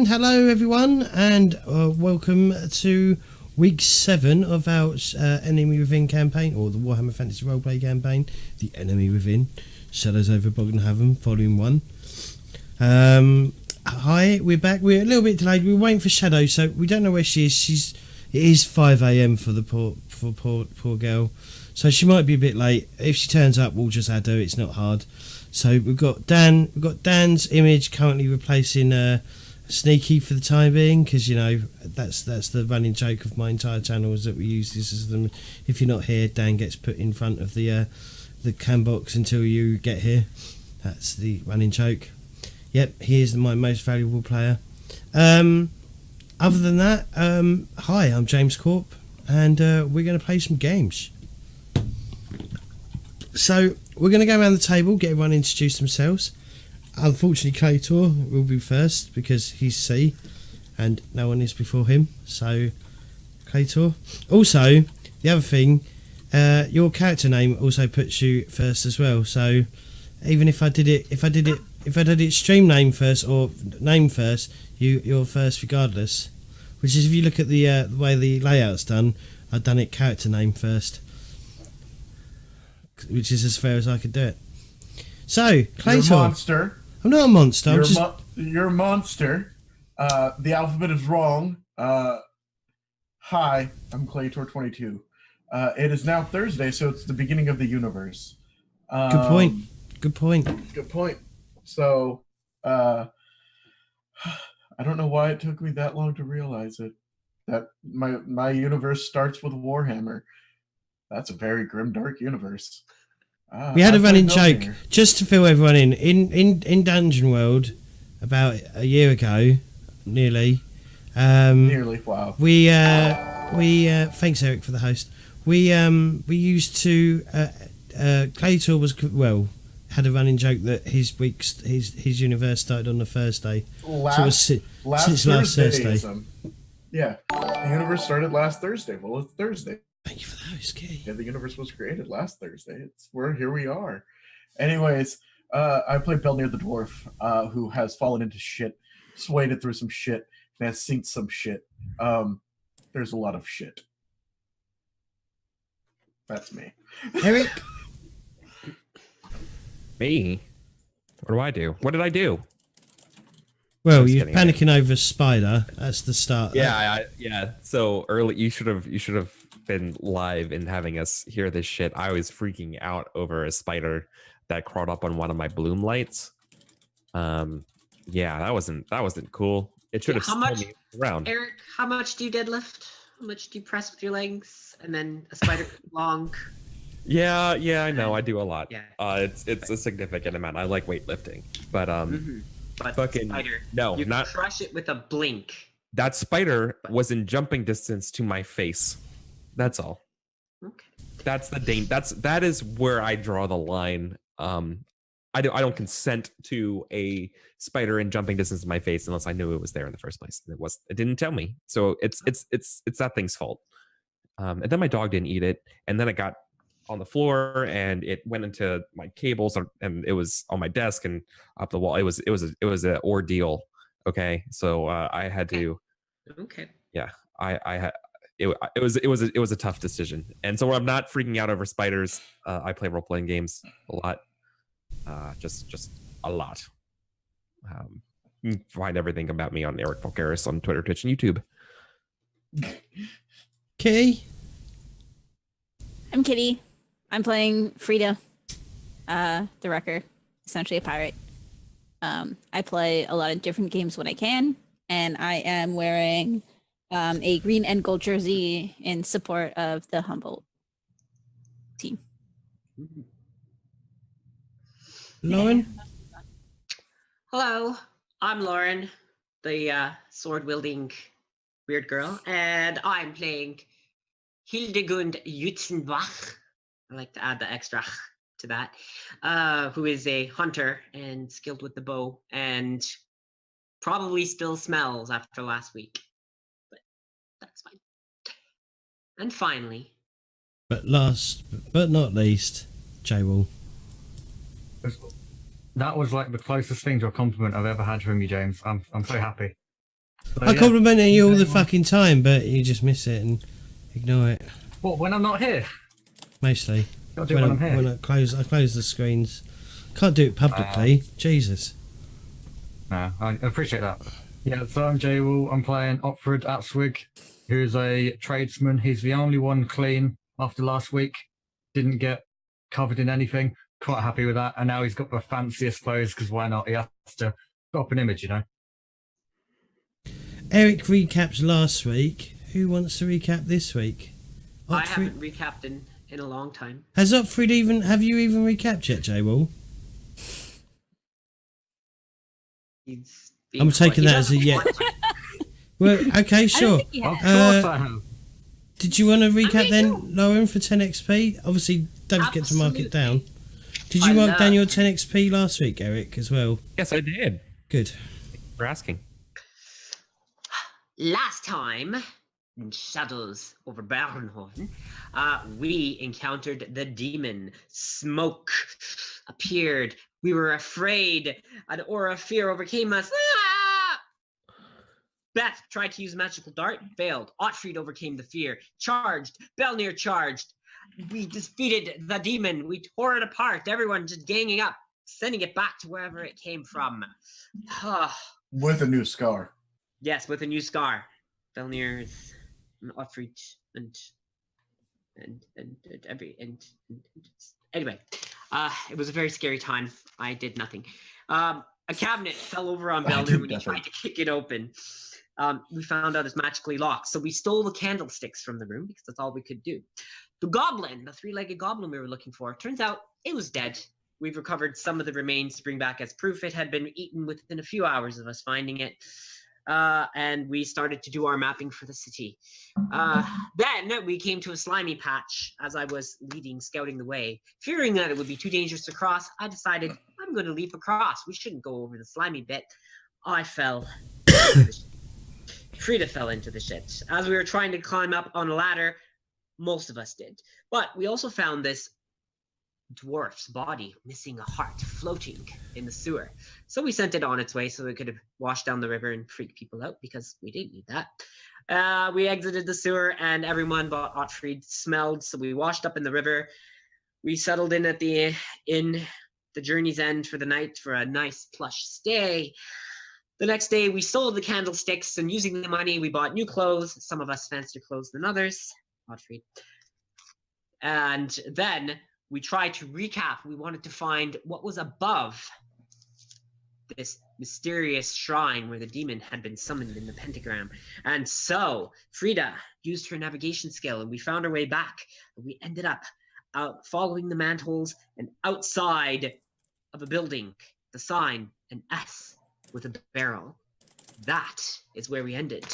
And hello everyone, and welcome to week 7 of our Enemy Within campaign, or the Warhammer Fantasy Roleplay campaign, The Enemy Within, Shadows over Bögenhafen, Volume 1. Hi, we're back. We're a little bit delayed. We're waiting for Shadow, so we don't know where she is. It is 5 AM for the poor girl, so she might be a bit late. If she turns up, we'll just add her. It's not hard. So we've got Dan. We've got Dan's image currently replacing Sneaky for the time being, because you know that's the running joke of my entire channel, is that we use this as the, if you're not here, Dan gets put in front of the cam box until you get here. That's the running joke. Yep, he is my most valuable player. Other than that, hi, I'm James CORP, and we're going to play some games. So we're going to go around the table, get everyone introduce themselves. Unfortunately, Claytor will be first because he's C, and no one is before him. So, Claytor. Also, the other thing, your character name also puts you first as well. So, even if I did it stream name first or name first, you're first regardless. Which is, if you look at the way the layout's done, I've done it character name first, which is as fair as I could do it. So, Claytor. You're a monster. I'm not a monster. You're a monster. The alphabet is wrong. Hi, I'm Claytor22. It is now Thursday, so it's the beginning of the universe. Good point. Good point. Good point. So, I don't know why it took me that long to realize it. That my universe starts with Warhammer. That's a very grim, dark universe. We had a running joke, just to fill everyone in Dungeon World about a year ago, nearly. Wow. We thanks Eric for the host. We used to Claytor was had a running joke that his universe started on the Thursday. Last Thursday. Yeah, the universe started last Thursday. Well, it's Thursday. Thank you for the host, Key. Yeah, the universe was created last Thursday. Here we are. Anyways, I played Belnir the Dwarf, who has fallen into shit, waded through some shit, and has seen some shit. There's a lot of shit. That's me. Eric? Me? What do I do? What did I do? Well, you're panicking over Spider. That's the start. Yeah, yeah. So early, you should have been live and having us hear this shit. I was freaking out over a spider that crawled up on one of my bloom lights. Yeah, that wasn't cool. It should have stayed me around. Eric, how much do you deadlift? How much do you press with your legs? And then a spider long. Yeah, I know. I do a lot. Yeah. It's a significant amount. I like weightlifting, but But fucking spider, no, you not crush it with a blink. That spider was in jumping distance to my face. That's all. Okay. That's that is where I draw the line. I don't consent to a spider in jumping distance to my face unless I knew it was there in the first place. It didn't tell me. So it's that thing's fault. And then my dog didn't eat it, and then it got on the floor and it went into my cables, and it was on my desk and up the wall. It was an ordeal. Okay. So I had to. Okay. Yeah. I had. It was a tough decision, and so I'm not freaking out over spiders. I play role playing games a lot, just a lot. You can find everything about me on Eric Volkaris on Twitter, Twitch, and YouTube. Kitty, I'm Kitty. I'm playing Frida, the Wrecker, essentially a pirate. I play a lot of different games when I can, and I am wearing a green and gold jersey in support of the Humboldt team. Lauren? Hello, I'm Lauren, the sword-wielding weird girl, and I'm playing Hildegund Jutzenbach. I like to add the extra to that, who is a hunter and skilled with the bow, and probably still smells after last week. That's fine. And finally, but last but not least, J-Wall. That was like the closest thing to a compliment I've ever had from you, James. I'm so happy. So, I yeah. compliment you all the Anyone- fucking time, but you just miss it and ignore it. What, when I'm not here? Mostly. Gotta do it when I'm here. When I close the screens. Can't do it publicly. Jesus. No, I appreciate that. Yeah, so I'm Jay Wool. I'm playing Otford Atswig, who's a tradesman. He's the only one clean after last week. Didn't get covered in anything. Quite happy with that. And now he's got the fanciest clothes, because why not? He has to put up an image, you know. Eric recapped last week. Who wants to recap this week? I Otfrid- haven't recapped in a long time. Has Otfrid have you even recapped yet, Jay Wall? He's I'm being taking he that as a doesn't yeah. want to. Well, okay, I don't sure. think he Of has. course I have. Did you want to recap Okay, then, cool. Lauren, for 10 XP? Obviously, don't forget to mark it down. Did you I mark love down your it. 10 XP last week, Eric, as well? Yes, I did. Good. For asking. Last time, in Shadows over Bögenhafen, we encountered the demon. Smoke appeared. We were afraid. An aura of fear overcame us. Ah! Beth tried to use magical dart, failed. Otfrid overcame the fear, charged. Belnir charged. We defeated the demon. We tore it apart. Everyone just ganging up, sending it back to wherever it came from. With a new scar. Yes, with a new scar. Belnir and Otfrid and anyway, it was a very scary time. I did nothing. A cabinet fell over on I Belnir did when he nothing. tried to kick it open. We found out it's magically locked, so we stole the candlesticks from the room because that's all we could do. The goblin, the three-legged goblin we were looking for, turns out it was dead. We've recovered some of the remains to bring back as proof it had been eaten within a few hours of us finding it. And we started to do our mapping for the city. Then we came to a slimy patch as I was scouting the way. Fearing that it would be too dangerous to cross, I decided I'm going to leap across. We shouldn't go over the slimy bit. I fell. Frida fell into the shit. As we were trying to climb up on a ladder, most of us did. But we also found this dwarf's body missing a heart floating in the sewer. So we sent it on its way so it could wash down the river and freak people out because we didn't need that. We exited the sewer and everyone but Otfrid smelled, so we washed up in the river. We settled in at the journey's end for the night for a nice plush stay. The next day we sold the candlesticks and using the money we bought new clothes. Some of us fancier clothes than others. Otfrid. And then we tried to recap. We wanted to find what was above this mysterious shrine where the demon had been summoned in the pentagram. And so Frida used her navigation skill and we found our way back. And we ended up out following the manholes and outside of a building, the sign, an S with a barrel. That is where we ended.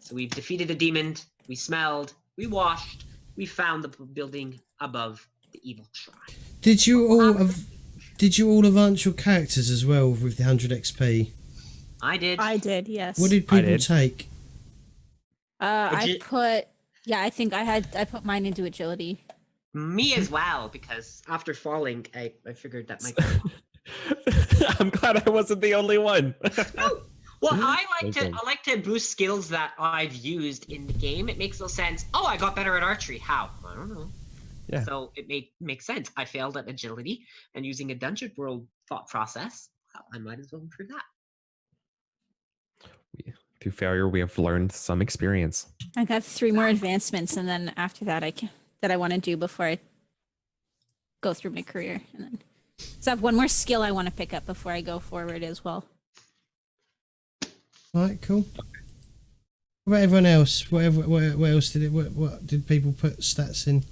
So we've defeated a demon, we smelled, we washed, we found the building above the evil shrine. Did you all advance your characters as well with the 100 XP? I did. I did, yes. What did I people did. take? I think I put mine into agility. Me as well, because after falling, I figured that might be. I'm glad I wasn't the only one. Well, I Okay. like to boost skills that I've used in the game. It makes no sense. Oh, I got better at archery. How? I don't know. Yeah. So it make sense. I failed at agility, and using a dungeon world thought process, well, I might as well improve that. Through failure, we have learned some experience. I got 3 more advancements, and then after that, I want to do before I go through my career. And then, so I have 1 more skill I want to pick up before I go forward as well. All right, cool. What about everyone else? What else did it? What did people put stats in?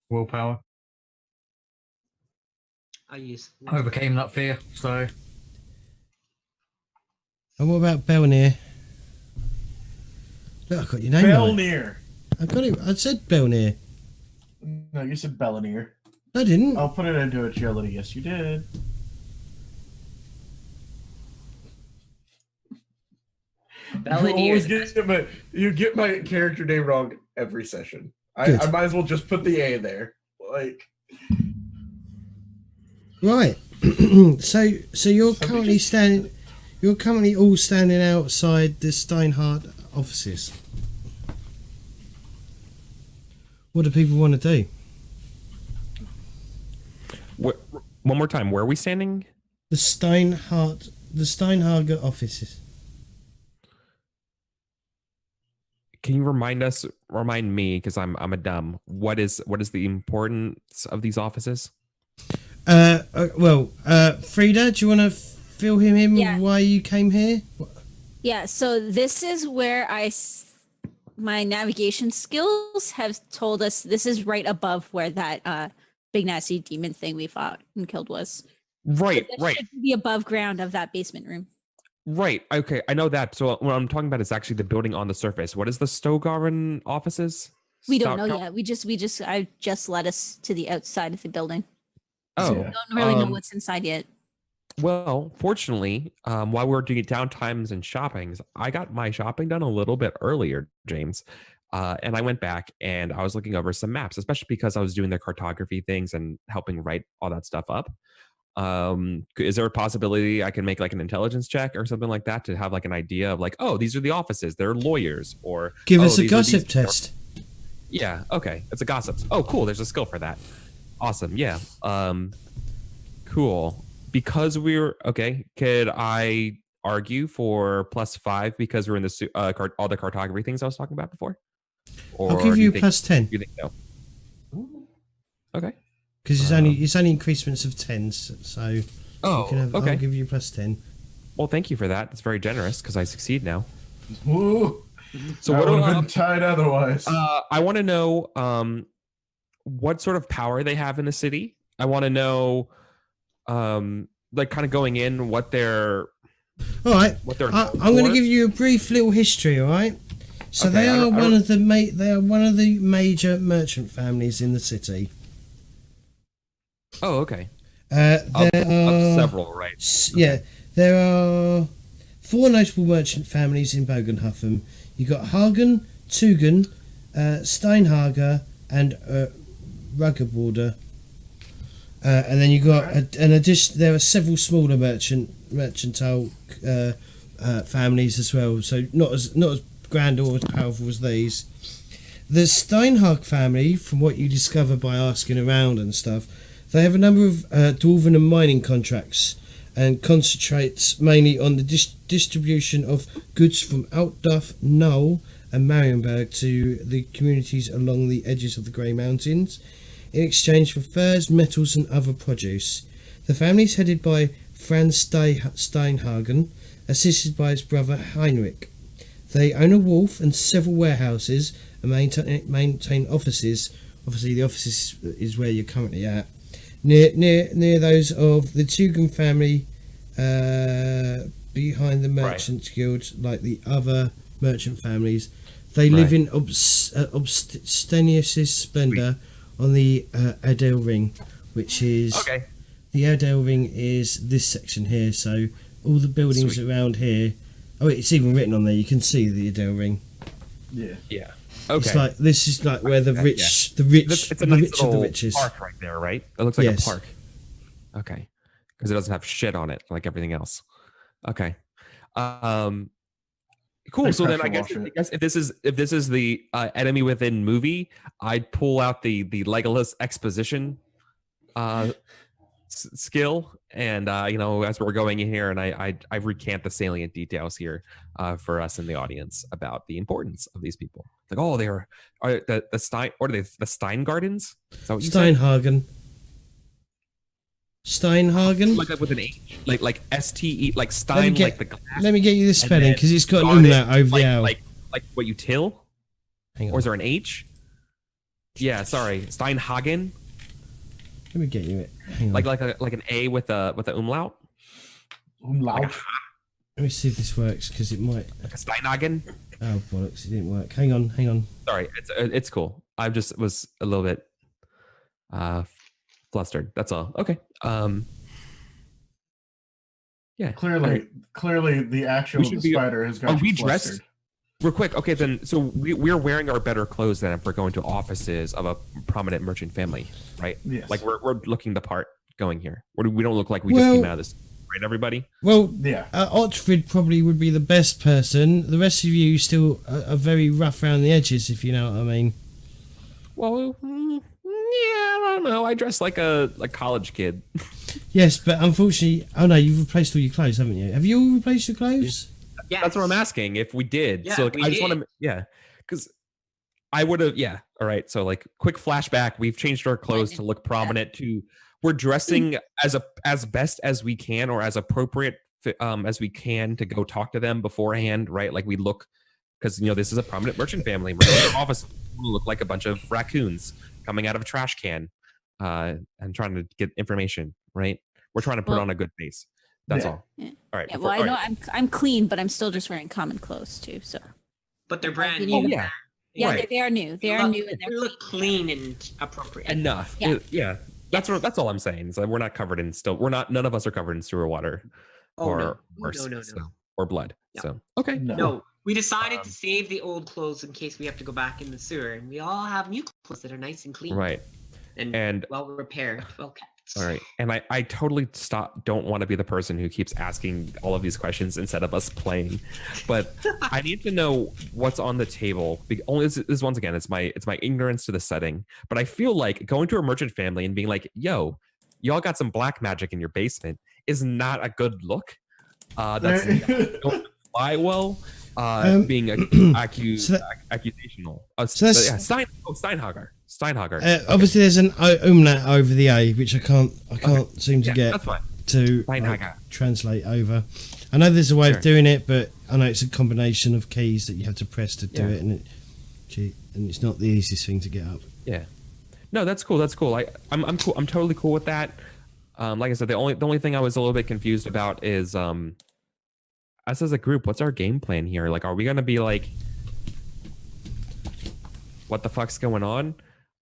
Willpower. I use. Overcame that fear, so And what about Belnir? Look, I got your name right. Belnir. I got it. I said Belnir. No, you said Belnir. I didn't. I'll put it into agility. Yes, you did. You get my character name wrong every session. I might as well just put the A there. Like, Right. So you're currently standing. You're currently all standing outside the Steinhardt offices. What do people want to do? One more time. Where are we standing? The Steinhardt offices. Can you remind me, because I'm a dumb. What is the importance of these offices? Frida, do you want to fill him in why you came here? Yeah, so this is where my navigation skills have told us this is right above where that big nasty demon thing we fought and killed was. Right, so right. Should be above ground of that basement room. Right. Okay, I know that. So what I'm talking about is actually the building on the surface. What is the Stogarven offices? We don't know yet. I just led us to the outside of the building. So we don't really know what's inside yet. Well, fortunately, while we were doing downtimes and shoppings, I got my shopping done a little bit earlier, James. And I went back and I was looking over some maps, especially because I was doing the cartography things and helping write all that stuff up. Is there a possibility I can make like an intelligence check or something like that to have like an idea of like, oh, these are the offices, they're lawyers, or give us a gossip test. Yeah, okay, it's a gossip. Oh, cool. There's a skill for that. Awesome. Yeah. Cool. Because we're okay. Could I argue for +5 because we're in the all the cartography things I was talking about before? Or I'll give you +10. You think no? Okay. Because it's only increasements of 10s, so okay. I'll give you +10. Well, thank you for that. It's very generous because I succeed now. Woo! So that what would have been tied otherwise. I want to know what sort of power they have in the city. I want to know, like, kind of going in what they're. All right. I'm going to give you a brief little history. All right. So okay, they are one of the major merchant families in the city. Oh, okay. There are several, right? Yeah, there are 4 notable merchant families in Bögenhafen. You got Hagen, Tugen, Steinhager, and Ruggerborder. And then you got an addition. There are several smaller mercantile families as well. So not as grand or as powerful as these. The Steinhag family, from what you discover by asking around and stuff, they have a number of dwarven and mining contracts and concentrates mainly on the distribution of goods from Altdorf, Null and Marienberg to the communities along the edges of the Grey Mountains in exchange for furs, metals and other produce. The family is headed by Franz Steinhagen, assisted by his brother Heinrich. They own a wharf and several warehouses and maintain offices. Obviously the office is where you're currently at. Near those of the Tugen family, behind the Merchants Guild, like the other merchant families. They live in obstreperous splendour on the Adel Ring, which is the Adel Ring is this section here. So all the buildings around here. Oh, it's even written on there. You can see the Adel Ring. Yeah. Yeah. Okay. It's like this is like where the rich, it's the nice rich of the little riches. Park right there, right? It looks like a park. Okay, because it doesn't have shit on it like everything else. Okay. Cool. So then I guess if this is the enemy within movie, I'd pull out the Legolas exposition skill, and as we're going in here, and I recant the salient details here for us in the audience about the importance of these people. Like, oh, they are the Stein, or are they the Steingardens? Is that what you Steinhagen. Steinhagen, like with an H, like STE, like Stein, like the glass. Let me get you the spelling because it's got an umlaut over the L. Like what you till? Hang on. Or is there an H? Yeah, sorry, Steinhagen. Let me get you it. Hang on. Like an A with a umlaut. Umlaut. Let me see if this works because it might. Like a Steinhagen. Oh bollocks! It didn't work. Hang on. Sorry, it's cool. I just was a little bit flustered. That's all. Okay. Yeah. Clearly, the action of the spider has got. Are we flustered. dressed? Real quick. Okay, then. So we're wearing our better clothes then if we're going to offices of a prominent merchant family, right? Yes. Like we're looking the part going here. We don't look like we just came out of this. right, everybody? Well, Yeah. Otfrid probably would be the best person. The rest of you still are very rough around the edges, if you know what I mean. Well, yeah, I don't know. I dress like a college kid. Yes, but unfortunately, oh no, you've replaced all your clothes, haven't you? Have you all replaced your clothes? Yeah, That's what I'm asking. If we did, Yeah, so like, we I just want did. to, yeah, because I would have, yeah. All right, so like, quick flashback. We've changed our clothes to look prominent. We're dressing as best as we can, or as appropriate as we can to go talk to them beforehand, right? Like we look, because this is a prominent merchant family. We're in their office. We look like a bunch of raccoons coming out of a trash can, and trying to get information, right? We're trying to put on a good face. That's all. Yeah. All right. Yeah, well, I know I'm clean, but I'm still just wearing common clothes too. So. but they're brand Oh, new. yeah. Yeah, Right. they are new. They are new, and They they're look clean and appropriate. Enough. Yeah. Yeah. That's all I'm saying. So we're not covered in none of us are covered in sewer water Oh, no. or No. snow or blood. No. So okay. No, we decided to save the old clothes in case we have to go back in the sewer, and we all have new clothes that are nice and clean, Right. and well repaired, well kept. All right. And I totally don't want to be the person who keeps asking all of these questions instead of us playing. But I need to know what's on the table. Only this once again, it's my ignorance to the setting. But I feel like going to a merchant family and being like, yo, y'all got some black magic in your basement is not a good look. That's don't fly well. Being accusational. Steinhager. Obviously, there's an umlaut over the A, which I can't seem to get That's fine. to translate over. I know there's a way of doing it, but I know it's a combination of keys that you have to press to do it, and it's not the easiest thing to get up. Yeah. No, that's cool. That's cool. I'm cool. I'm totally cool with that. Like I said, the only thing I was a little bit confused about is us as a group. What's our game plan here? Like, are we gonna be like, what the fuck's going on?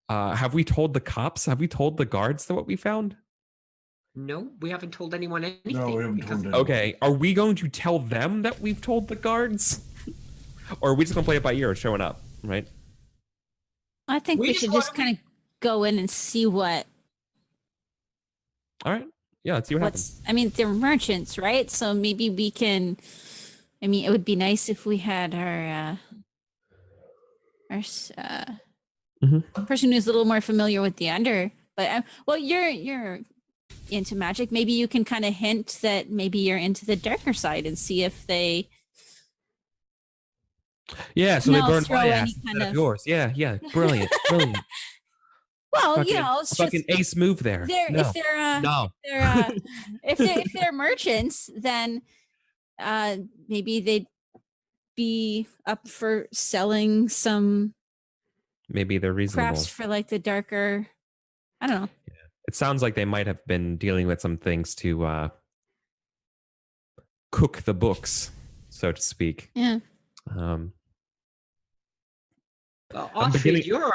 Have we told the cops? Have we told the guards that what we found? No, we haven't told anyone anything. No, we haven't told anyone. Okay, are we going to tell them that we've told the guards, or are we just gonna play it by ear, showing up, right? I think We we just should wanna just kind of go in and see what All right. Yeah, let's see what happens. I mean, they're merchants, right? So maybe we can. I mean, it would be nice if we had our person who's a little more familiar with the under. But well, you're into magic. Maybe you can kind of hint that maybe you're into the darker side and see if they. Yeah, so they No, burned throw my any ass kind instead of of- yours. Yeah, brilliant, brilliant. Well, Fucking- it's just fucking ace move there. if they're No. if they're merchants, then maybe they'd be up for selling some Maybe they're reasonable. crafts for like the darker. I don't know. It sounds like they might have been dealing with some things to cook the books, so to speak. Yeah. Well, I'm Otfrid, beginning- you're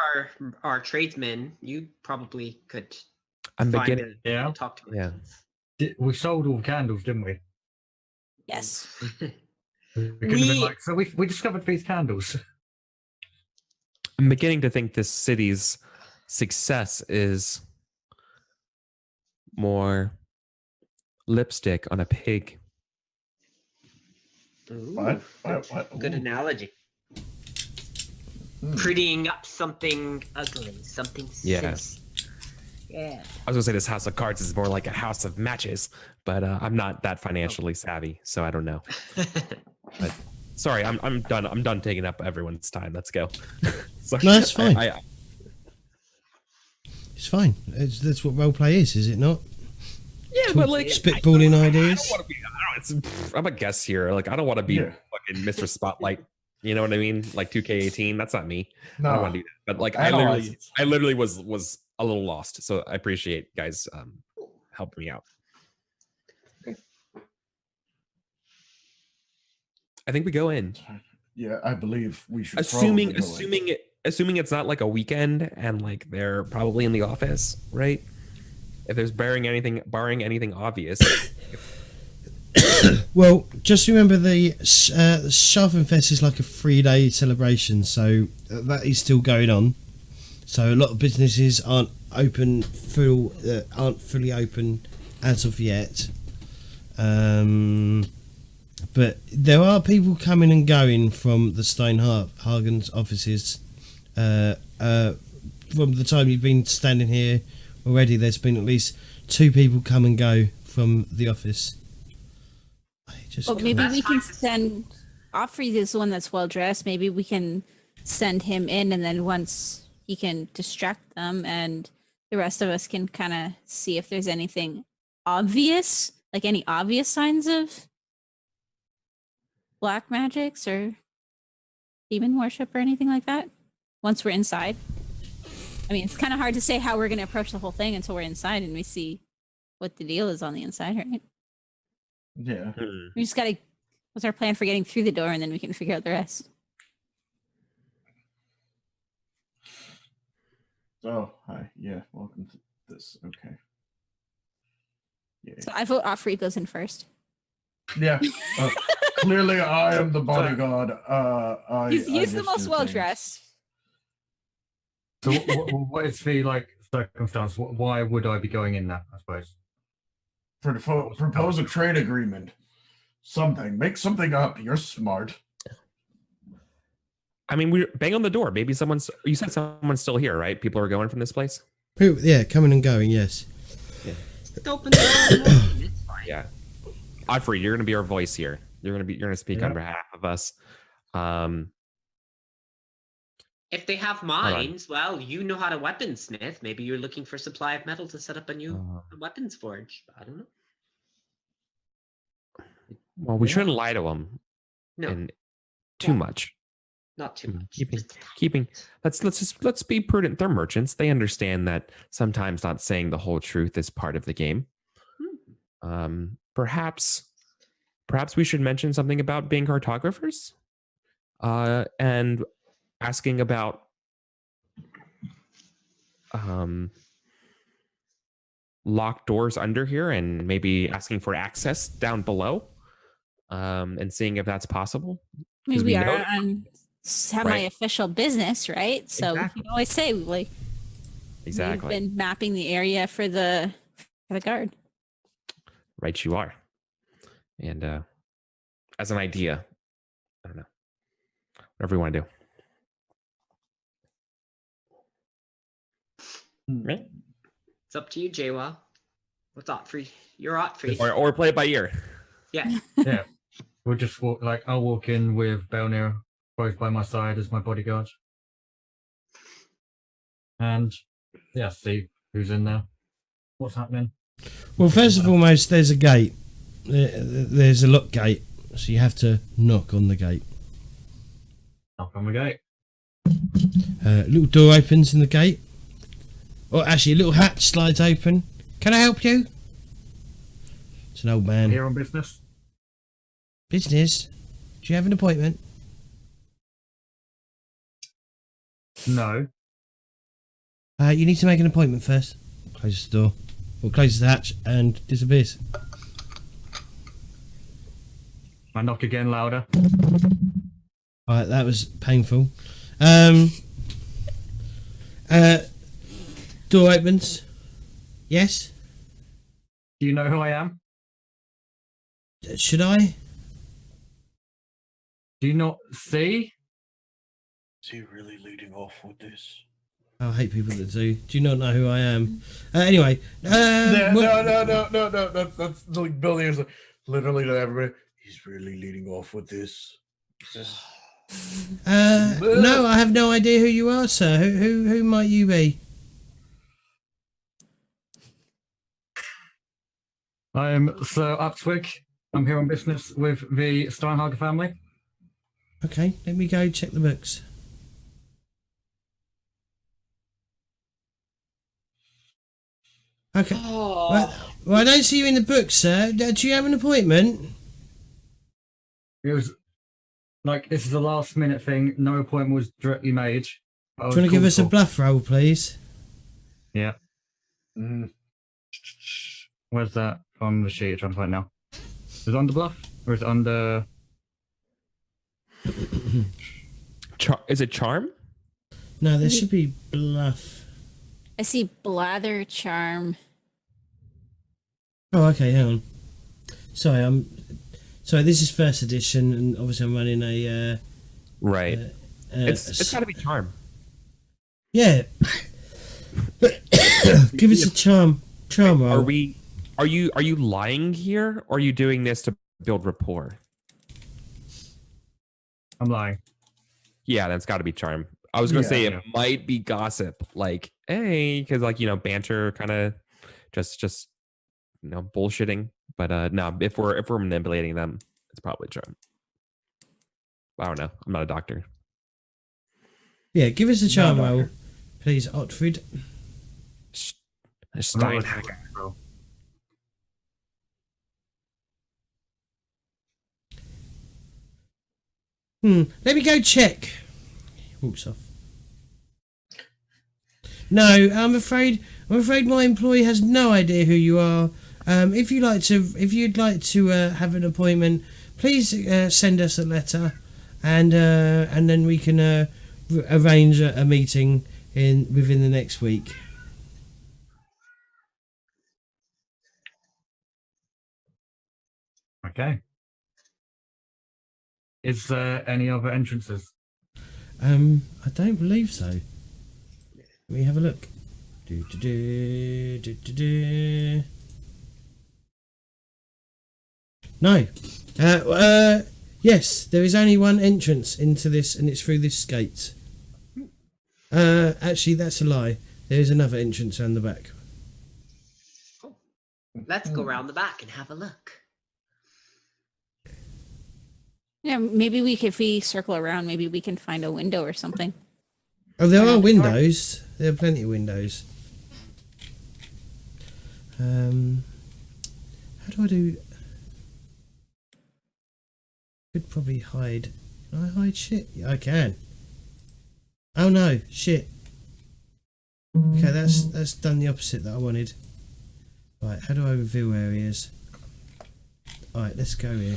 our tradesman. You probably could I'm find beginning. Yeah. talk to Yeah. We sold all the candles, didn't we? Yes. We could have been like, so we discovered these candles. I'm beginning to think this city's success is more lipstick on a pig. Ooh, What? good Ooh. analogy. Prettying up something ugly, something Yeah. sis. Yeah. I was gonna say this house of cards is more like a house of matches, but I'm not that financially savvy, so I don't know. But sorry, I'm done. I'm done taking up everyone's time. Let's go. Sorry. No, that's fine. I It's fine. That's what roleplay is it not? yeah, but like Spitballing ideas. I'm a guest here. Like I don't want to be Yeah. fucking Mr. Spotlight. You know what I mean? Like 2K18. That's not me. I No. don't want to do that. But like I know, I literally was a little lost. So I appreciate guys helping me out. I think we go in. Yeah, I believe we should. Assuming probably go in. assuming it's not like a weekend and like they're probably in the office, right? If there's barring anything obvious. Well, just remember the Schaffenfest is like a 3-day celebration, so that is still going on. So a lot of businesses aren't fully open as of yet. But there are people coming and going from the Steinhagen's offices. From the time you've been standing here already, there's been at least 2 people come and go from the office. Well, maybe That's we can fine. send Offrey is the one that's well dressed. Maybe we can send him in, and then once he can distract them, and the rest of us can kind of see if there's anything obvious, like any obvious signs of black magics or demon worship or anything like that. Once we're inside, I mean, it's kind of hard to say how we're going to approach the whole thing until we're inside and we see what the deal is on the inside, right? Yeah. We just gotta. What's our plan for getting through the door, and then we can figure out the rest. Oh, hi. Yeah, welcome to this. Okay. Yeah. So I vote Offrey goes in first. Yeah. Clearly, I am the bodyguard. He's the most well dressed. So what is the circumstance? Why would I be going in there? I suppose. Propose a trade agreement. Something. Make something up. You're smart. I mean, we're bang on the door. Maybe someone's. You said someone's still here, right? People are going from this place. Yeah, coming and going. Yes. Just open the door. It's fine. Yeah. Offrey, you're gonna be our voice here. You're gonna speak on behalf of us. If they have mines, well, you know how to weaponsmith. Maybe you're looking for supply of metal to set up a new weapons forge. I don't know. Well, we shouldn't lie to them. No, And too much. not too much. Keeping. Let's be prudent. They're merchants. They understand that sometimes not saying the whole truth is part of the game. Perhaps we should mention something about being cartographers, and asking about locked doors under here, and maybe asking for access down below, and seeing if that's possible. Because we we know- are on semi-official business, right? So Exactly. we can always say like Exactly. we've been mapping the area for the guard. Right, you are. And as an idea, I don't know, whatever you want to do. Right? It's up to you, Jaywa. What's Otfrey? You're Otfrey. Or play it by ear. Yeah. Yeah. We'll just walk. I'll walk in with Belnir both by my side as my bodyguard, and see who's in there. What's happening? Well, first and foremost, there's a gate. There's a lock gate, so you have to knock on the gate. Knock on the gate. Little door opens in the gate. Or actually, a little hatch slides open. Can I help you? It's an old man. Here on business. Business? Do you have an appointment? No. You need to make an appointment first. Closes the door. Or closes the hatch and disappears. I knock again louder. Alright, that was painful. Door opens. Yes? Do you know who I am? Should I? Do you not see? Is he really leading off with this? I hate people that do. Do you not know who I am? Anyway. No. That's like Billy is literally to everybody. He's really leading off with this. No, I have no idea who you are, sir. Who might you be? I'm Sir Upswig. I'm here on business with the Steinhagen family. Okay, let me go check the books. Okay. Oh. Well, I don't see you in the books, sir. Do you have an appointment? It was this is a last minute thing. No appointment was directly made. Do you want to give us a bluff roll, please? Yeah. Where's that on the sheet? I'm trying to find it now. Is it under bluff? Or is it under... Is it charm? No, there should be bluff. I see blather charm. Oh, okay, hang on. Sorry, this is first edition, and obviously I'm running a. Right. It's a got to be charm. Yeah. Give us a charm roll. Are you lying here, or are you doing this to build rapport? I'm lying. Yeah, that's got to be charm. I was going to say Yeah. it might be gossip, like, hey, because like, banter, kind of just bullshitting. But no, if we're manipulating them, it's probably charm. I don't know. I'm not a doctor. Yeah, give us a charm No, roll, doctor. please, Otfrid. Steinhacker. Let me go check. Walks off. No, I'm afraid my employee has no idea who you are. If you'd like to have an appointment, please send us a letter, and then we can arrange a meeting within the next week. Okay. Is there any other entrances? I don't believe so. Let me have a look. No. Yes, there is only one entrance into this, and it's through this gate. Actually, that's a lie. There is another entrance around the back. Cool. Let's go around the back and have a look. Yeah, maybe if we circle around, maybe we can find a window or something. Oh, there are Around the windows. There are plenty of windows. How do I do? Could probably hide. Can I hide shit? Yeah, I can. Oh no, shit. Okay, that's done the opposite that I wanted. Right, how do I reveal areas? Alright, let's go here.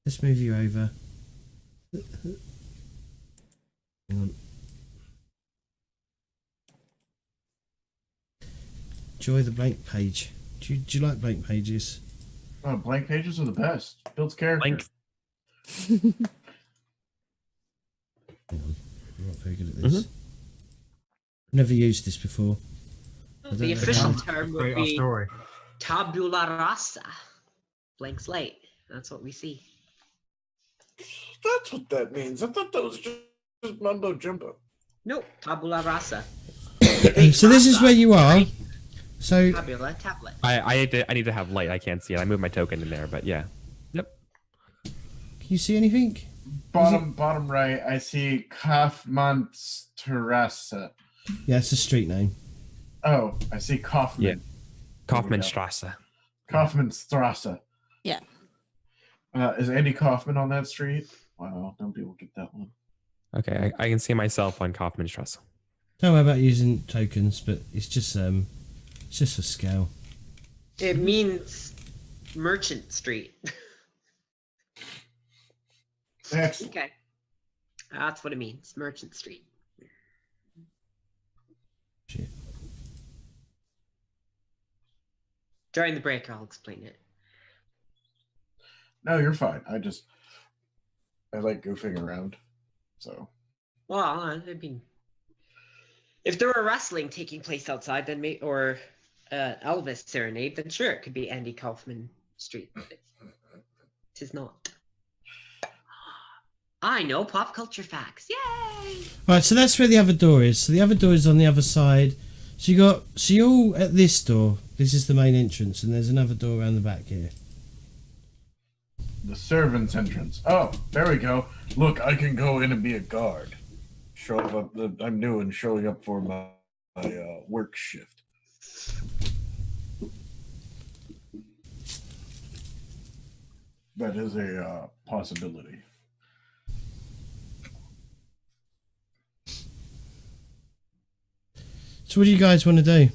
Let's move you over. Hang on. Enjoy the blank page. Do you like blank pages? Oh, blank pages are the best. Builds character. Blank. Hang on. I'm not very good at this. Never used this before. I The don't know official how- term would Create our be story. tabula rasa. Blank slate. That's what we see. That's what that means. I thought that was just mumbo jumbo. No, tabula rasa. So this is where you are. So Tabula tablet. I need to have light. I can't see it. I moved my token in there, but yeah. Yep. can you see anything? Bottom right, I see Kaufmannstrasse. Yeah, it's a street name. Oh, I see Kaufmann. Yeah. Kaufmannstrasse. Kaufmannstrasse. Yeah. Is Andy Kaufman on that street? Wow, nobody will get that one. Okay, I can see myself on Kaufmannstrasse. Don't worry about using tokens, but it's just for scale. It means Merchant Street. Excellent. Okay. That's what it means. Merchant Street. Shit. During the break, I'll explain it. No, you're fine. I like goofing around. So Well, I mean, if there were wrestling taking place outside, then or Elvis serenade, then sure, it could be Andy Kaufman Street. But it is not. I know pop culture facts. Yay! Right, so that's where the other door is. So the other door is on the other side. So you're all at this door. This is the main entrance, and there's another door around the back here. the servants' entrance. Oh, there we go. Look, I can go in and be a guard. Show up. I'm new and showing up for my work shift. That is a possibility. So what do you guys want to do?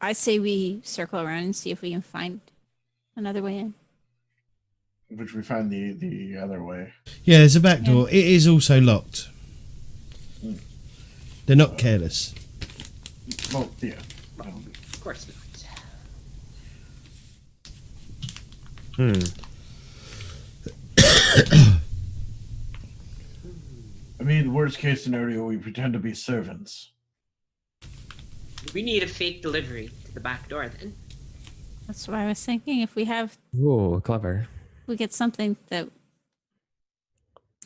I say we circle around and see if we can find another way in. Which we find the other way. Yeah, there's a back door. It is also locked. They're not careless. Well, yeah. Of course not. I mean, worst case scenario, we pretend to be servants. We need a fake delivery to the back door then. That's what I was thinking. If we have, Ooh, clever. we get something that.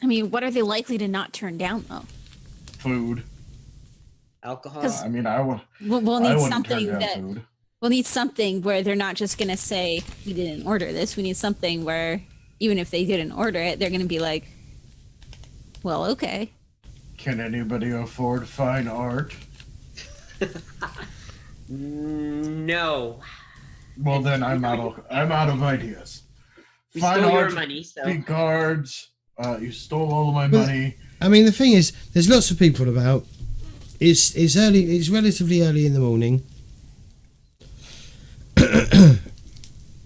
I mean, what are they likely to not turn down though? Food. Alcohol. 'Cause- I mean, I would. We'll I need wouldn't something turn down that. food. We'll need something where they're not just gonna say we didn't order this. We need something where even if they didn't order it, they're gonna be like, "Well, okay." Can anybody afford fine art? No. Well, then I'm out of ideas. We Fine stole your art, money, so big guards. You stole all of my Well, money. I mean, the thing is, there's lots of people about. It's early. It's relatively early in the morning.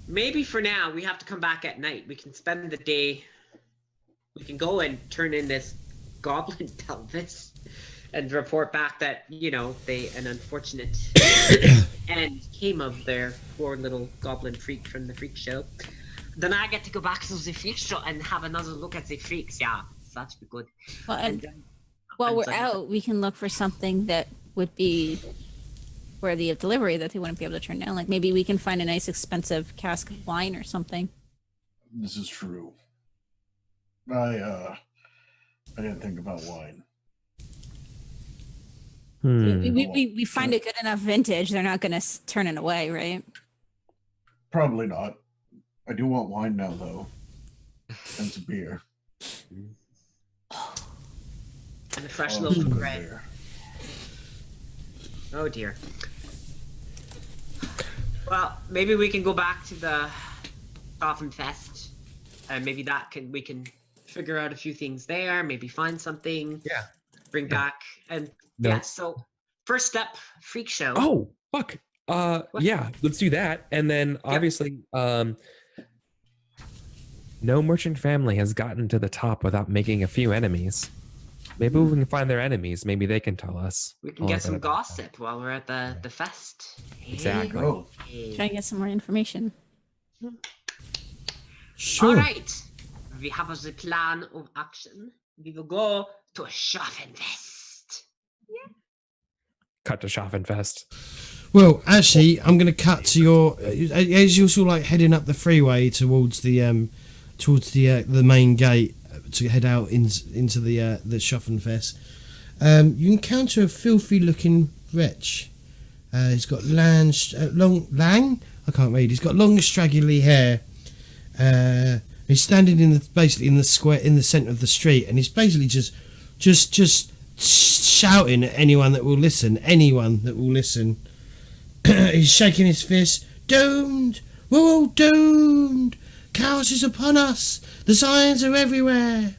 maybe for now we have to come back at night. We can spend the day. We can go and turn in this goblin pelvis and report back that, you know, an unfortunate end came of their poor little goblin freak from the freak show. Then I get to go back to the freak show and have another look at the freaks. Yeah, that'd be good. Well, and then- while and we're so- out, we can look for something that would be worthy of delivery that they wouldn't be able to turn down. Like maybe we can find a nice expensive cask of wine or something. This is true. I didn't think about wine. We find a good enough vintage, they're not going to turn it away, right? Probably not. I do want wine now, though. And some beer. And a fresh Oh, loaf some of good bread. beer. Oh dear. Well, maybe we can go back to the Schaffenfest, and maybe we can figure out a few things there. Maybe find something. Yeah. Bring Yeah. back and No. yeah. So first step, freak show. Oh, fuck. Yeah, let's do that. And then obviously, no merchant family has gotten to the top without making a few enemies. Maybe we can find their enemies. Maybe they can tell us. we a can little get bit some about them. gossip while we're at the fest. Exactly. Oh, Hey. Try and get some more information. Sure. All right. We have the plan of action. We will go to Schaffenfest. Cut to Schaffenfest. Well, actually, I'm going to cut to your as you're sort of like heading up the freeway towards the main gate to head out into the Schaffenfest. You encounter a filthy-looking wretch. He's got long. I can't read. He's got long, straggly hair. He's standing basically in the square in the centre of the street, and he's basically just shouting at anyone that will listen. He's shaking his fist. Doomed! We're all doomed! Chaos is upon us! The signs are everywhere!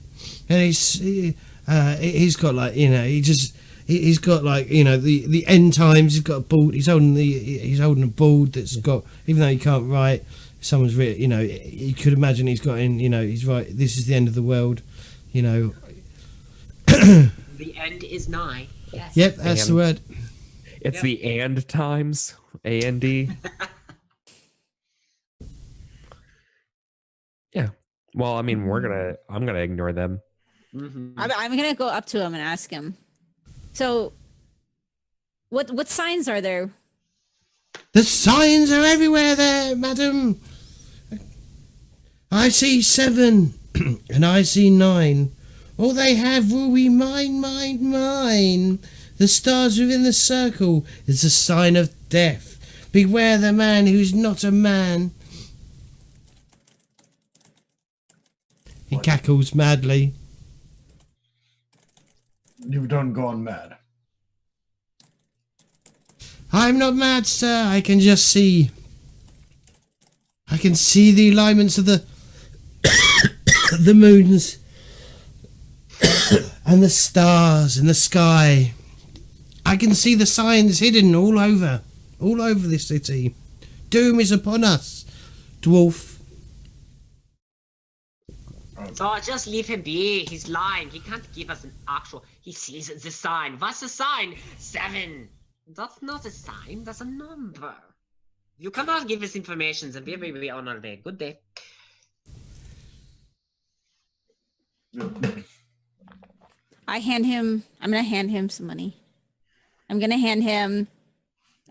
And he's got like, you know, he's got like, you know, the end times. He's got a board. He's holding a board that's got, even though he can't write, someone's written, you know, you could imagine he's got in, you know, he's right. This is the end of the world, you know. The end is nigh. Yes. Yep, that's the word. It's Yep. the and times. A-N-D. Yeah. Well, I mean, I'm gonna ignore them. Mhm. I'm gonna go up to him and ask him. So, what signs are there? The signs are everywhere there, madam. I see 7, and I see 9. All they have will be mine, mine, mine. The stars within the circle is a sign of death. Beware the man who's not a man. He cackles madly. you've done gone mad. I'm not mad, sir. I can just see. I can see the alignments of the the moons and the stars in the sky. I can see the signs hidden all over this city. Doom is upon us, dwarf. So just leave him be. He's lying. He can't give us an actual. He sees the sign. What's the sign? 7. That's not a sign. That's a number. You cannot give us information, and we will be on our way. Good day. I'm gonna hand him some money. I'm gonna hand him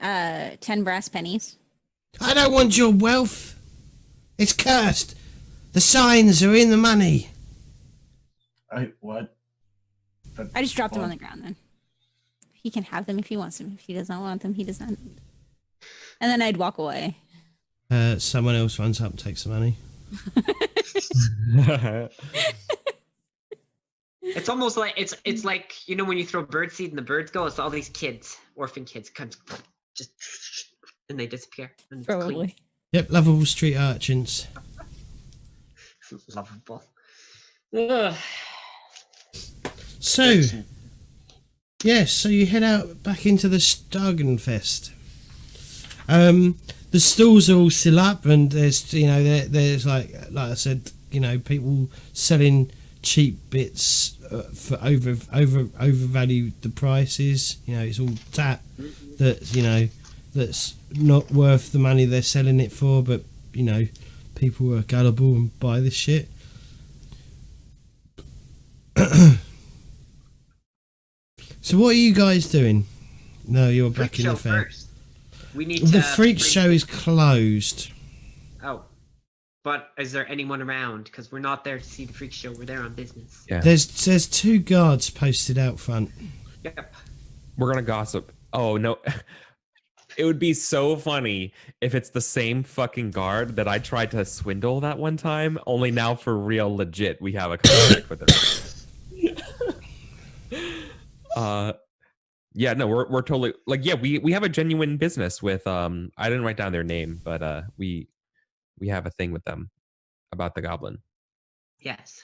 10 brass pennies. I don't want your wealth. It's cursed. The signs are in the money. What? I just dropped them on the ground then. He can have them if he wants them. If he does not want them, he does not. And then I'd walk away. Someone else runs up and takes the money. It's almost like it's like, you know, when you throw birdseed and the birds go, it's all these kids, orphan kids, come just and they disappear. And it's clean. Probably. Yep, lovable street urchins. Lovable. Ugh. So, yes, so you head out back into the Schaffenfest. The stalls are all still up, and there's, you know, there's like I said, you know, people selling cheap bits for overvalue the prices. You know, it's all that you know, that's not worth the money they're selling it for, but you know, people are gullible and buy this shit. So what are you guys doing? No, you're Freak back in the show fair. first. We need The to freak bring- show is closed. Oh, but is there anyone around? Because we're not there to see the freak show. We're there on business. Yeah. There's 2 guards posted out front. Yep. We're gonna gossip. Oh no. It would be so funny if it's the same fucking guard that I tried to swindle that one time, only now for real legit we have a contract with them. Yeah, no, we're totally like, yeah, we have a genuine business with I didn't write down their name, but we have a thing with them about the goblin. Yes.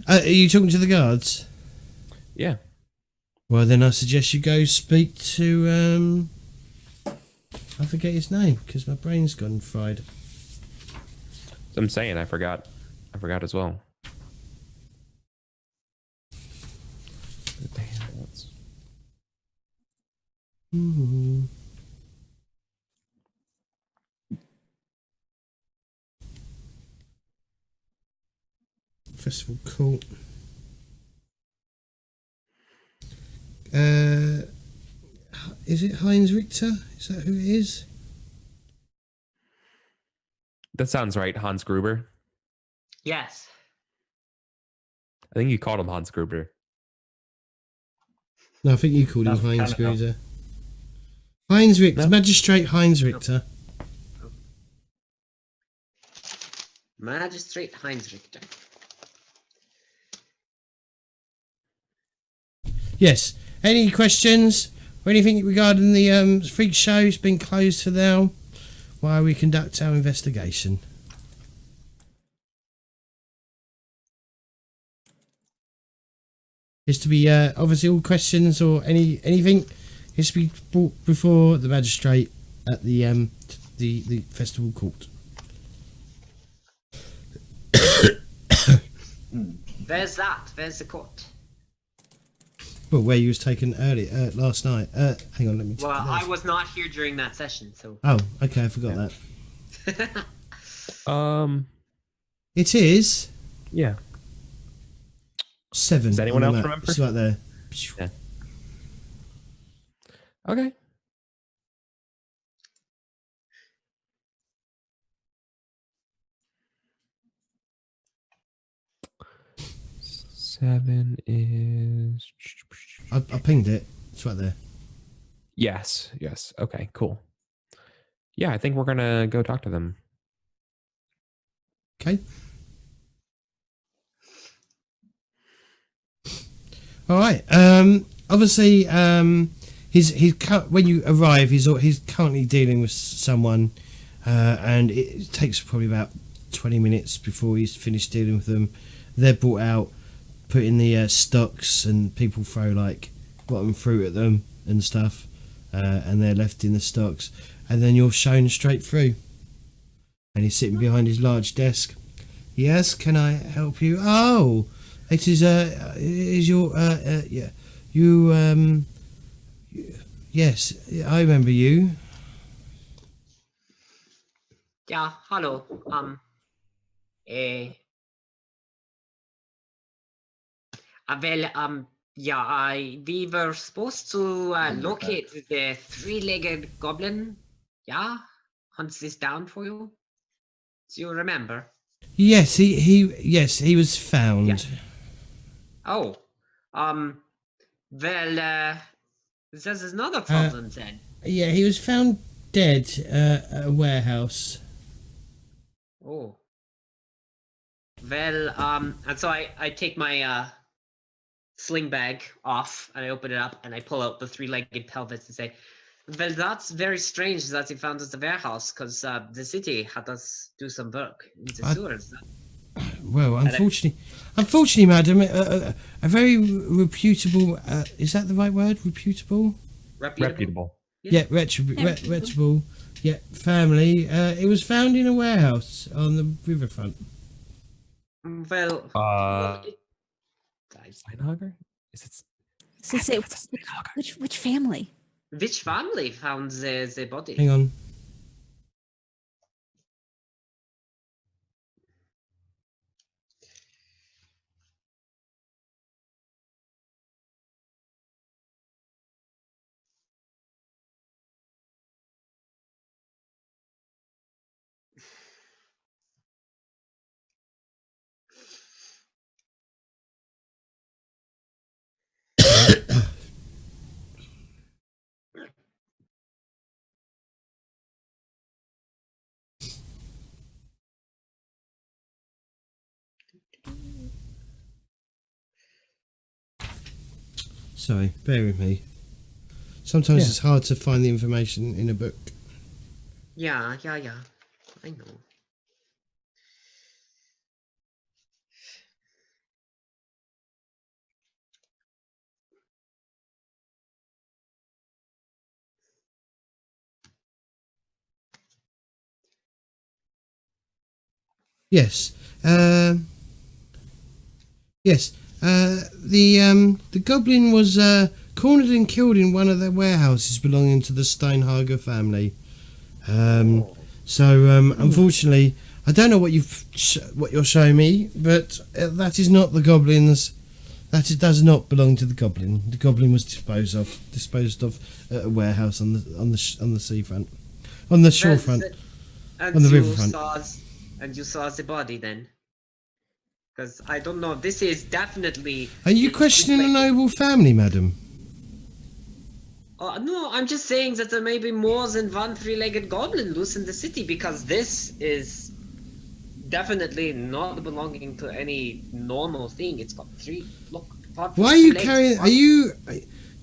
Are you talking to the guards? Yeah. Well, then I suggest you go speak to I forget his name because my brain's gone fried. So I'm saying I forgot as well. Hmm. Festival Court. Is it Heinz Richter? Is that who it is? That sounds right, Hans Gruber. Yes. I think you called him Hans Gruber. No, I think you called him That's Heinz kind of Richter. Heinz Richter, No. Magistrate Heinz Richter. Magistrate Heinz Richter. Yes. Any questions or anything regarding the freak show? It's been closed for now while we conduct our investigation. Is to be obviously all questions or anything is to be brought before the magistrate at the festival court. Where's that? Where's the court? Well, where you was taken earlier last night. Hang on, let me. Well, I was not here during that session, so. Oh, okay, I forgot that. It is Yeah. 7. Does anyone on the else map. remember? It's right there. Yeah. Okay. Seven is. I pinged it. It's right there. Yes. Yes. Okay. Cool. Yeah, I think we're gonna go talk to them. Okay. All right. Obviously, he's when you arrive, he's currently dealing with someone, and it takes probably about 20 minutes before he's finished dealing with them. They're brought out, put in the stocks, and people throw like rotten fruit at them and stuff, and they're left in the stocks. And then you're shown straight through, and he's sitting behind his large desk. Yes, can I help you? Oh, it is your yeah, you yes, I remember you. Yeah, hello. We were supposed to locate the three-legged goblin. Yeah, hunt this down for you. Do you remember? Yes, he was found. Yeah. Oh, there's another problem then. Yeah, he was found dead at a warehouse. Oh. Well, and so I take my sling bag off and I open it up and I pull out the three-legged pelvis and say, well, that's very strange that he found us at the warehouse because the city had us do some work in the sewers. Well, unfortunately, madam, a very reputable, is that the right word? Reputable? Reputable. Yeah, reputable. Yeah, family. It was found in a warehouse on the riverfront. Well, Steinhager? Is it? So say, which family? Which family found the body? Hang on. Sorry, bear with me. Sometimes it's hard to find the information in a book. Yeah. I know. Yes. Yes. The goblin was cornered and killed in one of the warehouses belonging to the Steinhager family. Unfortunately, I don't know what you're showing me, but that is not the goblin's. Does not belong to the goblin. The goblin was disposed of at a warehouse on the seafront, on the shorefront, on the riverfront. And you saw the body then? Because I don't know. This is definitely. Are you questioning a noble family, madam? No, I'm just saying that there may be more than one three-legged goblin loose in the city because this is definitely not belonging to any normal thing. It's got three. Look. Why are you carrying?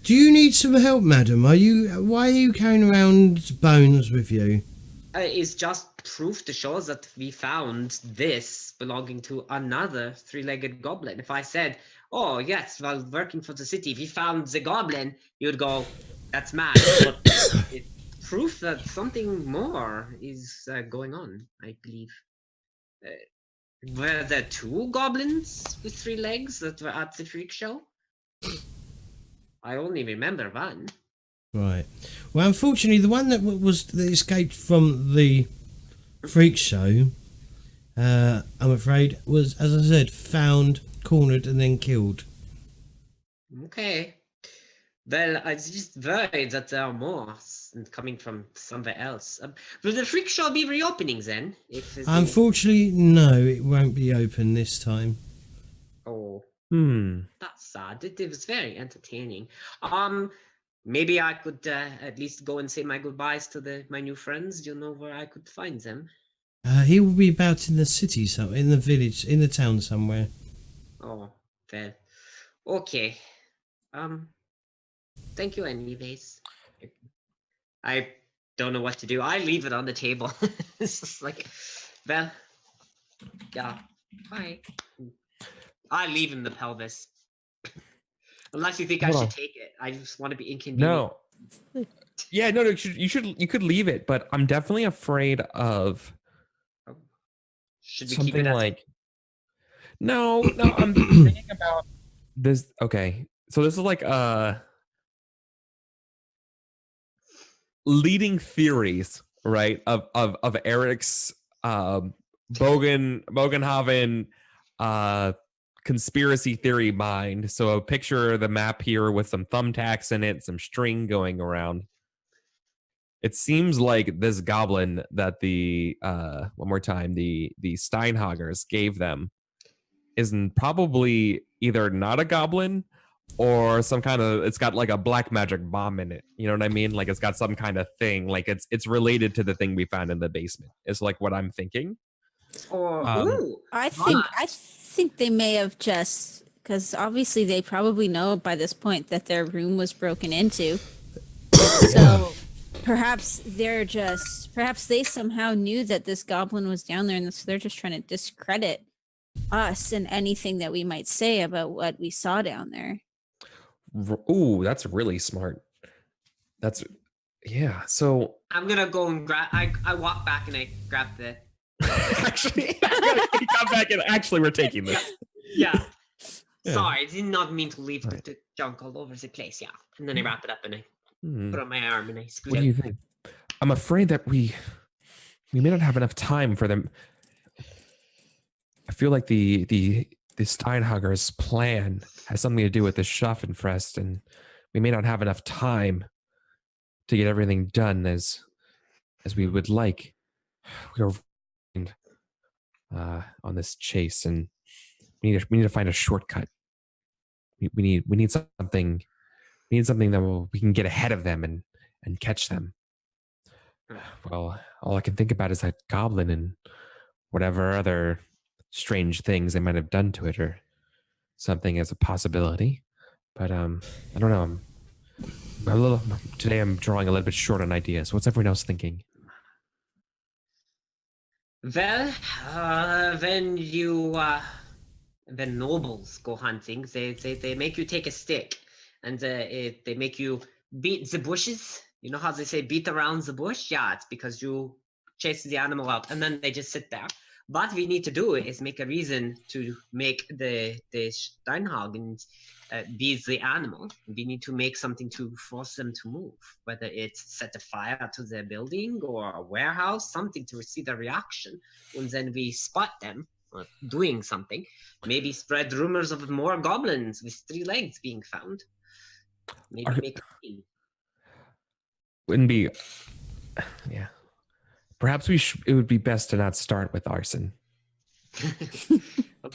Do you need some help, madam? Why are you carrying around bones with you? It's just proof to show that we found this belonging to another three-legged goblin. If I said, oh yes, while working for the city, we found the goblin, you'd go, that's mad. But it's proof that something more is going on, I believe. Were there two goblins with 3 legs that were at the freak show? I only remember one. Right. Well, unfortunately, the one that that escaped from the freak show, I'm afraid, was, as I said, found, cornered, and then killed. Okay. Well, I was just worried that there are more coming from somewhere else. Will the freak show be reopening then? Unfortunately, no, it won't be open this time. Oh. Hmm. That's sad. It was very entertaining. Maybe I could at least go and say my goodbyes to my new friends. Do you know where I could find them? He will be about in the city, in the village, in the town somewhere. Oh, well. Okay. Thank you anyways. I don't know what to do. I leave it on the table. It's just like, well, yeah. Bye. I leave him the pelvis. Unless you think I should take it. I just want to be inconvenient. No. Yeah, no, you could leave it, but I'm definitely afraid of should we something keep it like No, I'm thinking about this. Okay. So this is like leading theories, right? Of Eric's Bögenhafen conspiracy theory mind. So a picture of the map here with some thumbtacks in it, some string going around. It seems like this goblin that the one more time the Steinhagers gave them isn't probably either not a goblin or some kind of, it's got like a black magic bomb in it. You know what I mean? Like it's got some kind of thing. Like it's related to the thing we found in the basement. Is like what I'm thinking. Or I think they may have just, because obviously they probably know by this point that their room was broken into. So perhaps they somehow knew that this goblin was down there, and so they're just trying to discredit us and anything that we might say about what we saw down there. Ooh, that's really smart. That's, yeah. So I'm gonna go and grab. I walk back and I grab the. actually, he come back and actually we're taking this. Yeah. Yeah. Sorry, I did not mean to leave Right. the junk all over the place. Yeah, and then I wrap it up and I Hmm. put it on my arm and I scoot What out. do you think? I'm afraid that we may not have enough time for them. I feel like the Steinhagers' plan has something to do with the Schaffenfest, and we may not have enough time to get everything done as we would like. We are on this chase, and we need to find a shortcut. We need something. We need something that we can get ahead of them and catch them. Well, all I can think about is that goblin and whatever other strange things they might have done to it, or something as a possibility. But I don't know. Today I'm drawing a little bit short on ideas. What's everyone else thinking? Well, when nobles go hunting, they make you take a stick, and they make you beat the bushes. You know how they say beat around the bush? Yeah, it's because you chase the animal out, and then they just sit there. What we need to do is make a reason to make the Steinhagens be the animal. We need to make something to force them to move, whether it's set a fire to their building or a warehouse, something to see the reaction. And then we spot them doing something. Maybe spread rumors of more goblins with 3 legs being found. Maybe make a scene. Wouldn't be. Yeah. Perhaps it would be best to not start with arson.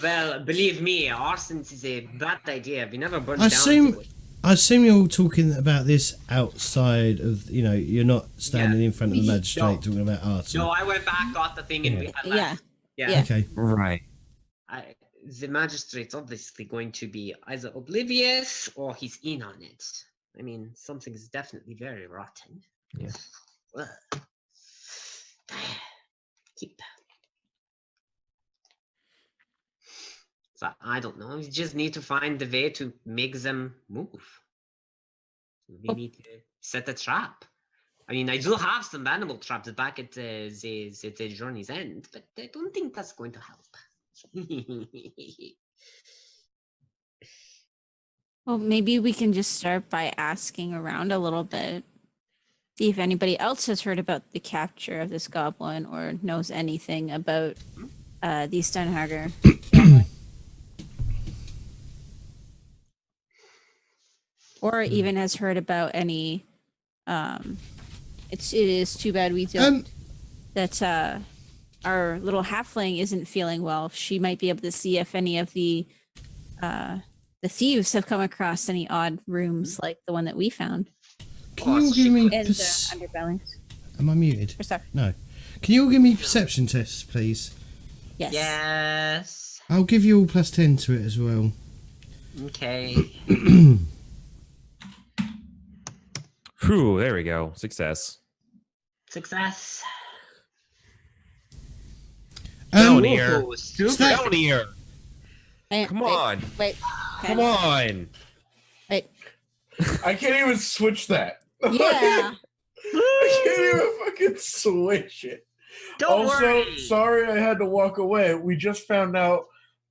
Well, believe me, arson is a bad idea. We never burned I down. assume you're all talking about this outside of, you're not standing in front of the magistrate talking about arson. No, I went back, got the thing, and we had left. Yeah. Okay. Right. The magistrate's obviously going to be either oblivious or he's in on it. I mean, something is definitely very rotten. Yeah. Ugh. Keep. So I don't know. We just need to find the way to make them move. We need to set a trap. I mean, I do have some animal traps back at the journey's end, but I don't think that's going to help. Well, maybe we can just start by asking around a little bit. See if anybody else has heard about the capture of this goblin or knows anything about the Steinhager family. Or even has heard about any. It is too bad we don't. That our little halfling isn't feeling well. She might be able to see if any of the thieves have come across any odd rooms like the one that we found. Can you give me And underbellies. Am I muted? For stuff. No. Can you all give me perception tests, please? Yes. Yes. I'll give you all +10 to it as well. Okay. Whew, there we go. Success. Success. Down here. Ooh, super. Down here. Wait, Come on. Wait. Come on. Wait. I can't even switch that. Yeah. I can't even fucking switch it. Don't also, worry. sorry I had to walk away. We just found out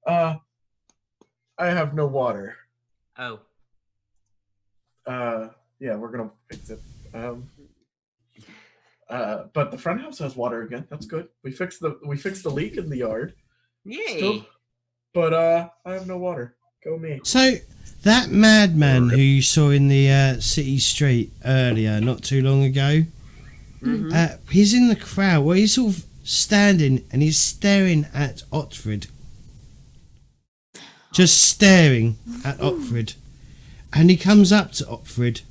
I have no water. Oh. Yeah, we're gonna fix it. But the front house has water again. That's good. We fixed the leak in the yard. Yay. But I have no water. Go me. So that madman who you saw in the city street earlier, not too long ago, he's in the crowd. Well, he's sort of standing and he's staring at Otfrid. Just staring at Otfrid. And he comes up to Otfrid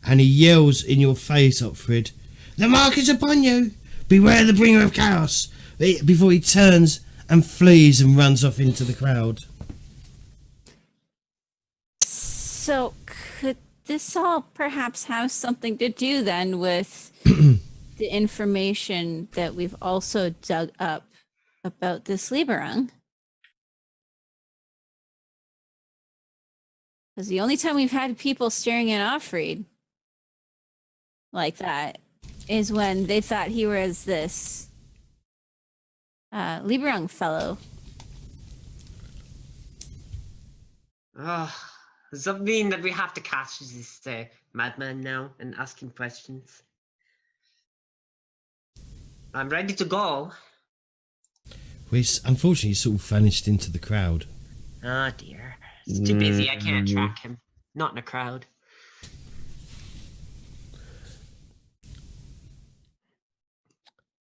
and he yells in your face, Otfrid, "The mark is upon you! Beware the bringer of chaos!" Before he turns and flees and runs off into the crowd. So could this all perhaps have something to do then with the information that we've also dug up about this Lieberung? Because the only time we've had people staring at Offreed like that is when they thought he was this Lieberung fellow. Does that mean that we have to catch this madman now and ask him questions? I'm ready to go. Unfortunately, he's sort of vanished into the crowd. Oh dear. He's too busy. I can't track him. Not in a crowd.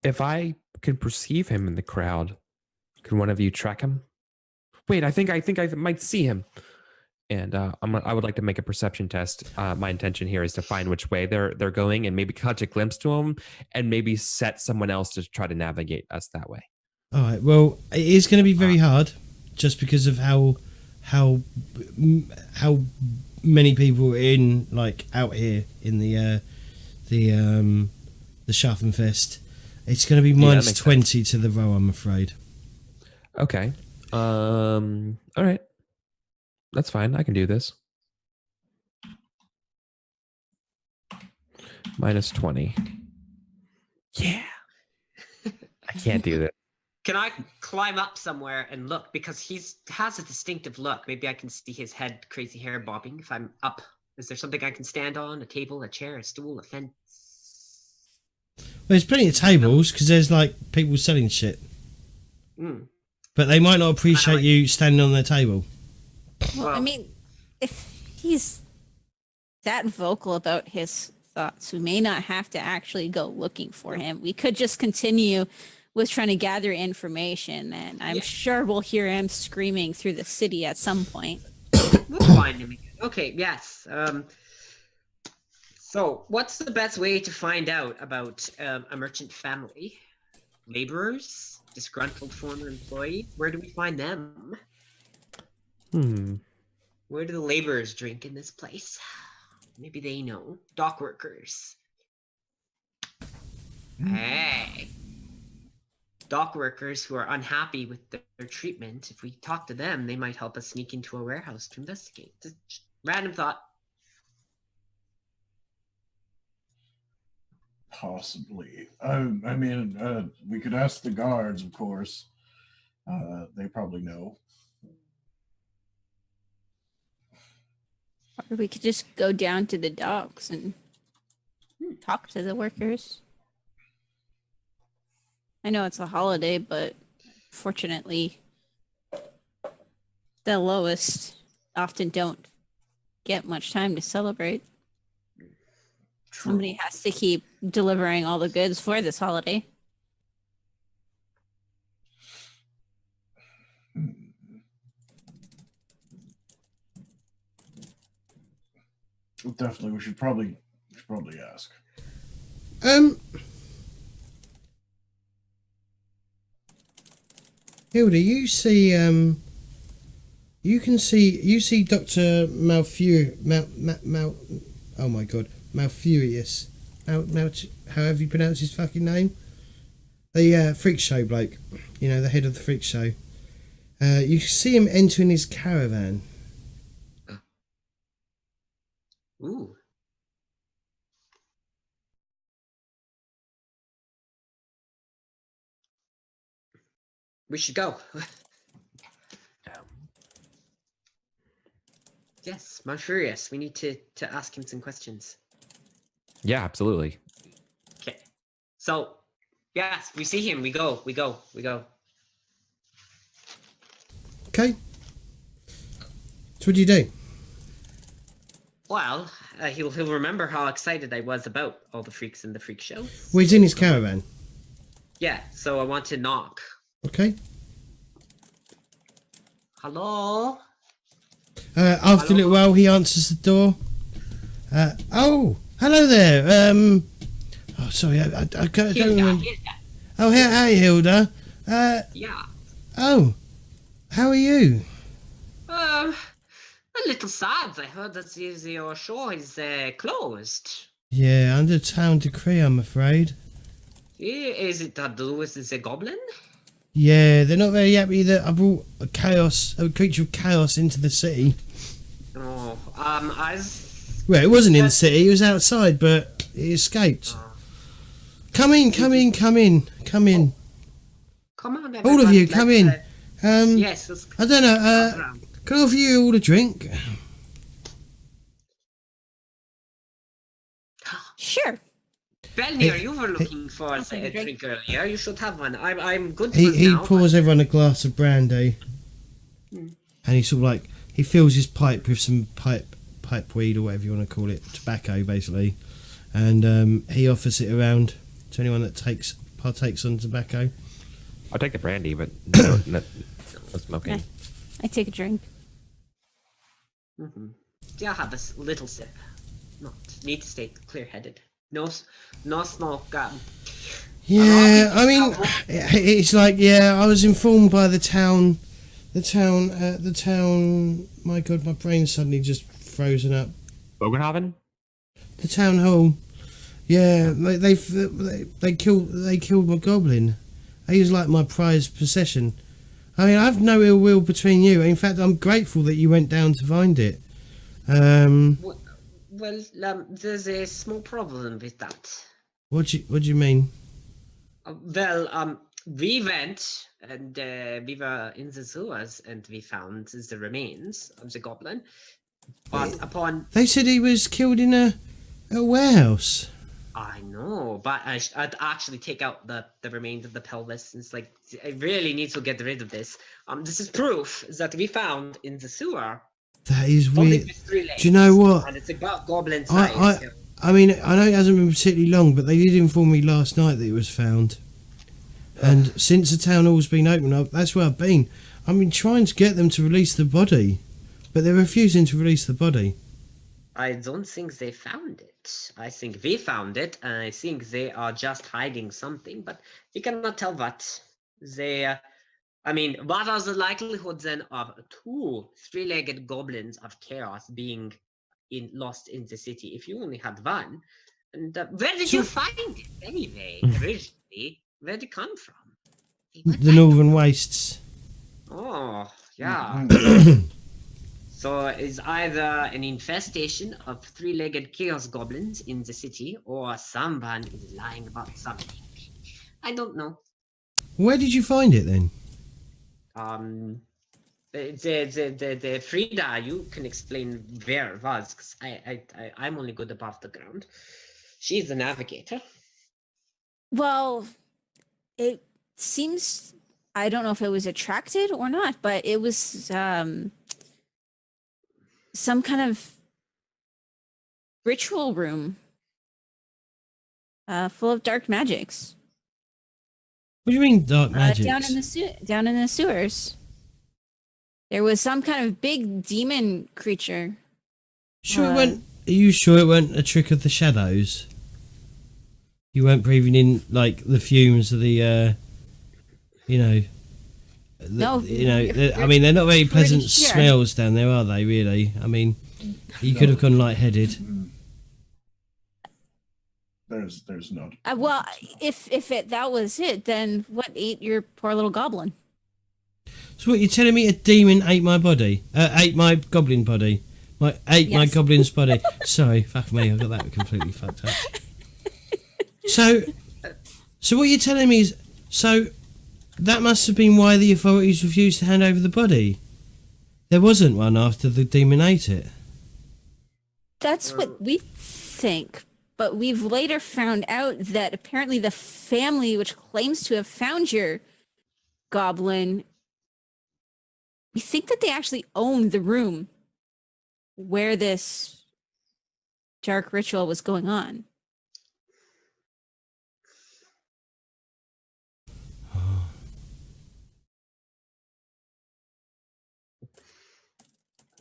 If I can perceive him in the crowd, can one of you track him? Wait, I think I might see him. And I would like to make a perception test. My intention here is to find which way they're going, and maybe catch a glimpse to him, and maybe set someone else to try to navigate us that way. All right. Well, it is going to be very hard, just because of how many people are out here in the Schaffenfest. It's going to be minus 20 to the row, I'm afraid. Okay. All right. That's fine. I can do this. Minus 20. Yeah. I can't do that. Can I climb up somewhere and look? Because he has a distinctive look. Maybe I can see his head, crazy hair bobbing if I'm up. Is there something I can stand on? A table, a chair, a stool, a fence? Well, there's plenty of tables because there's people selling shit. But they might not appreciate you standing on their table. Well, I mean, if he's that vocal about his thoughts, we may not have to actually go looking for him. We could just continue with trying to gather information, and I'm sure we'll hear him screaming through the city at some point. We'll find him again. Okay, yes. So, what's the best way to find out about a merchant family? Laborers? Disgruntled former employees? Where do we find them? Where do the laborers drink in this place? Maybe they know. Dock workers. Hey. Dock workers who are unhappy with their treatment. If we talk to them, they might help us sneak into a warehouse to investigate. Just random thought. Possibly. I mean, we could ask the guards, of course. They probably know. Or we could just go down to the docks and talk to the workers. I know it's a holiday, but fortunately, the lowest often don't get much time to celebrate. True. Somebody has to keep delivering all the goods for this holiday. Definitely, we should probably ask. Hilda, you see Dr. Oh my god, Malfurious. However you pronounce his fucking name. The freak show bloke. You know, the head of the freak show. You see him entering his caravan. Ooh. We should go. Yes, Malfurious. We need to ask him some questions. Yeah, absolutely. Okay. So, yes, we see him. We go. Okay, Okay. So what do you do? Well, he'll remember how excited I was about all the freaks in the freak show. Well, he's in his caravan. Yeah, so I want to knock. Okay. Hello? After a little while, he answers the door. Oh, hello there. Oh, sorry, I don't remember. Hilda. Oh, hey, Hilda. Yeah. Oh, how are you? A little sad. I heard that your show is closed. Yeah, under town decree, I'm afraid. Is it to do with the goblin? Yeah, they're not very happy that I brought a creature of chaos into the city. Oh, Well, it wasn't in the city, it was outside, but it escaped. Come in. Come on, All of you, let's, come in. Yes. I don't know, can I offer you all a drink? Sure. Belnir, you were looking for a drink earlier. You should have one. I'm good for He now. pours everyone a glass of brandy. Hmm. And he sort of like, he fills his pipe with some pipe weed or whatever you want to call it, tobacco basically. And he offers it around to anyone that partakes on tobacco. I'll take the brandy, but no smoking. Okay. I take a drink. Mm-hmm. Yeah, I'll have a little sip. Not need to stay clear-headed. No smoke. Yeah, I mean, it's like, yeah, I was informed by the town. My God, my brain's suddenly just frozen up. Bögenhafen? The town hall. Yeah, they killed my goblin. He was like my prized possession. I mean, I have no ill will between you. In fact, I'm grateful that you went down to find it. Well, there's a small problem with that. What do you mean? We went and we were in the sewers and we found the remains of the goblin. But They said he was killed in a warehouse. I know, but I'd actually take out the remains of the pelvis. It's like, I really need to get rid of this. This is proof that we found in the sewer. That is Only weird. with 3 legs, Do you know what? And it's about goblin size. I mean, I know it hasn't been particularly long, but they did inform me last night that it was found. And since the town hall's been open, that's where I've been. I've been trying to get them to release the body, but they're refusing to release the body. I don't think they found it. I think we found it, and I think they are just hiding something, but we cannot tell what. What are the likelihoods then of 2 3-legged goblins of chaos being lost in the city if you only had one? And where did you find it anyway, originally? Where did it come from? The Northern Wastes. Oh, yeah. So it's either an infestation of 3-legged chaos goblins in the city, or someone is lying about something. I don't know. Where did you find it then? The Frida, you can explain where it was, because I'm only good above the ground. She's the navigator. Well, it seems, I don't know if it was attracted or not, but it was some kind of ritual room full of dark magics. What do you mean dark magics? Down in the sewers. There was some kind of big demon creature. Are you sure it weren't a trick of the shadows? You weren't breathing in like the fumes of the No. I mean, they're not very pleasant smells down there, are they? Really? I mean, you could have gone lightheaded. There's no. Well, if that was it, then what ate your poor little goblin? So what, you're telling me a demon ate my body? Ate my goblin body? My goblin's body? Sorry, fuck me, I got that completely fucked up. So what you're telling me is, that must have been why the authorities refused to hand over the body. There wasn't one after the demon ate it. That's what we think, but we've later found out that apparently the family which claims to have found your goblin We think that they actually own the room where this dark ritual was going on.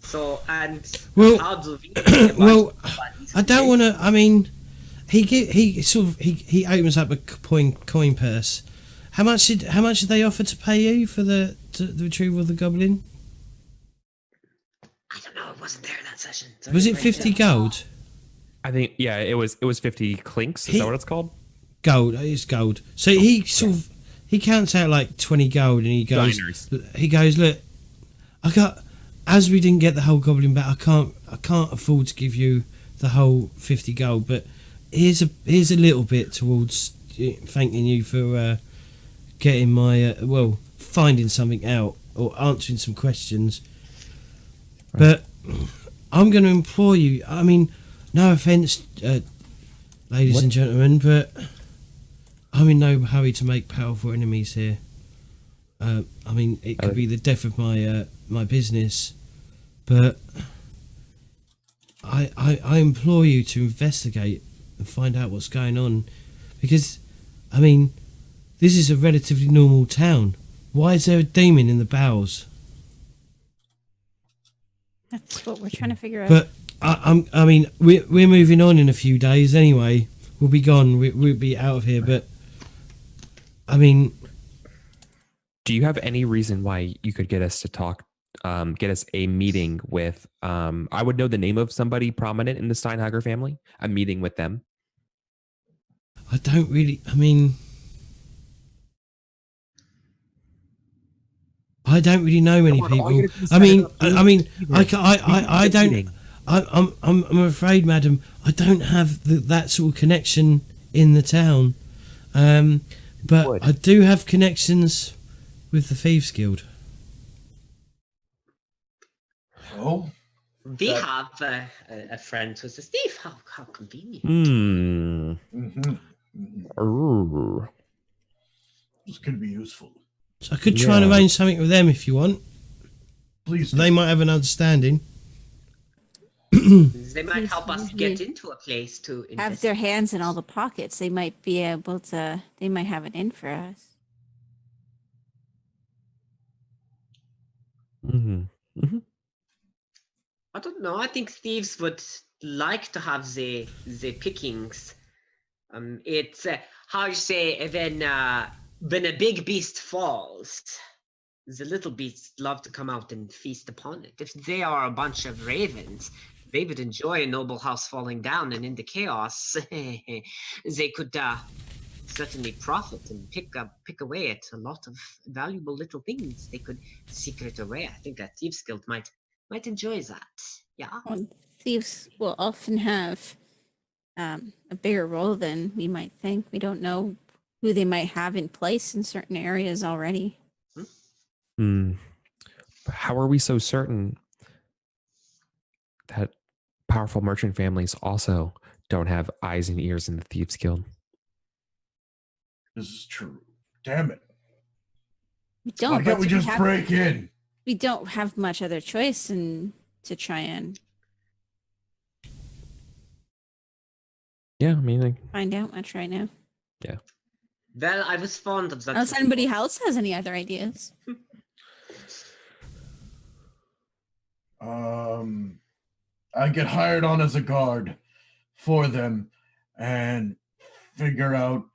So, and Well, how do we get well, bodies I don't today? want to. I mean, he opens up a coin purse. How much did they offer to pay you for the retrieval of the goblin? I don't know. It wasn't there that session. So Was I it didn't write 50 down. gold? I think it was 50 clinks. Is He- that what it's called? Gold. It's gold. So he he counts out like 20 gold, and he goes, Diners. look, I got, as we didn't get the whole goblin back, I can't afford to give you the whole 50 gold, but here's a little bit towards thanking you for getting my finding something out or answering some questions. But I'm going to implore you. I mean, no offence, ladies and gentlemen, but I'm in no hurry to make powerful enemies here. I mean, it could be the death of my business, but I implore you to investigate and find out what's going on, because, I mean, this is a relatively normal town. Why is there a demon in the bowels? That's what we're trying to figure out. But I mean, we're moving on in a few days anyway. We'll be gone. We'll be out of here. But I mean, Do you have any reason why you could get us to talk, get us a meeting with, I would know the name of somebody prominent in the Steinhager family, a meeting with them? I don't really. I mean, I don't really know many Come on, all people. you gotta do is I set mean, it up. I don't. I'm afraid, madam, I don't have that sort of connection in the town. But Would. I do have connections with the Thieves Guild. Oh, We That- have a friend who's a thief. How convenient. Hmm. Ooh. This could be useful. So I could try and Yeah. arrange something with them if you want. Please. They might have an understanding. They might help us Usually get into a place to have invest. their hands in all the pockets. They might be able to. They might have it in for us. Hmm. I don't know. I think thieves would like to have the pickings. It's how you say when a big beast falls, the little beasts love to come out and feast upon it. If they are a bunch of ravens, they would enjoy a noble house falling down, and in the chaos, they could certainly profit and pick away at a lot of valuable little things. They could secret away. I think that Thieves Guild might enjoy that. Yeah. Well, thieves will often have a bigger role than we might think. We don't know who they might have in place in certain areas already. Hmm. How are we so certain that powerful merchant families also don't have eyes and ears in the Thieves Guild? This is true. Damn it. We Why don't. can't but we just have, break in? We don't have much other choice than to try and Yeah, I mean, like, find out much right now. Well, I was fond of that. Unless anybody else has any other ideas. I get hired on as a guard for them and figure out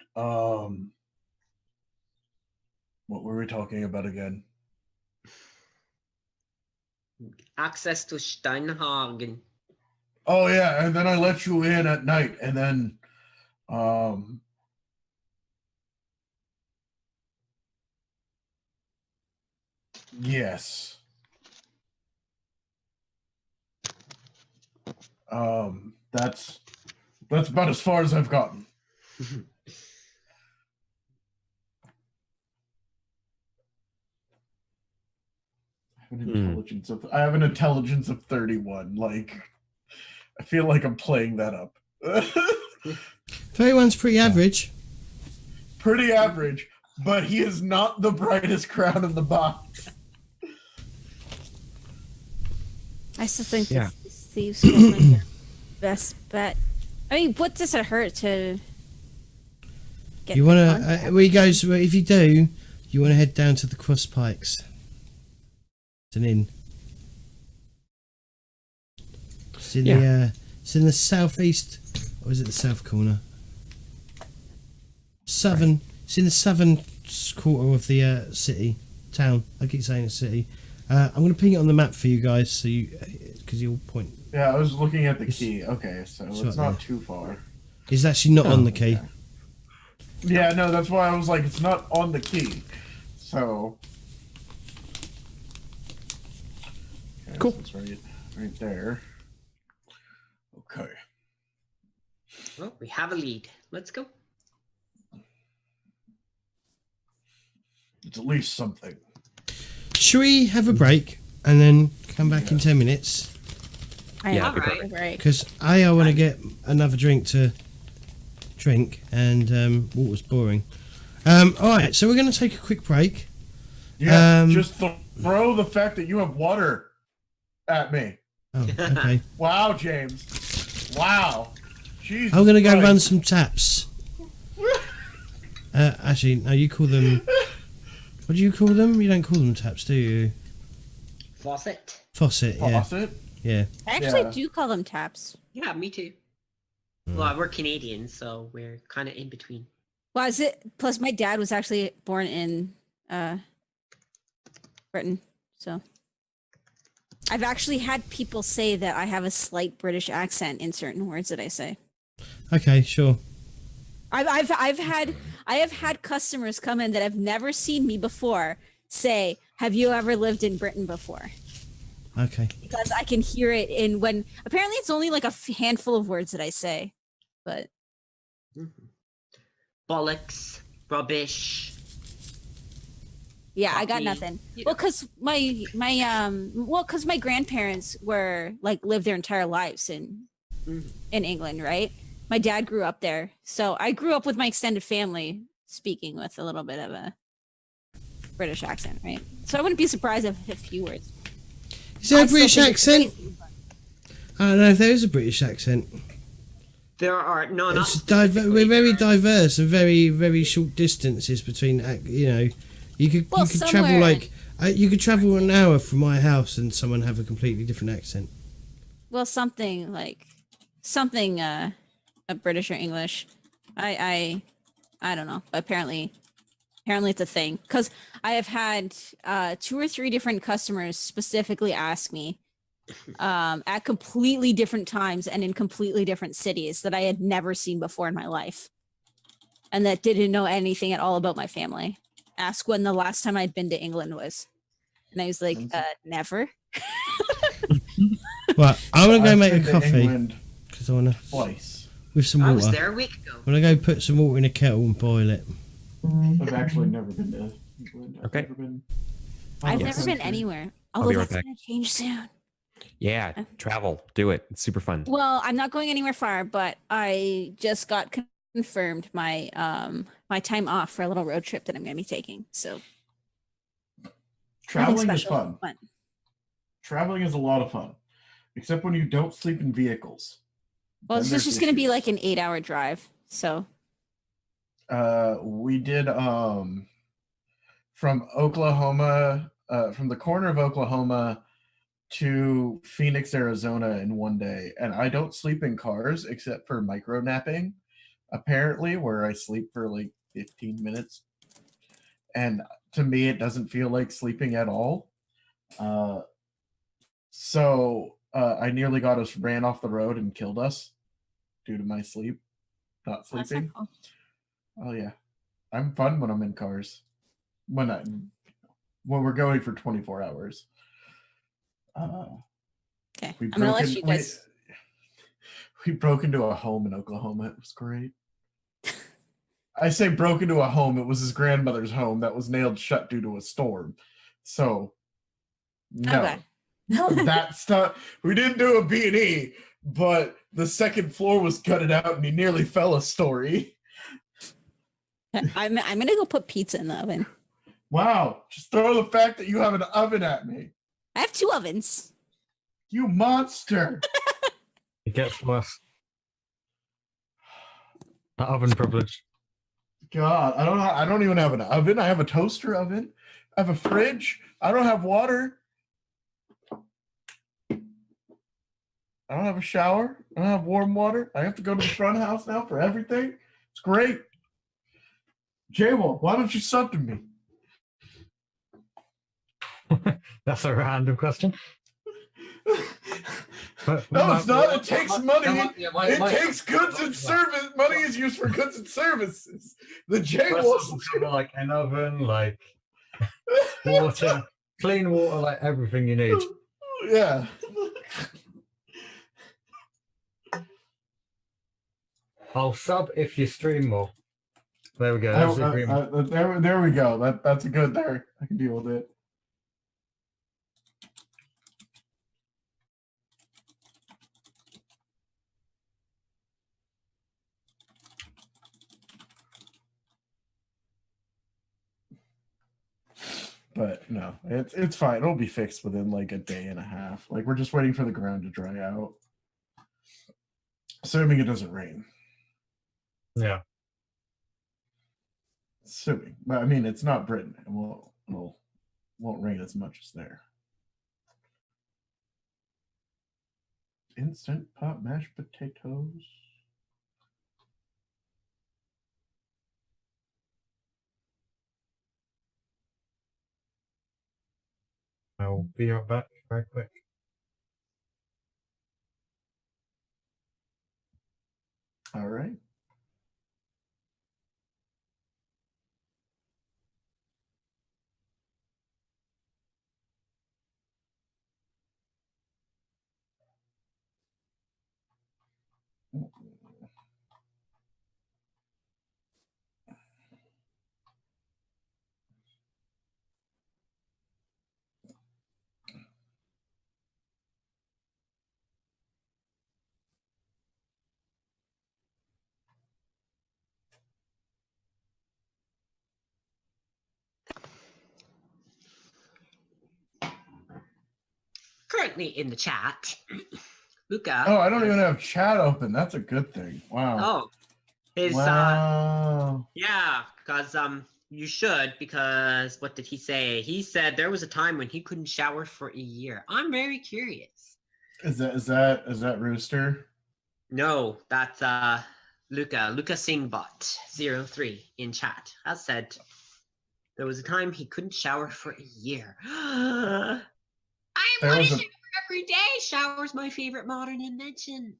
what were we talking about again? Access to Steinhagen. Oh yeah, and then I let you in at night, and then yes. That's about as far as I've gotten. I have an intelligence of 31. Like, I feel like I'm playing that up. 31's pretty average. Pretty average, but he is not the brightest crown in the box. I still think Yeah. the thieves might be our best bet. I mean, what does it hurt to get You the want contact? to? Well, he goes. Well, if you do, you want to head down to the Cross Pikes. It's an inn. It's in it's in the southeast, or is it the south corner? Southern. It's in the southern quarter of the town. I keep saying it's city. I'm going to ping it on the map for you guys, so because you'll point. Yeah, I was looking at the It's- key. Okay, so it's it's right not there. too far. It's actually not on the key. okay. Yeah, no, that's why I was like, it's not on the key. So. Okay, Cool. so it's right there. Okay. Well, we have a lead. Let's go. It's at least something. Should we have a break and then come back in 10 minutes? Yeah, All right. Right. Because I want to get another drink to drink, and water's boring. All right, so we're going to take a quick break. Yeah, just throw the fact that you have water at me. Oh, okay. Wow, James. Wow. Jesus I'm going to go Christ. run some taps. Actually, no, you call them... What do you call them? You don't call them taps, do you? Faucet. Faucet, yeah. Faucet? Yeah. I actually Yeah. do call them taps. Yeah, me too. Mm. Well, we're Canadian, so we're kind of in between. Well, is it? Plus, my dad was actually born in Britain, so I've actually had people say that I have a slight British accent in certain words that I say. Okay, sure. I have had customers come in that have never seen me before say, "Have you ever lived in Britain before?" Okay. Because I can hear it in when apparently it's only like a handful of words that I say, but Bollocks, rubbish. yeah, I got Coffee, nothing. you Well, know. because my grandparents were like lived their entire lives in England, right? My dad grew up there, so I grew up with my extended family speaking with a little bit of a British accent, right? So I wouldn't be surprised if a few words. Is there I a still British think it's accent? crazy, but- I don't know if there is a British accent. There are no, not It's specifically, we're very there are- diverse and very, very short distances between. You could Well, you could travel somewhere- like you could travel an hour from my house and someone have a completely different accent. Well, something a British or English. I don't know. But apparently it's a thing because I have had 2 or 3 different customers specifically ask me at completely different times and in completely different cities that I had never seen before in my life and that didn't know anything at all about my family. Ask when the last time I'd been to England was. And I was like, never. Well, I want to go I've make a been to coffee England because I want to twice. with some I water. was there a week ago. I want to go put some water in a kettle and boil it. I've actually never been to England. Okay. Never been I've yes. never been anywhere. be Although right that's back. going to change soon. Yeah, travel, do it. It's super fun. Well, I'm not going anywhere far, but I just got confirmed my my time off for a little road trip that I'm going to be taking. So nothing Traveling is special, fun. Traveling is a lot of fun, except when you don't sleep in vehicles. Well, Then it's there's just going to be issues. like an 8-hour drive. So We did from Oklahoma, from the corner of Oklahoma to Phoenix, Arizona in one day, and I don't sleep in cars except for micro napping, apparently, where I sleep for like 15 minutes, and to me it doesn't feel like sleeping at all. So I nearly got us ran off the road and killed us due to my sleep, not that's not sleeping. cool. Oh yeah, I'm fun when I'm in cars. When we're going for 24 hours. Okay, We I'm going to let broke you in- guys. We broke into a home in Oklahoma. It was great. I say broke into a home. It was his grandmother's home that was nailed shut due to a storm. So no, Okay. that stuff. We didn't do a B&E, but the second floor was gutted out, and he nearly fell a story. I'm going to go put pizza in the oven. Wow! Just throw the fact that you have an oven at me. I have 2 ovens. You monster! It gets worse. That oven privilege. God, I don't even have an oven. I have a toaster oven. I have a fridge. I don't have water. I don't have a shower. I don't have warm water. I have to go to the front house now for everything. It's great. J-Wolf, why don't you sub to me? That's a random question. No, it's not. It takes money. It takes goods and service. Money is used for goods and services. The J-Wolf. Like an oven, like water, clean water, like everything you need. Yeah. I'll sub if you stream more. There we go. That's the agreement. There we go. That's a good there. I can deal with it. But no, it's fine. It'll be fixed within like a day and a half. Like we're just waiting for the ground to dry out. Assuming it doesn't rain. Yeah. Assuming. But I mean it's not Britain. It won't rain as much as there. Instant pot mashed potatoes. I'll be right back very quick. All right. Currently in the chat, Luca. Oh, I don't even have chat open. That's a good thing. Wow. Oh, his wow. yeah, because you should, because what did he say? He said there was a time when he couldn't shower for a year. I'm very curious. Is that Rooster? No, that's Luca Singbot 03 in chat. As said, there was a time he couldn't shower for a year. I want to shower every day. Shower's my favorite modern invention.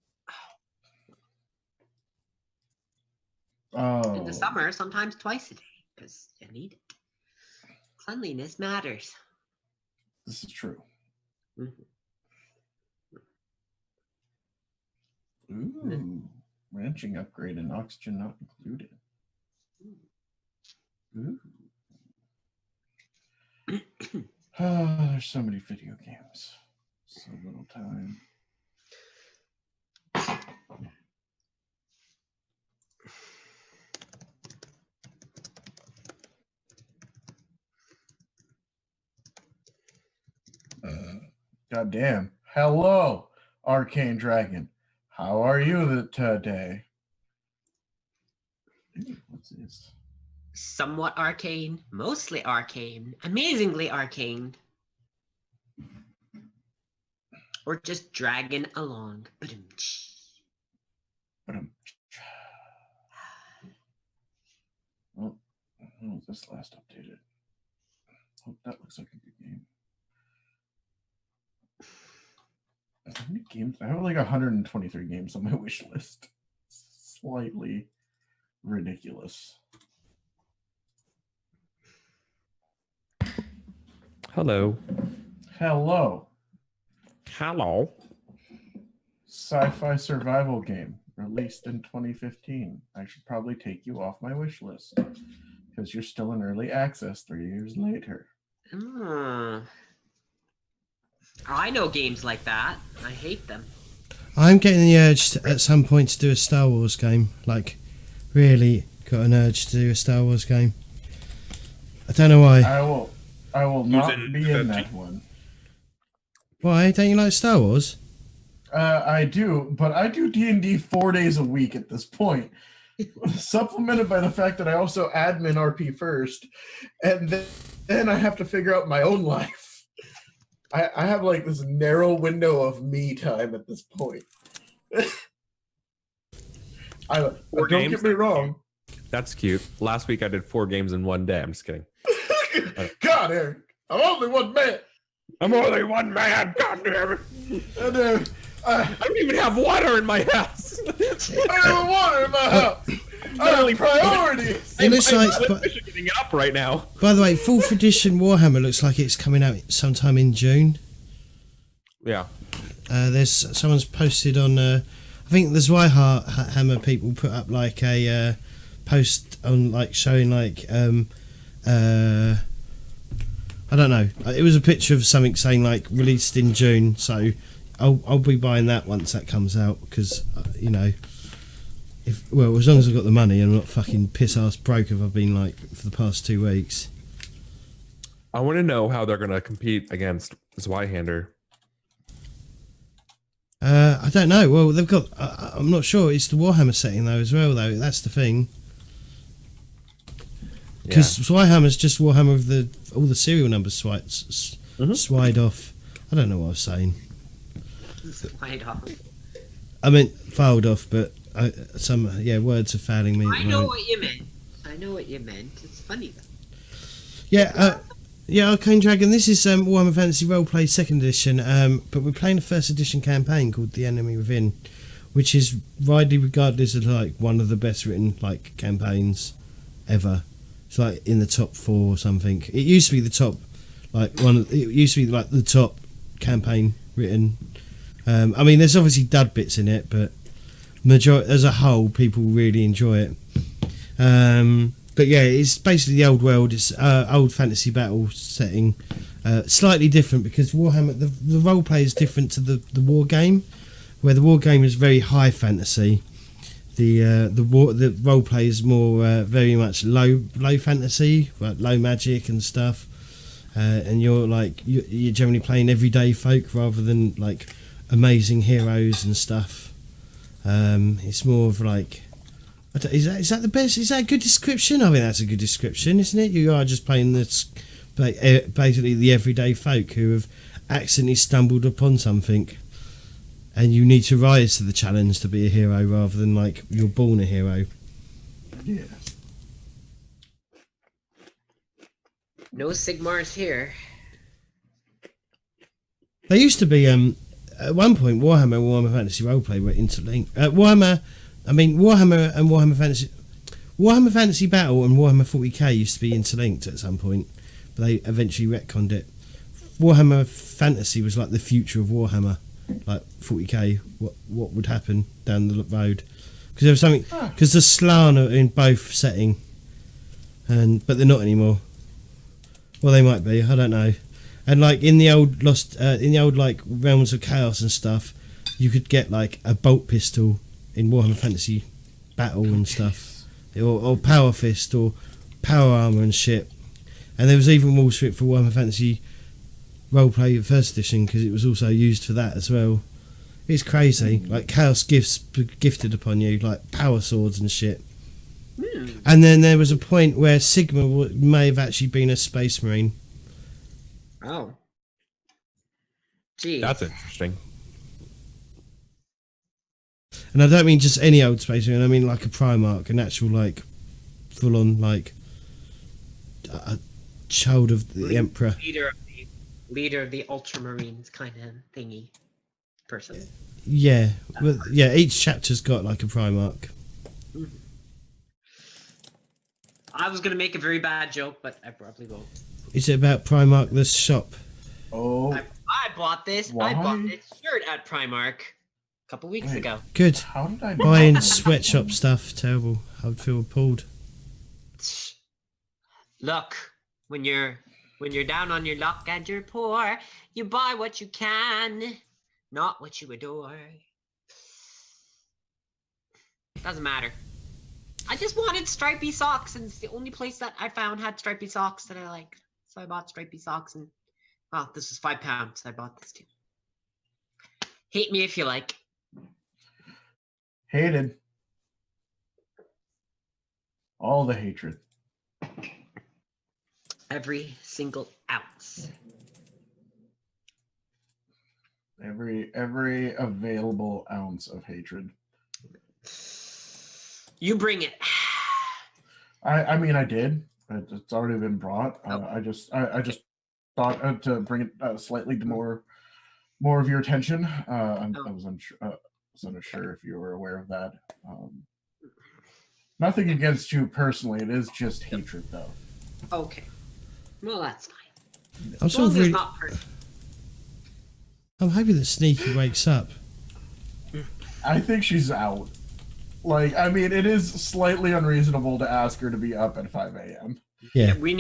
Oh. In the summer, sometimes twice a day, because you need it. Cleanliness matters. This is true. Mm-hmm. Ooh. Ranching upgrade and oxygen not included. Ooh. Oh, there's so many video games. So little time. God damn. Hello, Arcane Dragon. How are you today? What's this? Somewhat arcane, mostly arcane, amazingly arcane. Or just dragging along. Oh, when was this last updated? Oh, that looks like a good game. How many games? I have like 123 games on my wish list. Slightly ridiculous. Hello. Hello. Hello. Sci-fi survival game released in 2015. I should probably take you off my wish list because you're still in early access 3 years later. I know games like that. I hate them. I'm getting the urge at some point to do a Star Wars game. Like, really got an urge to do a Star Wars game. I don't know why. I will not be in that one. Why? Don't you like Star Wars? I do, but I do D&D 4 days a week at this point. Supplemented by the fact that I also admin RP first, and then I have to figure out my own life. I have like this narrow window of me time at this point. Don't get me wrong. That's cute. Last week I did 4 games in one day. I'm just kidding. God, Eric, I'm only one man. I'm only one man. God damn it. And, I don't even have water in my house. I have water in my house. I have priorities. It looks like. I'm getting up right now. By the way, 4th edition Warhammer looks like it's coming out sometime in June. Yeah. There's someone's posted on. I think the Zweihammer people put up like a post on like showing like I don't know. It was a picture of something saying like released in June. So I'll be buying that once that comes out because you know. As long as I've got the money and I'm not fucking piss ass broke if I've been like for the past 2 weeks. I want to know how they're going to compete against Zweihander. I don't know. Well, they've got. I'm not sure. It's the Warhammer setting though, as well. Though that's the thing. Because Zweihammer's just Warhammer with all the serial numbers swide off. I don't know what I was saying. Swide off. I meant filed off, but words are failing me. I know what you meant. It's funny though. Yeah, Arcane Dragon. This is Warhammer Fantasy Roleplay 2nd edition, but we're playing a 1st edition campaign called The Enemy Within, which is widely regarded as like one of the best written like campaigns ever. It's like in the top 4 or something. It used to be the top, the top campaign written. I mean, there's obviously dud bits in it, but majority as a whole, people really enjoy it. But yeah, it's basically the old world. It's old fantasy battle setting, slightly different because Warhammer the role play is different to the war game, where the war game is very high fantasy. The role play is more very much low fantasy, like low magic and stuff. And you're generally playing everyday folk rather than like amazing heroes and stuff. It's more of like. Is that the best? Is that a good description? I mean, that's a good description, isn't it? You are just playing basically the everyday folk who have accidentally stumbled upon something, and you need to rise to the challenge to be a hero rather than like you're born a hero. Yeah. No Sigmars here. They used to be at one point Warhammer and Warhammer Fantasy Roleplay were interlinked. Warhammer and Warhammer Fantasy Battle and Warhammer 40k used to be interlinked at some point, but they eventually retconned it. Warhammer Fantasy was like the future of Warhammer, like 40k. What would happen down the road? Because there was something. Because the Slann are in both setting, but they're not anymore. Well, they might be. I don't know. And like in the old like Realms of Chaos and stuff, you could get like a bolt pistol in Warhammer Fantasy Battle and stuff, or Power Fist or Power Armor and shit. And there was even rules for it for Warhammer Fantasy Roleplay 1st edition because it was also used for that as well. It's crazy, like Chaos gifts gifted upon you, like power swords and shit. And then there was a point where Sigma may have actually been a Space Marine. Oh. Gee. That's interesting. And I don't mean just any old Space Marine, I mean like a Primarch, an actual like full on like a child of the Emperor. Leader of the Ultramarines kind of thingy person. Yeah, well, yeah. Each chapter's got like a Primarch. I was gonna make a very bad joke, but I probably won't. Is it about Primarch the shop? Oh. I bought this. Why? I bought this shirt at Primark a couple weeks ago. Good. How did I Buying sweatshop stuff, terrible. I would feel appalled. Look, when you're down on your luck and you're poor, you buy what you can, not what you adore. Doesn't matter. I just wanted stripy socks, and it's the only place that I found had stripy socks that I like. So I bought stripy socks, and this was £5. I bought this too. Hate me if you like. Hated. All the hatred. Every single ounce. Every available ounce of hatred. You bring it. I mean, I did. It's already been brought. I just thought to bring it slightly to more of your attention. I was unsure if you were aware of that. Nothing against you personally. It is just hatred, though. Okay. Well, that's fine. I'm As sort long of as it's really. not personal. I'm hoping that Sneaky wakes up. I think she's out. Like, I mean, it is slightly unreasonable to ask her to be up at 5 a.m. Yeah. We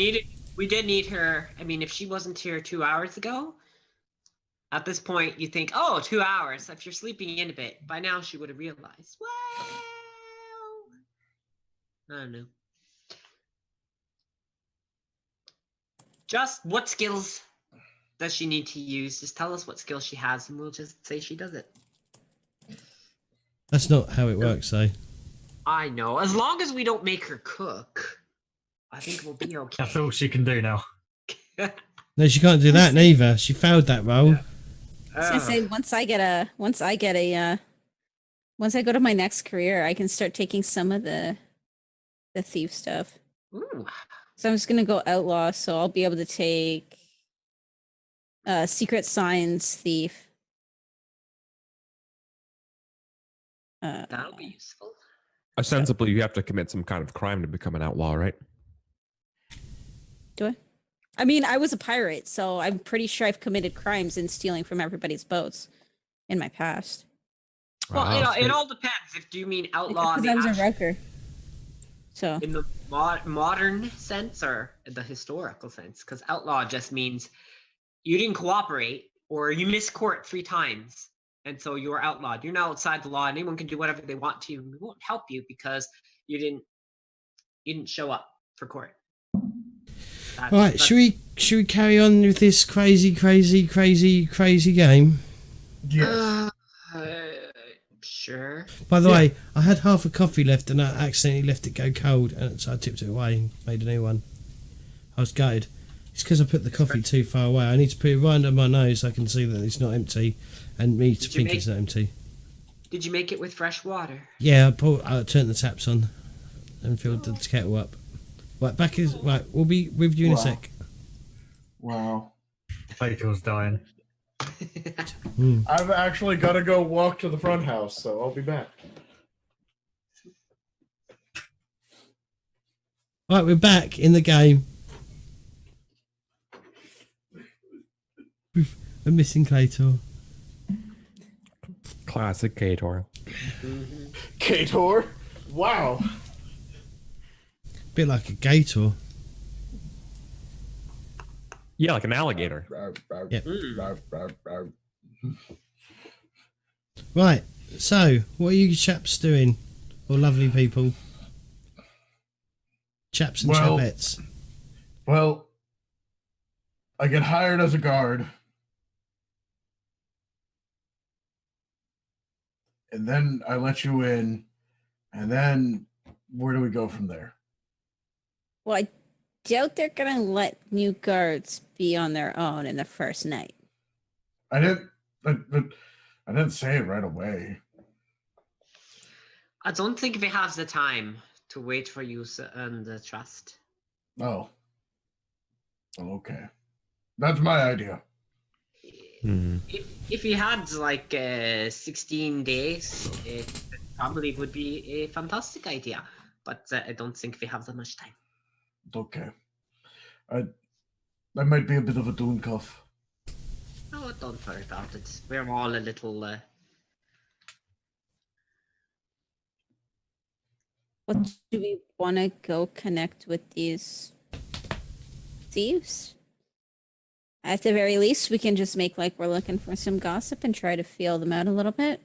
did need her. I mean, if she wasn't here 2 hours ago, at this point, you think, oh, 2 hours. If you're sleeping in a bit, by now she would have realized. Well, I don't know. Just what skills does she need to use? Just tell us what skills she has, and we'll just say she does it. That's not how it works, though. I know. As long as we don't make her cook, I think we'll be okay. That's all she can do now. No, she can't do that neither. She failed that role. I was gonna say once I go to my next career, I can start taking some of the thief stuff. Ooh. So I'm just gonna go outlaw, so I'll be able to take secret signs thief. That'll be useful. Ostensibly, you have to commit some kind of crime to become an outlaw, right? Do I? I mean, I was a pirate, so I'm pretty sure I've committed crimes in stealing from everybody's boats in my past. Well, Wow. it all depends. If do you mean outlaw Because in I was the, a wrecker. So in the modern sense or the historical sense? Because outlaw just means you didn't cooperate or you missed court 3 times, and so you're outlawed. You're now outside the law, and anyone can do whatever they want to. We won't help you because you didn't show up for court. All right, should we carry on with this crazy game? Yes. Sure. By the way, I had half a coffee left and I accidentally left it go cold, and so I tipped it away and made a new one. I was gutted. It's because I put the coffee too far away. I need to put it right under my nose so I can see that it's not empty, and me to think it's not empty. Did you make it with fresh water? Yeah, I turned the taps on and filled the kettle up. Right, we'll be with you in a sec. Wow. Fatal's dying. I've actually got to go walk to the front house, so I'll be back. Right, we're back in the game. With a missing Cator. Classic Cator. Kator? Wow. Bit like a gator. Yeah, like an alligator. Yep. Right, so what are you chaps doing? Or lovely people? Chaps and Well- chapettes. Well, I get hired as a guard. And then I let you in. And then where do we go from there? well, I doubt they're gonna let new guards be on their own in the first night. I didn't say it right away. I don't think we have the time to wait for you to earn the trust. Oh. Okay. That's my idea. If you had like 16 days, it probably would be a fantastic idea. But I don't think we have that much time. Okay. I might be a bit of a doom cuff. Oh, don't worry about it. We're all a little. What do we want to go connect with these thieves? At the very least, we can just make like we're looking for some gossip and try to feel them out a little bit,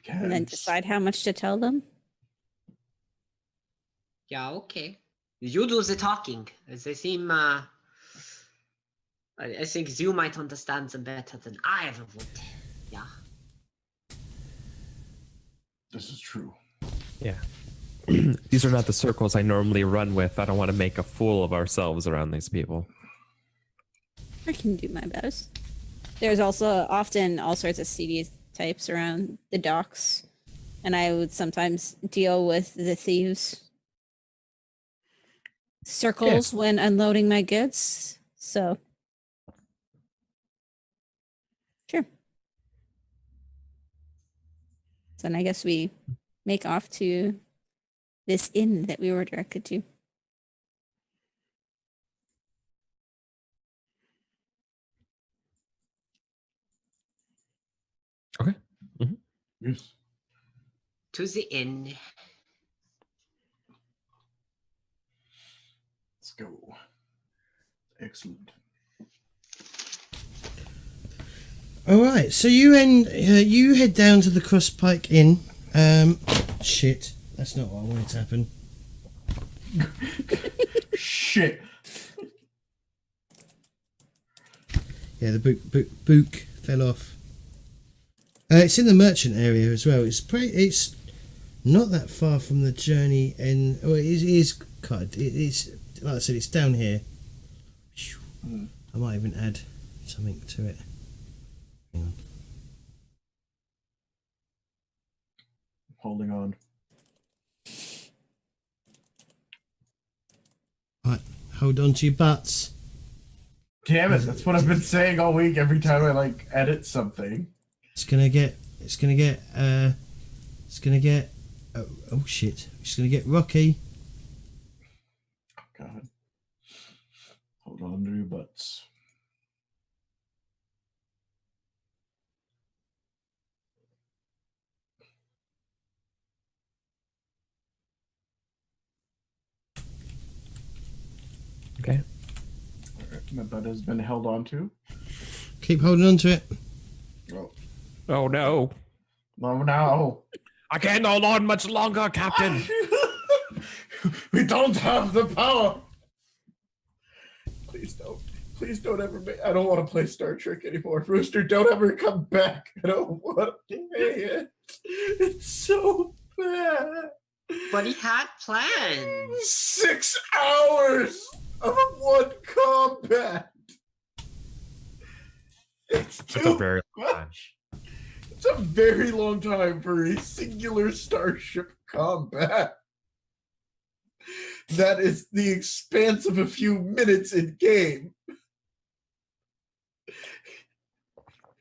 and then decide how much to tell them. Yeah, okay. You do the talking. As they seem I think you might understand them better than I ever would. Yeah. This is true. Yeah. These are not the circles I normally run with. I don't want to make a fool of ourselves around these people. I can do my best. There's also often all sorts of seedy types around the docks, and I would sometimes deal with the thieves' circles when unloading my goods. So, sure. So then I guess we make off to this inn that we were directed to. Okay. Yes. To the inn. Let's go. Excellent. All right, so you head down to the Crosspike Inn. Shit, that's not what I wanted to happen. Shit. Yeah, the book fell off. It's in the merchant area as well. It's not that far from the journey, and it is cut. It's like I said, it's down here. I might even add something to it. Hang on. Holding on. Right, hold on to your butts. Damn it! That's what I've been saying all week. Every time I edit something. It's gonna get. Oh shit! It's gonna get rocky. Oh, God. Hold on to your butts. Okay. Alright, my butt has been held on to. Keep holding on to it. Oh, Oh no. oh no. I can't hold on much longer, Captain. We don't have the power. Please don't ever make. I don't want to play Star Trek anymore. Rooster, don't ever come back. I don't want to play it. It's so bad. But he had plans. 6 hours of one combat. It's That's a too very long time. much. It's a very long time for a singular starship combat. That is the expanse of a few minutes in game.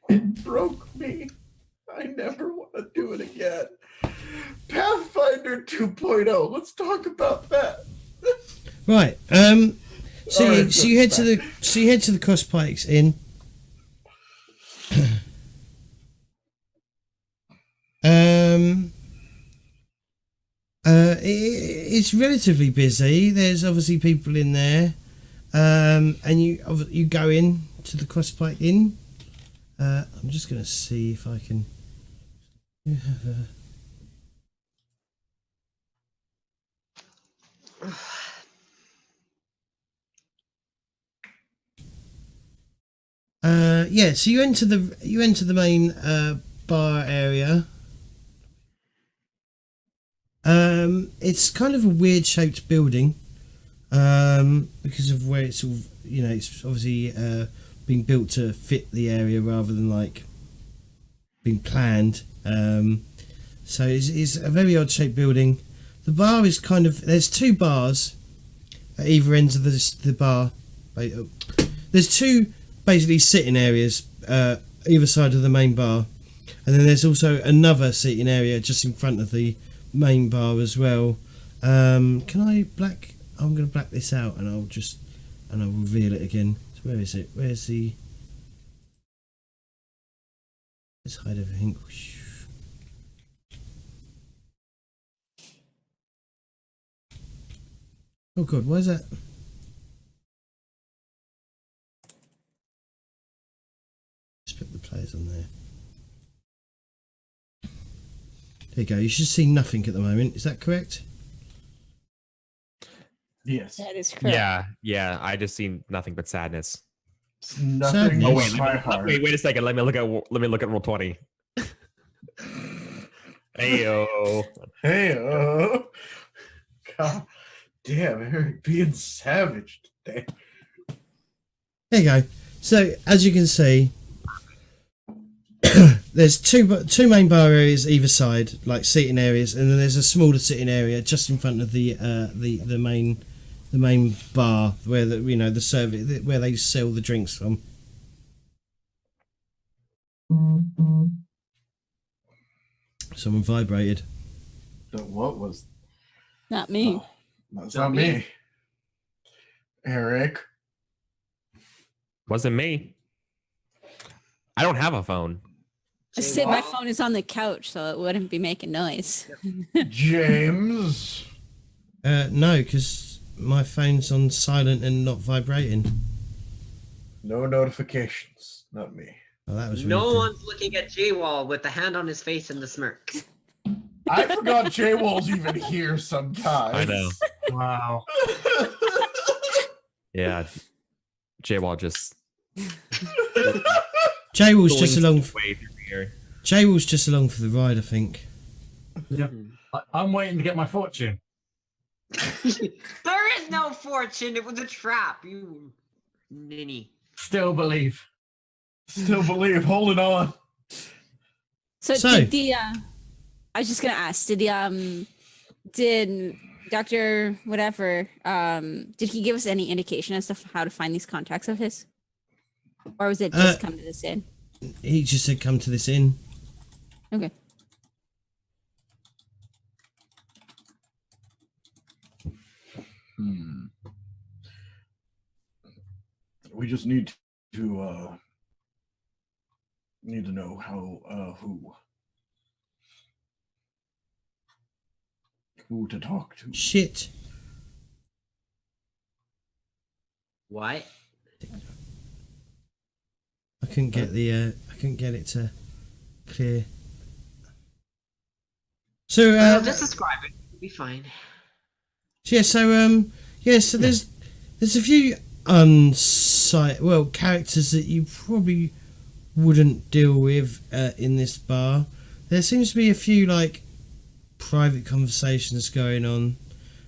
It broke me. I never want to do it again. Pathfinder 2.0. Let's talk about that. Right. So Alright, you head to the Crosspikes Inn. It's relatively busy. There's obviously people in there, and you go in to the Crosspike Inn. I'm just going to see if I can. You have yeah. So you enter the main bar area. It's kind of a weird shaped building, because of where it's all, it's obviously being built to fit the area rather than being planned. So it's a very odd shaped building. The bar is there's two bars at either ends of the bar. There's two basically sitting areas either side of the main bar, and then there's also another seating area just in front of the main bar as well. I'm going to black this out, and I'll reveal it again. So where is it? Let's hide everything. Oh god, why is that? Just put the players on there. There you go. You should see nothing at the moment. Is that correct? Yes. That is correct. Yeah. I just seen nothing but sadness. It's nothing Sadness. Oh in wait, my heart. wait a second. Let me look at roll 20. Heyo. Hey, God damn, Eric being savage today. There you go. So as you can see, there's two main bar areas either side, like seating areas, and then there's a smaller sitting area just in front of the main bar where the service where they sell the drinks from. Someone vibrated. What was? Not me. Oh, that's not me. Eric. Wasn't me. I don't have a phone. I said my phone is on the couch, so it wouldn't be making noise. James. No, because my phone's on silent and not vibrating. No notifications. Not me. Oh, that was No weird. one's looking at J-Wall with the hand on his face and the smirk. I forgot J-Wall's even here sometimes. I know. Wow. Yeah. J-Wall just Jay-Wall's just along. way through here. Jay-Wall's just along for the ride, I think. Yep. I'm waiting to get my fortune. There is no fortune. It was a trap. You ninny. Still believe. Still believe. Holding on. So did the I was just gonna ask, did Dr. whatever, did he give us any indication as to how to find these contacts of his? Or was it just come to this inn? He just said come to this inn. Okay. We just need to know how who to talk to. Shit. What? I couldn't get I couldn't get it to clear. So Just describe it. It'll be fine. yeah, so there's a few characters that you probably wouldn't deal with in this bar. There seems to be a few like private conversations going on.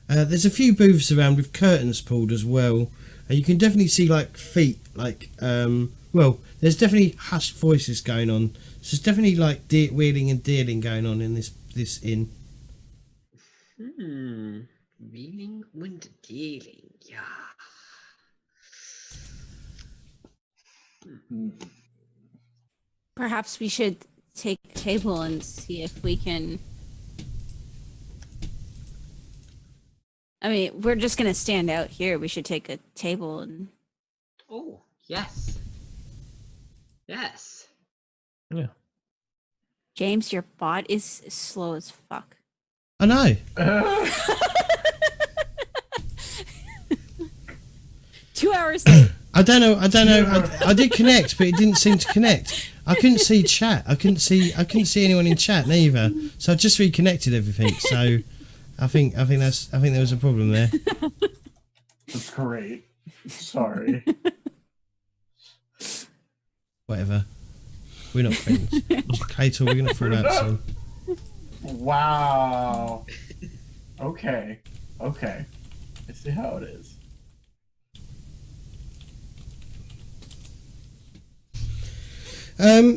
There's a few booths around with curtains pulled as well. And you can definitely see like feet, like there's definitely hushed voices going on. So there's definitely like wheeling and dealing going on in this inn. Wheeling and dealing. Yeah. Perhaps we should take a table and see if we can. I mean, we're just gonna stand out here. We should take a table and. Oh, yes. Yes. Yeah. James, your bot is slow as fuck. I know. 2 hours late. I don't know. I did connect, but it didn't seem to connect. I couldn't see chat. I couldn't see anyone in chat neither. So I just reconnected everything. So I think there was a problem there. That's great. Sorry. Whatever. We're not friends. Kato, we're gonna fall out soon. Wow. Okay. I see how it is.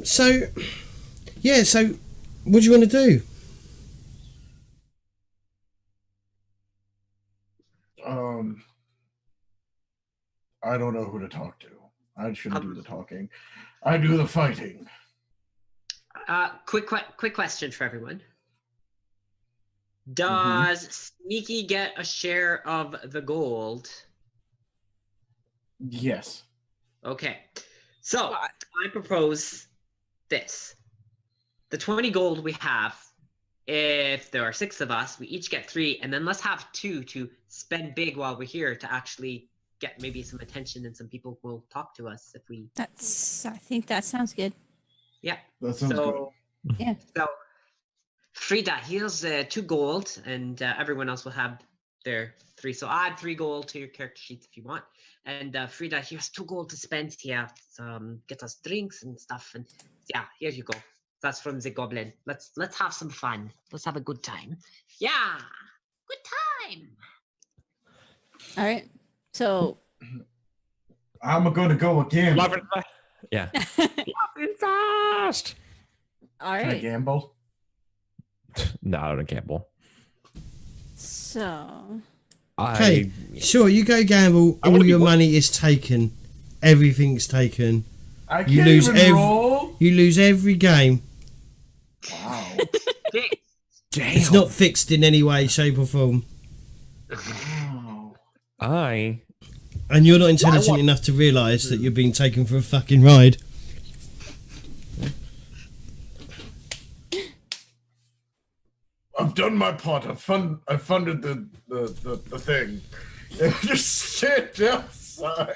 So what do you want to do? I don't know who to talk to. I shouldn't do the talking. I do the fighting. Quick question for everyone. Does Sneaky get a share of the gold? Yes. Okay. So I propose this. The 20 gold we have, if there are 6 of us, we each get 3, and then let's have 2 to spend big while we're here to actually get maybe some attention, and some people will talk to us if we. I think that sounds good. Yeah. That sounds good. Yeah. So, Frida, here's 2 gold, and everyone else will have There, 3. So add 3 gold to your character sheets if you want. And Frida, here's 2 gold to spend here. Get us drinks and stuff. And yeah, here you go. That's from the goblin. Let's have some fun. Let's have a good time. Yeah, good time. All right. So I'm gonna go again. Love it. Yeah. Love it fast. all Can I right. gamble? No, I don't gamble. So Okay, sure, you go gamble. I wanna All be your one- money is taken. Everything's taken. I You can't lose even roll. You lose every game. Wow. Okay. It's not fixed in any way, shape, or form. Wow. And you're not intelligent enough to realise that you're being taken for a fucking ride. I've done my part. I funded the thing. Just sit outside. all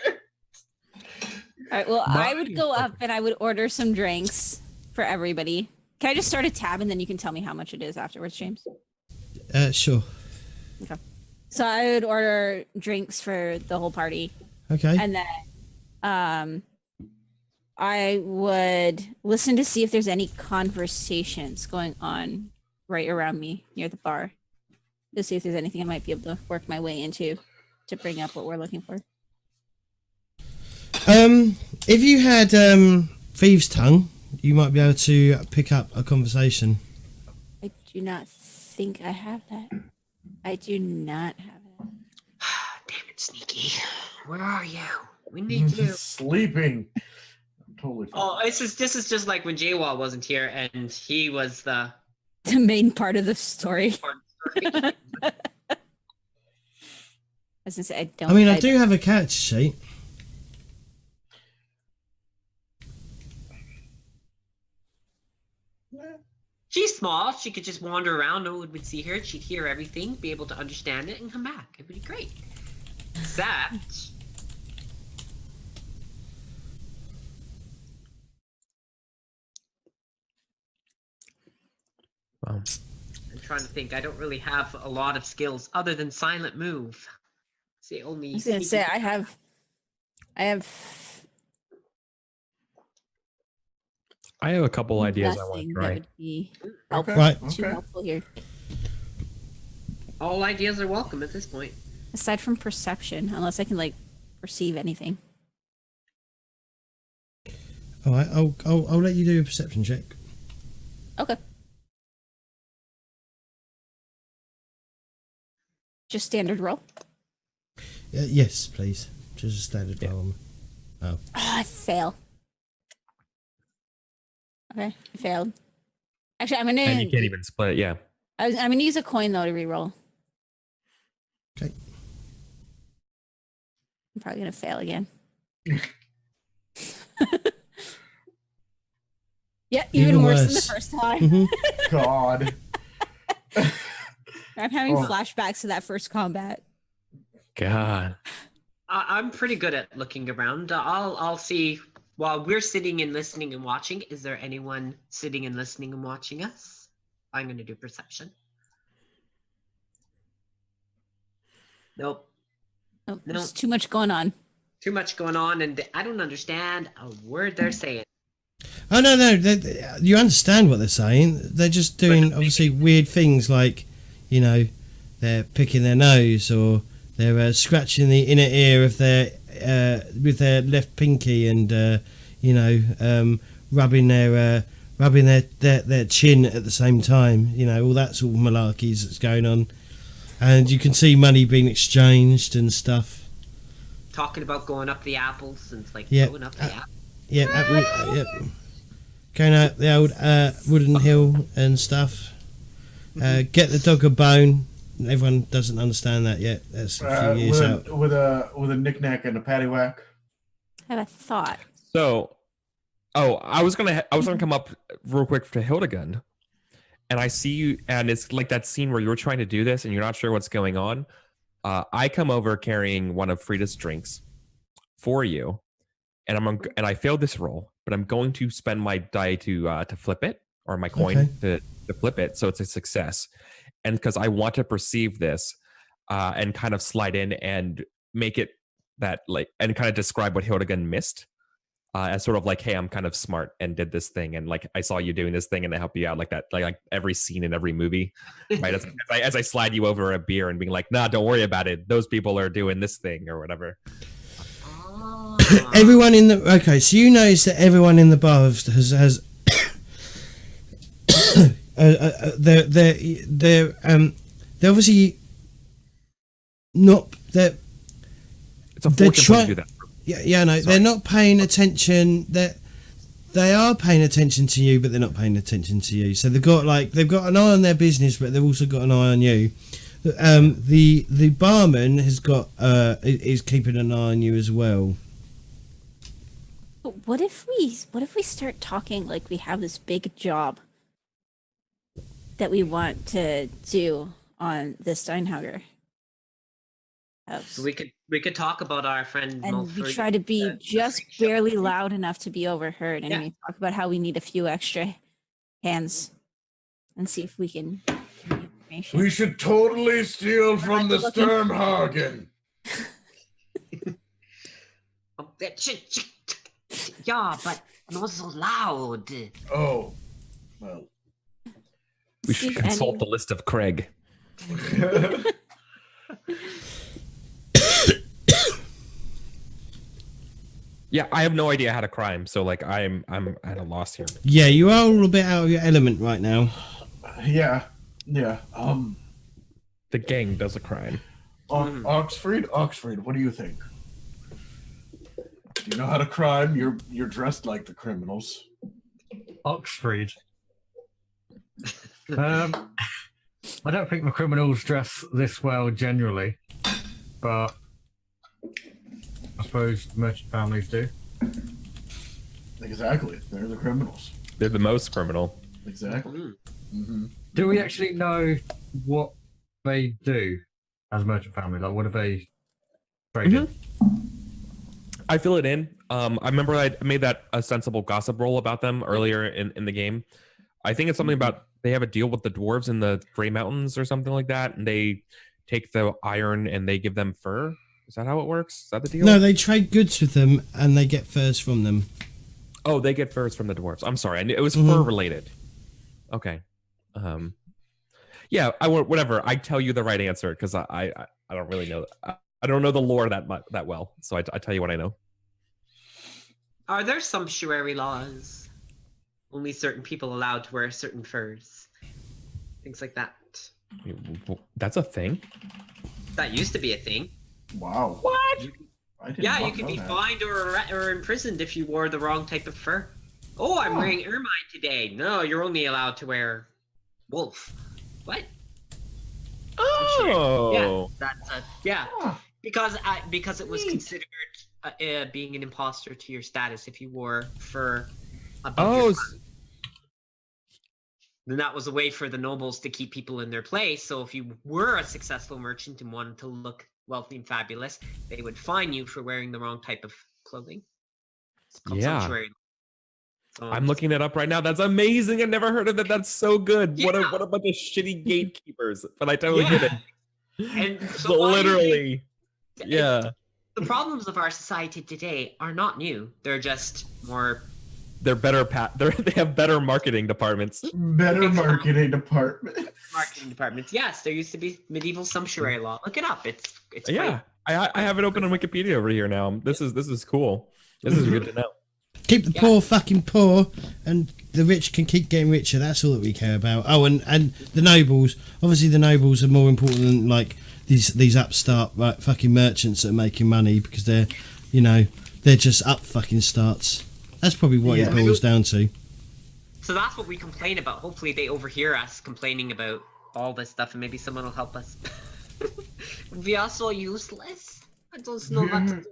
right. Well, I would go up and I would order some drinks for everybody. Can I just start a tab and then you can tell me how much it is afterwards, James? Sure. So I would order drinks for the whole party, Okay. and then I would listen to see if there's any conversations going on right around me near the bar, to see if there's anything I might be able to work my way into to bring up what we're looking for. If you had thieves' tongue, you might be able to pick up a conversation. I do not think I have that. I do not have that. Damn it, Sneaky. Where are you? We need you. Sleeping. I'm totally fine. Oh, this is just like when Jaywall wasn't here and he was the The main part of the story. part of the story. I was gonna say I don't. I mean, I do have a character sheet. She's small. She could just wander around. No one would see her. She'd hear everything, be able to understand it, and come back. It would be great. Except, Wow. I'm trying to think. I don't really have a lot of skills other than silent move. It's the only. I was gonna say I have. I have a couple ideas I want nothing to that try. would be Okay. helpful. Right. Too Okay. helpful here. All ideas are welcome at this point. Aside from perception, unless I can like perceive anything. All right, I'll let you do a perception check. Okay. Just standard roll. Yes, please. Just a standard Yeah. roll. Oh, I fail. Okay, I failed. Actually, I'm gonna. And you can't even split it. Yeah. I'm gonna use a coin though to reroll. Okay. I'm probably gonna fail again. Yeah, even worse than the worse. first time. Mhm. God. I'm having Oh. flashbacks to that first combat. God. I'm pretty good at looking around. I'll see while we're sitting and listening and watching. Is there anyone sitting and listening and watching us? I'm going to do perception. Nope. Oh, No. there's too much going on. Too much going on, and I don't understand a word they're saying. Oh no, you understand what they're saying. They're just doing obviously weird things like, you know, they're picking their nose or they're scratching the inner ear of their with their left pinky and you know rubbing their chin at the same time. You know, all that sort of malarkeys that's going on, and you can see money being exchanged and stuff. Talking about going up the apples and like Yeah, going up the apples. Yeah, going out the old wooden hill and stuff. Get the dog a bone. Everyone doesn't understand that yet. That's a few years out. With a knick-knack and a paddywhack. I have a thought. So, I was gonna come up real quick to Hildegund, and I see you, and it's like that scene where you're trying to do this and you're not sure what's going on. I come over carrying one of Frida's drinks for you, and I failed this roll, but I'm going to spend my die to flip it, or my coin Okay. to flip it, so it's a success. And because I want to perceive this, and kind of slide in and make it that like, and kind of describe what Hildegun missed. As sort of like, hey, I'm kind of smart and did this thing, and like I saw you doing this thing, and I help you out like that, like every scene in every movie, right? As I slide you over a beer and being like, nah, don't worry about it. Those people are doing this thing or whatever. Everyone in the so you notice that everyone in the bar has they're obviously not It's unfortunate to do that. Yeah, no, they're not paying attention. They are paying attention to you, but they're not paying attention to you. So they've got an eye on their business, but they've also got an eye on you. The barman has got is keeping an eye on you as well. But what if we start talking like we have this big job that we want to do on the Steinhauer house? So we could talk about our friend And Mulford, we try to be just barely loud enough to be overheard, and Yeah. we talk about how we need a few extra hands, and see if we can get information. We should totally steal from the Sturmhagen. Oh, that shit. Yeah, but not so loud. Oh, well. We See should if consult any- the list of Craig. Yeah, I have no idea how to crime, so like I'm at a loss here. Yeah, you are all a bit out of your element right now. Yeah. The gang does a crime. Oxford, what do you think? Do you know how to crime? You're dressed like the criminals. Oxford. I don't think the criminals dress this well generally, but I suppose merchant families do. Exactly. They're the criminals. They're the most criminal. Exactly. Mm-hmm. Do we actually know what they do as a merchant family? Like, what do they trade in? I fill it in. I remember I made that a sensible gossip roll about them earlier in the game. I think it's something about they have a deal with the dwarves in the Grey Mountains or something like that, and they take the iron and they give them fur. Is that how it works? Is that the deal? No, they trade goods with them and they get furs from them. Oh, they get furs from the dwarves. I'm sorry. I knew it was fur related. Okay. Yeah, whatever. I tell you the right answer because I don't really know. I don't know the lore that well, so I tell you what I know. Are there sumptuary laws? Only certain people allowed to wear certain furs. Things like that. That's a thing? That used to be a thing. Wow. What? Yeah, you could be fined or imprisoned if you wore the wrong type of fur. Oh, I'm wearing ermine today. No, you're only allowed to wear wolf. What? Oh. Yeah, that's because it was considered being an imposter to your status if you wore fur above your cloth. Then that was a way for the nobles to keep people in their place. So if you were a successful merchant and wanted to look wealthy and fabulous, they would fine you for wearing the wrong type of clothing. It's called sumptuary. I'm looking it up right now. That's amazing. I never heard of it. That's so good. Yeah. What a bunch of shitty gatekeepers. But I totally get it. And so Literally. Yeah. The problems of our society today are not new. They're just more. They're better. They have better marketing departments. Better marketing department. Marketing departments. Yes, there used to be medieval sumptuary law. Look it up. It's Yeah. I have it open on Wikipedia over here now. This is cool. This is good to know. Keep the poor fucking poor, and the rich can keep getting richer. That's all that we care about. Oh, and the nobles. Obviously, the nobles are more important than like these upstart fucking merchants that are making money because they're just up fucking starts. That's probably what it boils down to. So that's what we complain about. Hopefully, they overhear us complaining about all this stuff, and maybe someone will help us. We are so useless. I don't know what to do.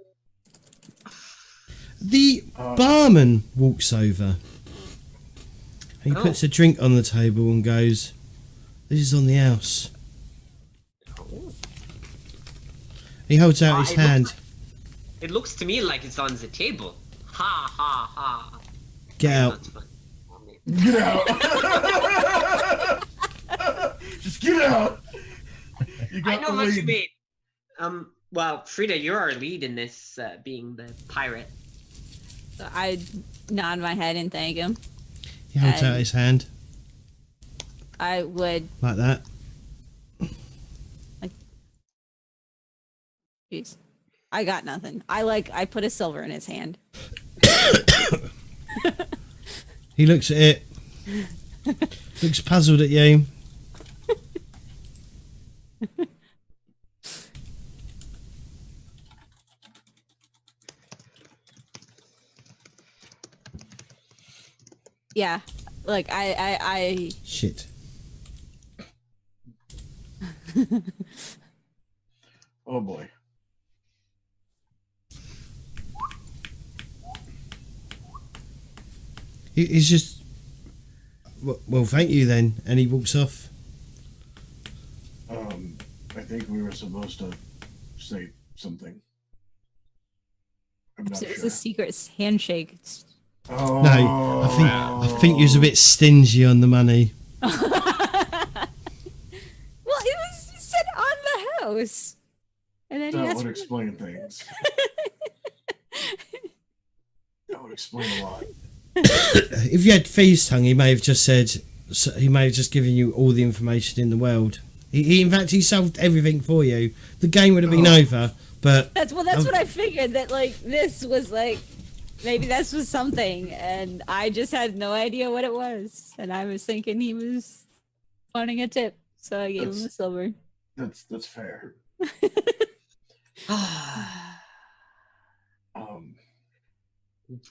The barman walks over. He puts a drink on the table and goes, "This is on the house." He holds out his hand. It looks to me like it's on the table. Ha ha ha. Get out. That's fun. Get out. Just get out. You I got know the what you lead. mean. Well, Frida, you're our lead in this, being the pirate. So I nod my head and thank him. He holds out And- his hand I would. like that. Jeez. I got nothing. I put a silver in his hand. He looks at it, looks puzzled at you. Yeah. Like I Shit. Oh boy. He's just. Well, thank you then, and he walks off. I think we were supposed to say something. I'm not It was sure. a secret handshake. Oh, No, I think he was a bit stingy on the money. Well, it was said on the house. And then he That asked would for- explain things. That would explain a lot. If you had Fee's tongue, he may have just said. He may have just given you all the information in the world. In fact, he solved everything for you. The game would have been over, but That's what I figured, that like this was like maybe this was something, and I just had no idea what it was, and I was thinking he was wanting a tip, so I gave him a That's- silver. That's fair.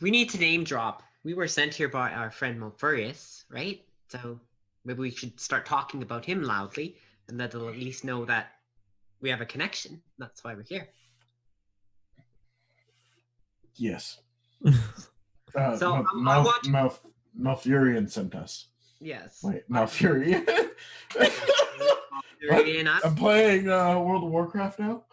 We need to name drop. We were sent here by our friend Malfurious, right? So maybe we should start talking about him loudly, and that'll at least know that we have a connection. That's why we're here. Yes. So, I want- Malfurion sent us. Yes. Wait, Malfurion? Malfurion, I'm playing World of Warcraft now.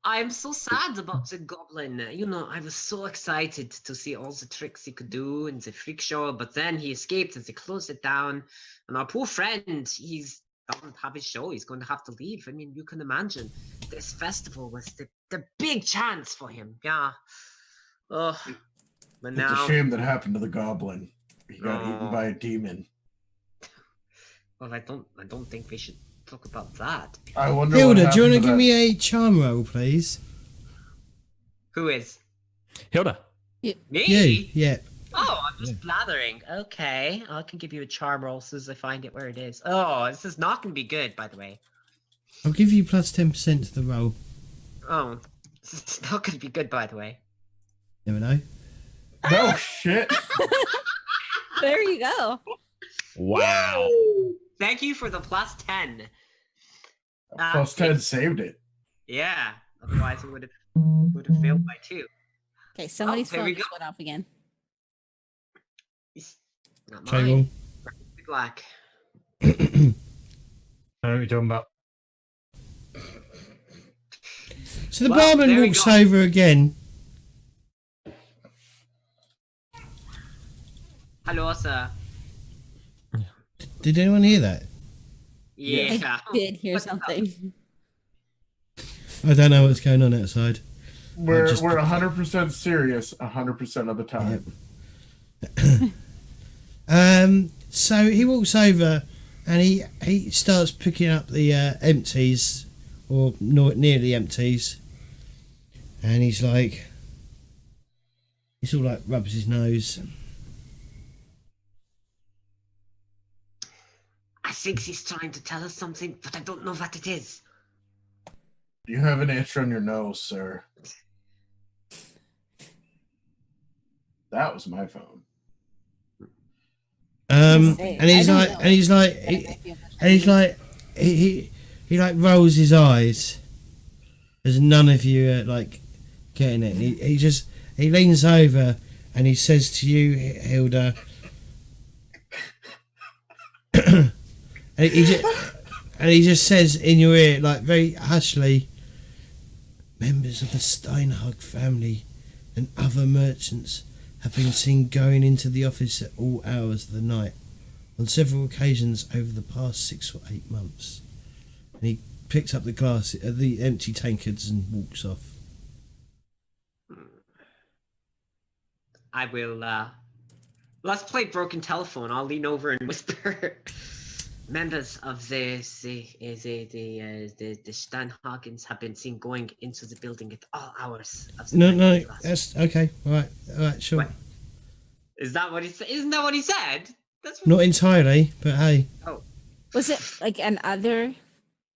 I'm so sad about the goblin. You know, I was so excited to see all the tricks he could do in the freak show, but then he escaped and they closed it down. And our poor friend, he's doesn't have his show. He's going to have to leave. I mean, you can imagine this festival was the big chance for him. Yeah. Oh, but It's now, a shame that happened to the goblin. He got eaten Oh. by a demon. well, I don't think we should talk about that. I wonder. Hilda, what do you want to happened give that- me a charm roll, please? Who is Hilda. me? You, yeah. Oh, I'm just blathering. Okay, I can give you a charm roll as soon as I find it where it is. Oh, this is not going to be good, by the way. I'll give you plus 10% to the roll. Oh, this is not going to be good, by the way. Never know. No shit. There you go. Wow. Thank you for the plus 10. Plus 10 saved it. Yeah, otherwise it would have failed by 2. Okay, somebody's there phone we just go. went off again. It's not Okay, mine. Good luck. I know what you're talking about. So the Well, barman there we walks go. over again. Hello, sir. Did anyone hear that? Yeah. I did hear What's up? something. I don't know what's going on outside. We're just- 100% serious 100% of the time. So he walks over and he starts picking up the empties, or nearly empties, and he's all like rubs his nose. I think he's trying to tell us something, but I don't know what it is. You have an itch on your nose, sir. That was my phone. And I he's don't like, know. and he's like, he like rolls his eyes, as none of you are like getting it. He leans over and he says to you, Hilda, and he just says in your ear, like very hushly, members of the Steinhug family and other merchants have been seen going into the office at all hours of the night on several occasions over the past 6 or 8 months. And he picks up the glass, the empty tankards, and walks off. I will. Let's play broken telephone. I'll lean over and whisper. Members of the Steinhagens have been seen going into the building at all hours of the No, night. that's okay. All right, sure. What? Is that what he said? Isn't that what he said? That's what Not entirely, but hey. Oh, Was it like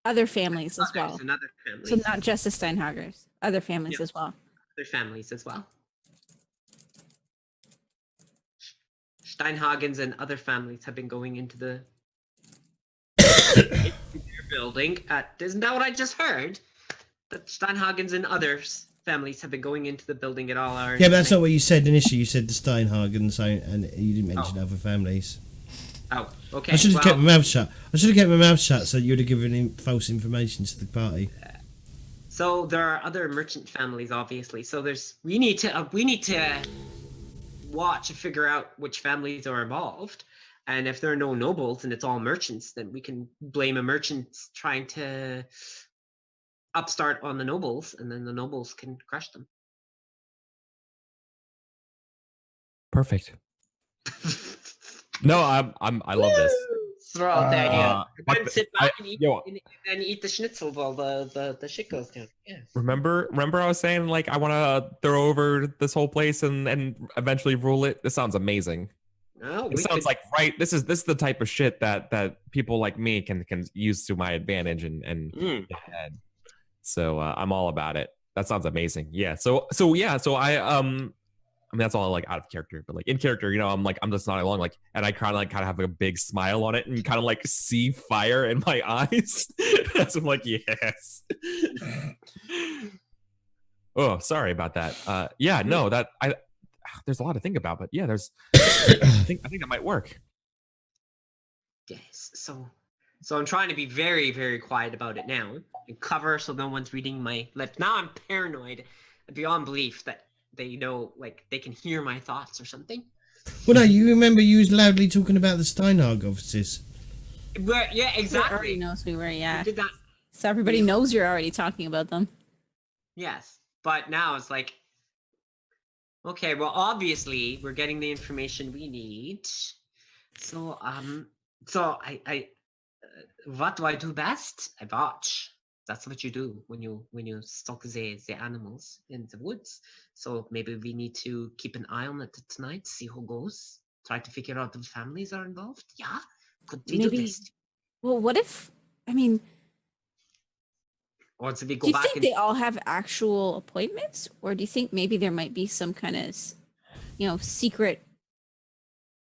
other families as well? and other families. So not just the Steinhagers, other families as well. Other families as well. Steinhagens and other families have been going into the building. Isn't that what I just heard? That Steinhagens and other families have been going into the building at all hours. Yeah, but that's not what you said initially. You said the Steinhagen, so and you didn't mention other families. Oh, okay. I should have kept my mouth shut. So you'd have given him false information to the party. So there are other merchant families, obviously. So we need to watch and figure out which families are involved. And if there are no nobles and it's all merchants, then we can blame a merchant trying to upstart on the nobles, and then the nobles can crush them. Perfect. No, I love this. Throw out the idea. but And then sit back and yo- eat the schnitzel while the shit goes down. Yeah. Remember I was saying like I want to throw over this whole place and eventually rule it. This sounds amazing. No, It sounds like this is the type of shit that people like me can use to my advantage and get ahead. So I'm all about it. That sounds amazing. Yeah. So I mean that's all like out of character, but like in character, I'm just nodding along like, and I kind of have a big smile on it and kind of like see fire in my eyes. So I'm like, yes. Oh, sorry about that. Yeah, no, there's a lot to think about, but yeah, I think that might work. Yes. So I'm trying to be very, very quiet about it now and cover so no one's reading my lips. Now I'm paranoid beyond belief that they know, like, they can hear my thoughts or something. Well, no, you remember you was loudly talking about the Steinhag offices. Yeah, exactly. Everybody knows we were, yeah. We did that. So everybody knows you're already talking about them. Yes, but now it's like, okay, well, obviously we're getting the information we need. So I what do I do best? I watch. That's what you do when you stalk the animals in the woods. So maybe we need to keep an eye on it tonight, see who goes, try to figure out if families are involved. Yeah, could we do this? Well, what if, I mean, Or do we go do you back think and they all have actual appointments? Or do you think maybe there might be some kind of, secret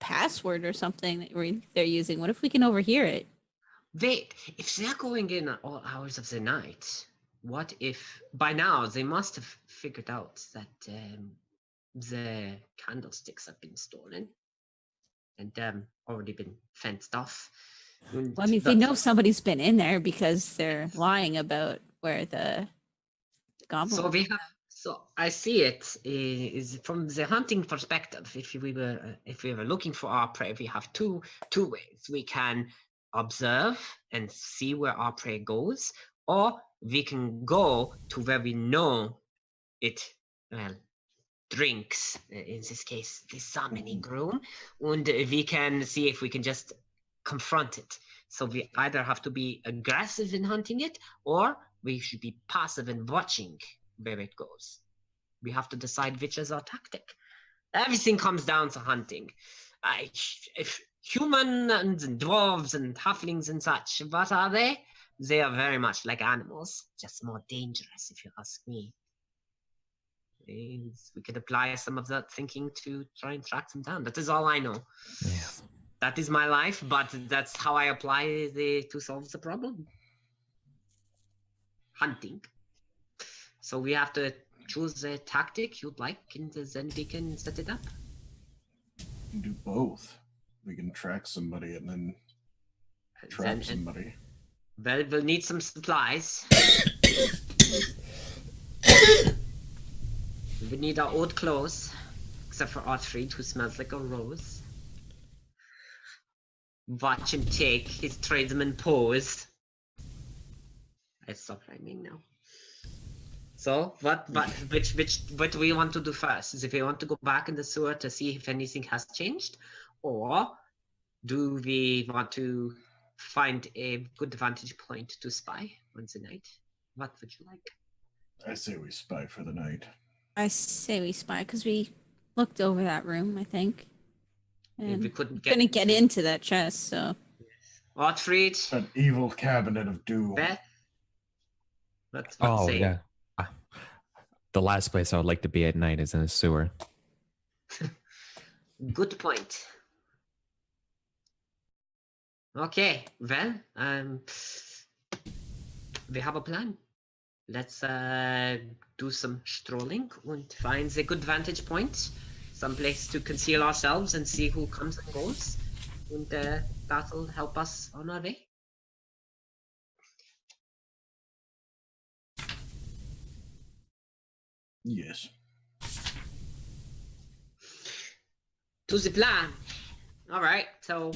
password or something that they're using? What if we can overhear it? wait? If they're going in at all hours of the night, what if by now they must have figured out that the candlesticks have been stolen and already been fenced off? Well, I mean, they know somebody's been in there because they're lying about where the goblin. So we have. So I see it is from the hunting perspective. If we were looking for our prey, we have two ways. We can observe and see where our prey goes, or we can go to where we know it drinks. In this case, the summoning room, and we can see if we can just confront it. So we either have to be aggressive in hunting it, or we should be passive in watching where it goes. We have to decide which is our tactic. Everything comes down to hunting. If human and dwarves and halflings and such, what are they? They are very much like animals, just more dangerous, if you ask me. We could apply some of that thinking to try and track them down. That is all I know. Yeah. That is my life, but that's how I apply to solve the problem. Hunting. So we have to choose a tactic you'd like, and then we can set it up. We can do both. We can track somebody and then trap somebody. Well, we'll need some supplies. We need our old clothes, except for Othfried, who smells like a rose. Watch him take his tradesman pose. I stop rhyming now. So what do we want to do first? Is if we want to go back in the sewer to see if anything has changed, or do we want to find a good vantage point to spy once a night? What would you like? I say we spy for the night. I say we spy because we looked over that room, I think. And we couldn't get into that chest, so. Ottfried. An evil cabinet of doom. Beth. What Oh say? yeah. The last place I would like to be at night is in a sewer. Good point. Okay, well, we have a plan. Let's do some strolling and find a good vantage point, some place to conceal ourselves and see who comes and goes, and that'll help us on our way. Yes. To the plan. All right, so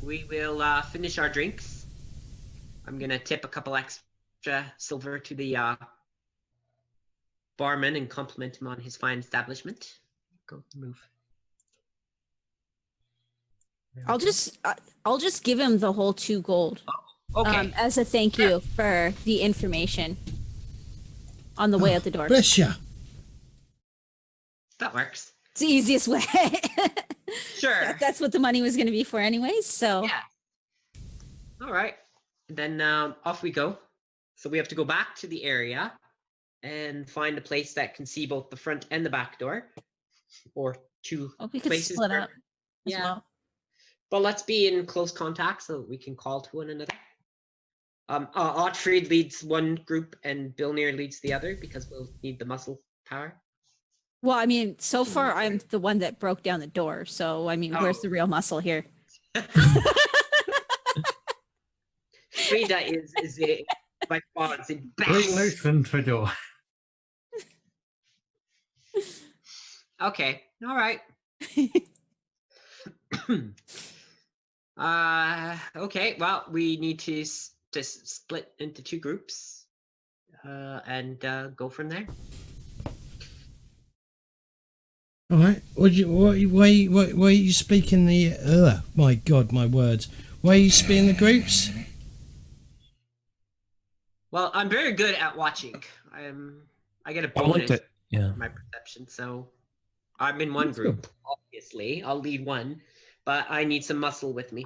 we will finish our drinks. I'm gonna tip a couple extra silver to the barman and compliment him on his fine establishment. Go move. I'll just give him the whole 2 gold. Okay. As a thank you for the information on the way out the door. Bless you. That works. It's the easiest way. Sure. That's what the money was going to be for anyways, so. Yeah. All right. Then off we go. So we have to go back to the area and find a place that can see both the front and the back door, or 2 we could places. split up as Yeah. well. But let's be in close contact so that we can call to one another. Ottfried leads one group and Bilnir leads the other because we'll need the muscle power. Well, I mean, so far I'm the one that broke down the door, so I mean, where's the real muscle here? Frida is a by far the Break best. loosen the door. Okay, all right. Okay, well, we need to split into 2 groups and go from there. All right. Why are you speaking the? My God, my words. Why are you speaking the groups? Well, I'm very good at watching. I get a I would bonus like to, yeah. for my perception, so I'm in one group. Obviously, I'll lead one, but I need some muscle with me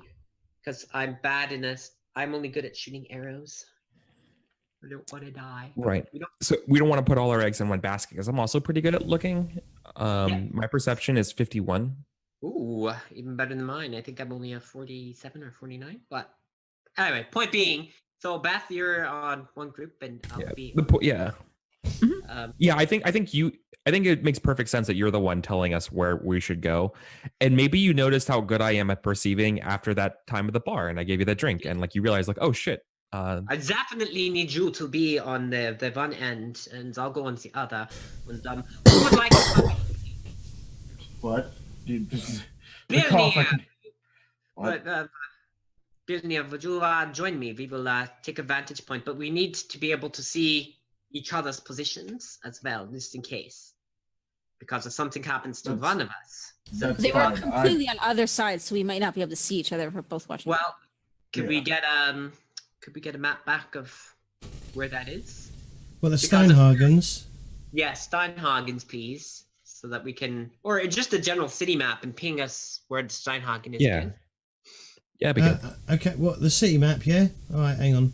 because I'm bad in this. I'm only good at shooting arrows. I don't want to die. Right. So we don't want to put all our eggs in one basket because I'm also pretty good at looking. My perception is 51. Ooh, even better than mine. I think I'm only a 47 or 49. But anyway, point being, so Beth, you're on one group, and I'll be. I think it makes perfect sense that you're the one telling us where we should go, and maybe you noticed how good I am at perceiving after that time at the bar, and I gave you that drink, and like you realize, like, oh shit. I definitely need you to be on the one end, and I'll go on the other. And who would like to What? Bilnir, would you join me? We will take a vantage point, but we need to be able to see each other's positions as well, just in case. Because if something happens to one of us. They were completely on other sides, so we might not be able to see each other if we're both watching. Well, could we get a map back of where that is? Well, the Steinhagens. Yes, Steinhagens, please, so that we can, or just a general city map and ping us where the Steinhagen is. Yeah. Again. Yeah, be good. Okay, what, the city map, yeah? All right, hang on.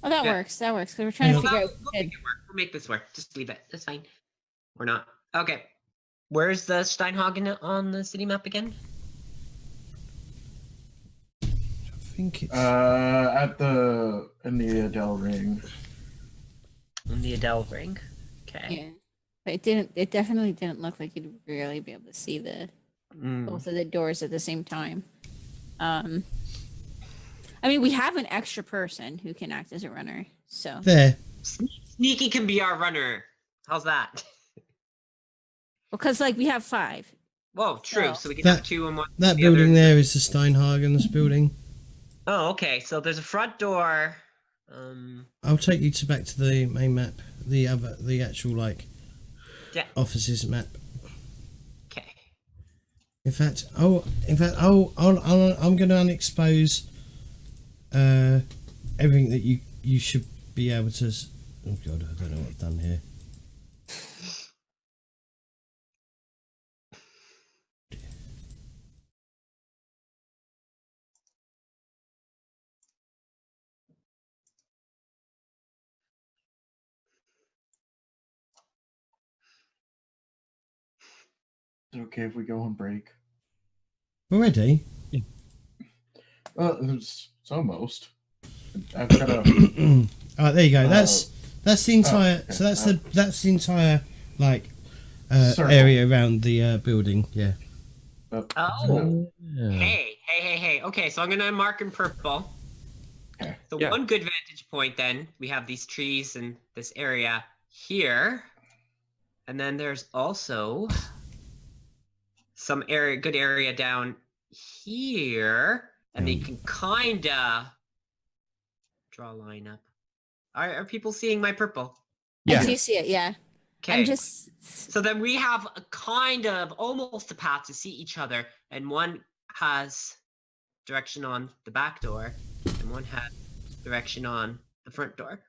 Oh, that works. That works. Because we're trying to figure out. We'll make it work. We'll make this work. Just leave it. That's fine. Or not. Okay. Where's the Steinhagen on the city map again? I think it's... in the Adele ring. In the Adele ring. Okay. Yeah. But it didn't. It definitely didn't look like you'd really be able to see the both of the doors at the same time. I mean, we have an extra person who can act as a runner. So there. Sneaky can be our runner. How's that? Because like we have 5. Whoa, true. So So we can have 2 and 1. That building there is the Steinhagens building. Oh, okay. So there's a front door I'll take you back to the main map, the actual like Yeah. offices map. Okay. In fact, I'm going to unexpose everything that you should be able to. Oh God, I don't know what I've done here. Is it okay if we go on break? Already? It's almost. I've got a. All right, there you go. That's the entire. okay. So that's the entire like Circle. area around the building. Yeah. Oh. Hey. Okay, so I'm gonna mark in purple. Okay. So Yeah. one good vantage point then, we have these trees and this area here. And then there's also some good area down here. And they can kinda draw a line up. Are people seeing my purple? I do see it, yeah. Okay. I'm just So then we have a kind of almost a path to see each other, and one has direction on the back door, and one has direction on the front door.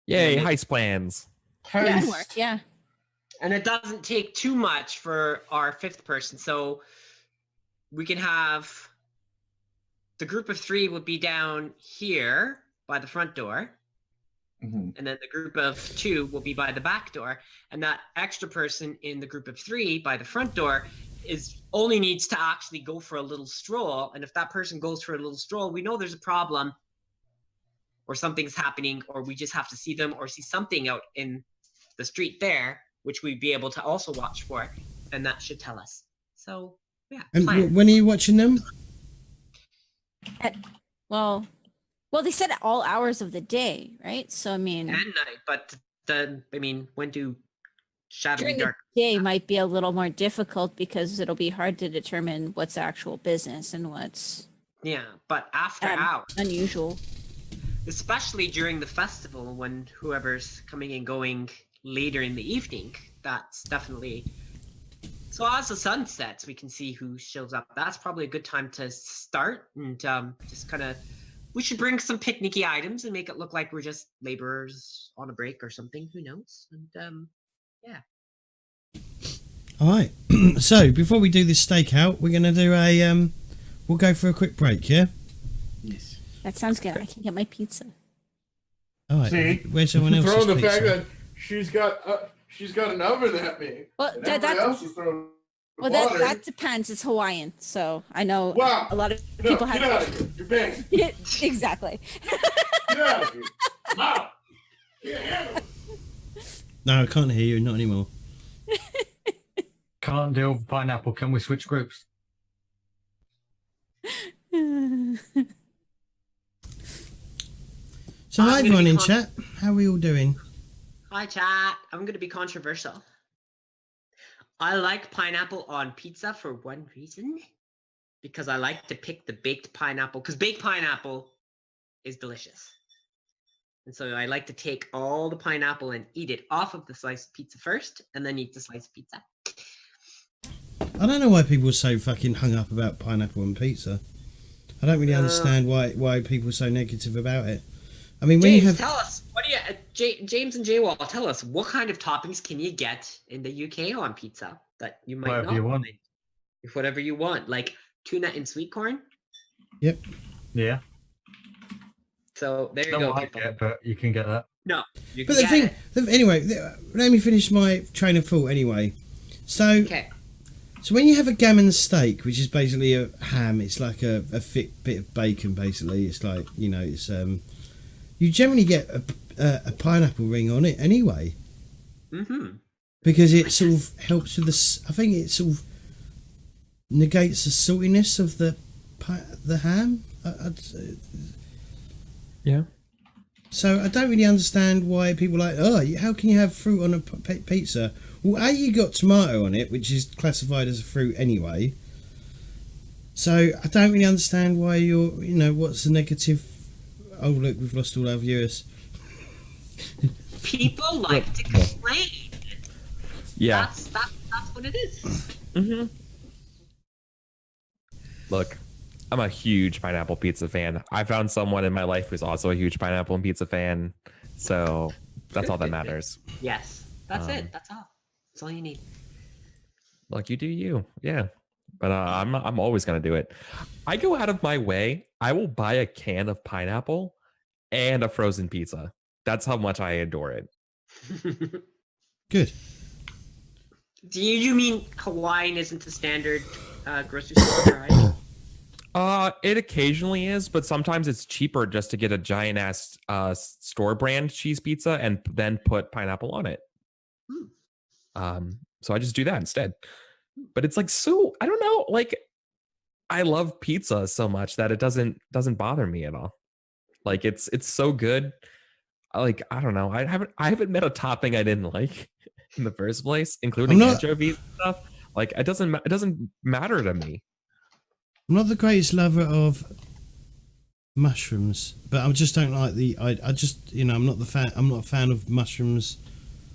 Yay, And heist plans. yeah, can work, yeah. And it doesn't take too much for our fifth person, so we can have the group of 3 would be down here by the front door. Mhm. And then the group of 2 will be by the back door, and that extra person in the group of 3 by the front door only needs to actually go for a little stroll. And if that person goes for a little stroll, we know there's a problem, or something's happening, or we just have to see them or see something out in the street there, which we'd be able to also watch for, and that should tell us. So yeah, And plan. when are you watching them? Well, they said at all hours of the day, right? So I mean, And night, but when do shadowy during the dark? day might be a little more difficult because it'll be hard to determine what's actual business and what's Yeah, but after hours. unusual. Especially during the festival when whoever's coming and going later in the evening, that's definitely. So as the sun sets, we can see who shows up. That's probably a good time to start and just kind of. We should bring some picnicky items and make it look like we're just laborers on a break or something. Who knows? And yeah. All right. So before we do this stakeout, we're gonna do a we'll go for a quick break. Yeah. Yes. That sounds good. I can get my pizza. All right. See? Where's someone else's Throwing the pizza? fact that she's got an oven at me. Well, and that everybody else is throwing well, water. that depends. It's Hawaiian, so I know Wow. a lot of No, people get have. out of here. You're banned. Exactly. Get out of here. Wow. Can't handle it. No, I can't hear you. Not anymore. Can't deal with pineapple. Can we switch groups? So I'm hi gonna everyone be in con- chat. How are we all doing? Hi, chat. I'm going to be controversial. I like pineapple on pizza for one reason. Because I like to pick the baked pineapple. Because baked pineapple is delicious. And so I like to take all the pineapple and eat it off of the sliced pizza first. And then eat the sliced pizza. I don't know why people are so fucking hung up about pineapple and pizza. I don't really understand why people are so negative about it. I mean, when James, you have tell us. What do you, James and J-Wall, tell us. What kind of toppings can you get in the UK on pizza that you might Whatever not you want. find? If whatever you want. Like tuna and sweet corn. Yep. Yeah. So there you Don't go. like people. it, but you can get that. No, you But can the get thing, it. anyway, let me finish my train of thought. Anyway, so Okay. so when you have a gammon steak, which is basically a ham, it's like a thick bit of bacon. Basically, it's like it's you generally get a pineapple ring on it anyway. Mm-hmm. Because it sort of helps with I think it sort of negates the saltiness of the ham. Yeah. So I don't really understand why people are like, how can you have fruit on a pizza? Well, you got tomato on it, which is classified as a fruit anyway. So I don't really understand why what's the negative Oh look, we've lost all our viewers. People like to complain. Yeah. That's what it is. Mm-hmm. Look, I'm a huge pineapple pizza fan. I found someone in my life who's also a huge pineapple and pizza fan, so that's all that matters. Yes, that's it. That's all. That's all you need. Look, you do you, yeah. But I'm always gonna do it. I go out of my way. I will buy a can of pineapple and a frozen pizza. That's how much I adore it. Good. Do you mean Hawaiian isn't the standard grocery store variety? It occasionally is, but sometimes it's cheaper just to get a giant ass store brand cheese pizza and then put pineapple on it. So I just do that instead. But it's like, so I don't know, like I love pizza so much that it doesn't bother me at all. Like it's so good. Like I don't know, I haven't met a topping I didn't like in the first place, including anchovies and stuff. Like it doesn't matter to me. I'm not the greatest lover of mushrooms, but I just don't like the. I just I'm not a fan of mushrooms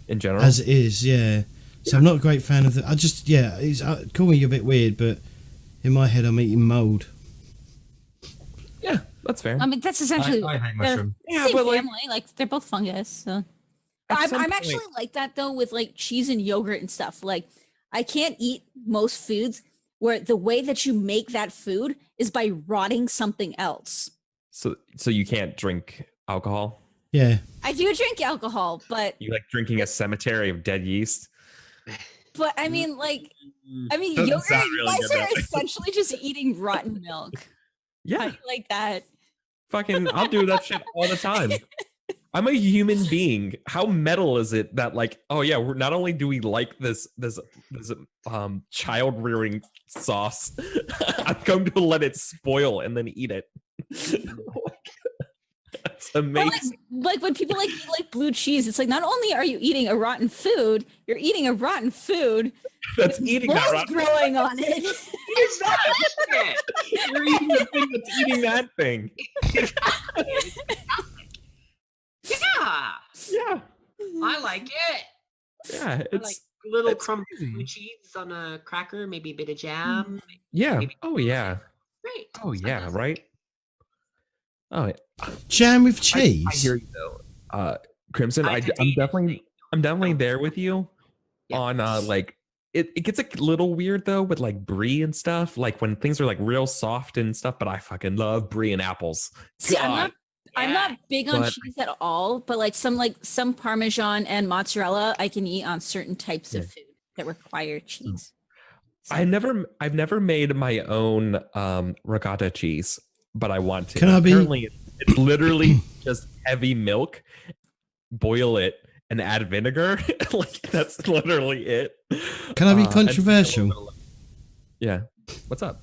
In general, as it is. Yeah. So I'm not a great fan of the. I just it's call me a bit weird, but in my head I'm eating mold. Yeah, that's fair. I mean, that's essentially I hate mushroom. same family. Like they're both fungus. So I'm actually like that though with like cheese and yogurt and stuff. Like I can't eat most foods where the way that you make that food is by rotting something else. So you can't drink alcohol? Yeah. I do drink alcohol, but You like drinking a cemetery of dead yeast? but I mean Doesn't yogurt. sound You really guys good, are though. essentially just eating rotten milk. How Yeah, do you like that? fucking, I'll do that shit all the time. I'm a human being. How metal is it that like, oh yeah, we're not only do we like this child rearing sauce, I'm going to let it spoil and then eat it. That's amazing. Like when people eat like blue cheese, it's like not only are you eating a rotten food, you're eating a rotten food. That's with eating that mold rotten. growing on it. What is that? Shit. You're eating the thing that's eating that thing. Yeah, Yeah, I like it. yeah. I like little it's crumbs crazy. of blue cheese on a cracker, maybe a bit of jam. Yeah. Maybe- Oh yeah. Great. Oh yeah. Right. Oh, yeah. Jam with cheese. I hear you though, Crimson. I I'm did definitely there with you Yeah. on like it gets a little weird though with like brie and stuff. Like when things are like real soft and stuff. But I fucking love brie and apples. See, I'm God. not big on But- cheese at all, but like some Parmesan and mozzarella I can eat on certain types of food that require cheese. So- I've never made my own ricotta cheese, but I want to. Can I be- Apparently, it's literally just heavy milk, boil it, and add vinegar. Like that's literally it. Can I be and controversial? Yeah. What's up?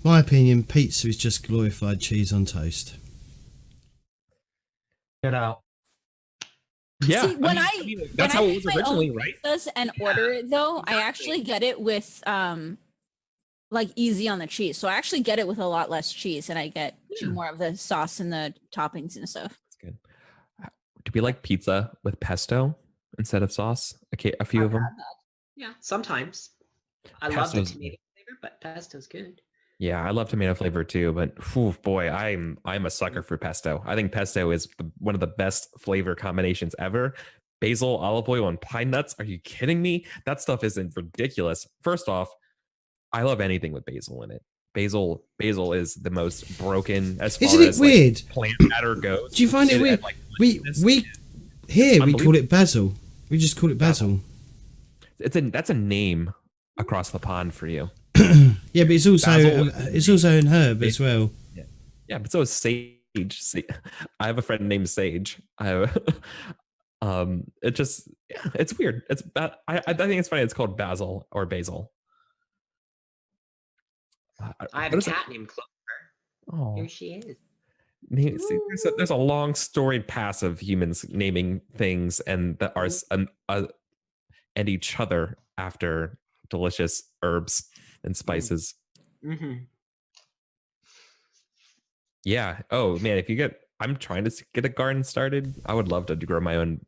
My opinion, pizza is just glorified cheese on toast. Get out. Yeah. See, when that's when how I it make was my own originally, right? pizzas and order it though, I exactly. actually get it with like easy on the cheese. So I actually get it with a lot less cheese, and I get more of the sauce and the toppings and stuff. That's good. Do we like pizza with pesto instead of sauce? Okay, a few of them. Yeah, sometimes. I love the Pesto's tomato flavor, but pesto's good. Yeah, I love tomato flavor too, but whew, boy, I'm a sucker for pesto. I think pesto is one of the best flavor combinations ever. Basil, olive oil, and pine nuts. Are you kidding me? That stuff isn't ridiculous. First off, I love anything with basil in it. Basil is the most broken as far Isn't it as weird? like, plant matter goes. Do you find it weird? Like, We here we call it basil. We just call it basil. that's a name across the pond for you. Yeah, but it's also Basil- an herb as well. Yeah, but so is sage. I have a friend named Sage. It just it's weird. It's I think it's funny. It's called basil or basil. I have a cat named Clover. Oh, Here she is. see, there's a long storied past of humans naming things and that are and each other after delicious herbs and spices. Mm-hmm. Yeah. Oh man, I'm trying to get a garden started. I would love to grow my own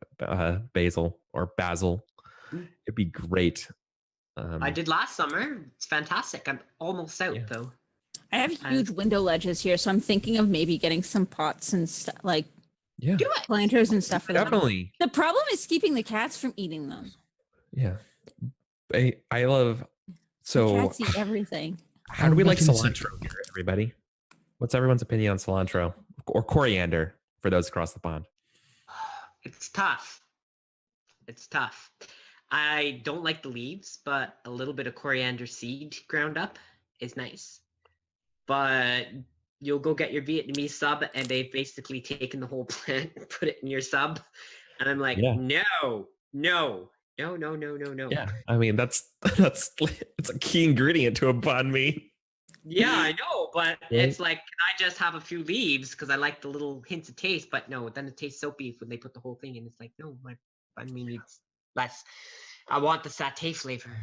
basil or basil. It'd be great. I did last summer. It's fantastic. I'm almost out Yeah. though. I have huge window ledges here, so I'm thinking of maybe getting some pots and like Yeah. Do it. planters and stuff for them. Definitely. The problem is keeping the cats from eating them. Yeah. I love. The So cats eat everything. how do we like back in a sec. cilantro here, everybody? What's everyone's opinion on cilantro or coriander for those across the pond? It's tough. It's tough. I don't like the leaves, but a little bit of coriander seed ground up is nice. But you'll go get your Vietnamese sub, and they've basically taken the whole plant and put it in your sub. And I'm like, Yeah. no. Yeah, I mean that's it's a key ingredient to a banh mi. Yeah, I know, but Yeah. it's like, can I just have a few leaves because I like the little hints of taste? But no, then it tastes soapy when they put the whole thing in. It's like, no, my banh mi needs less. I want the satay flavor.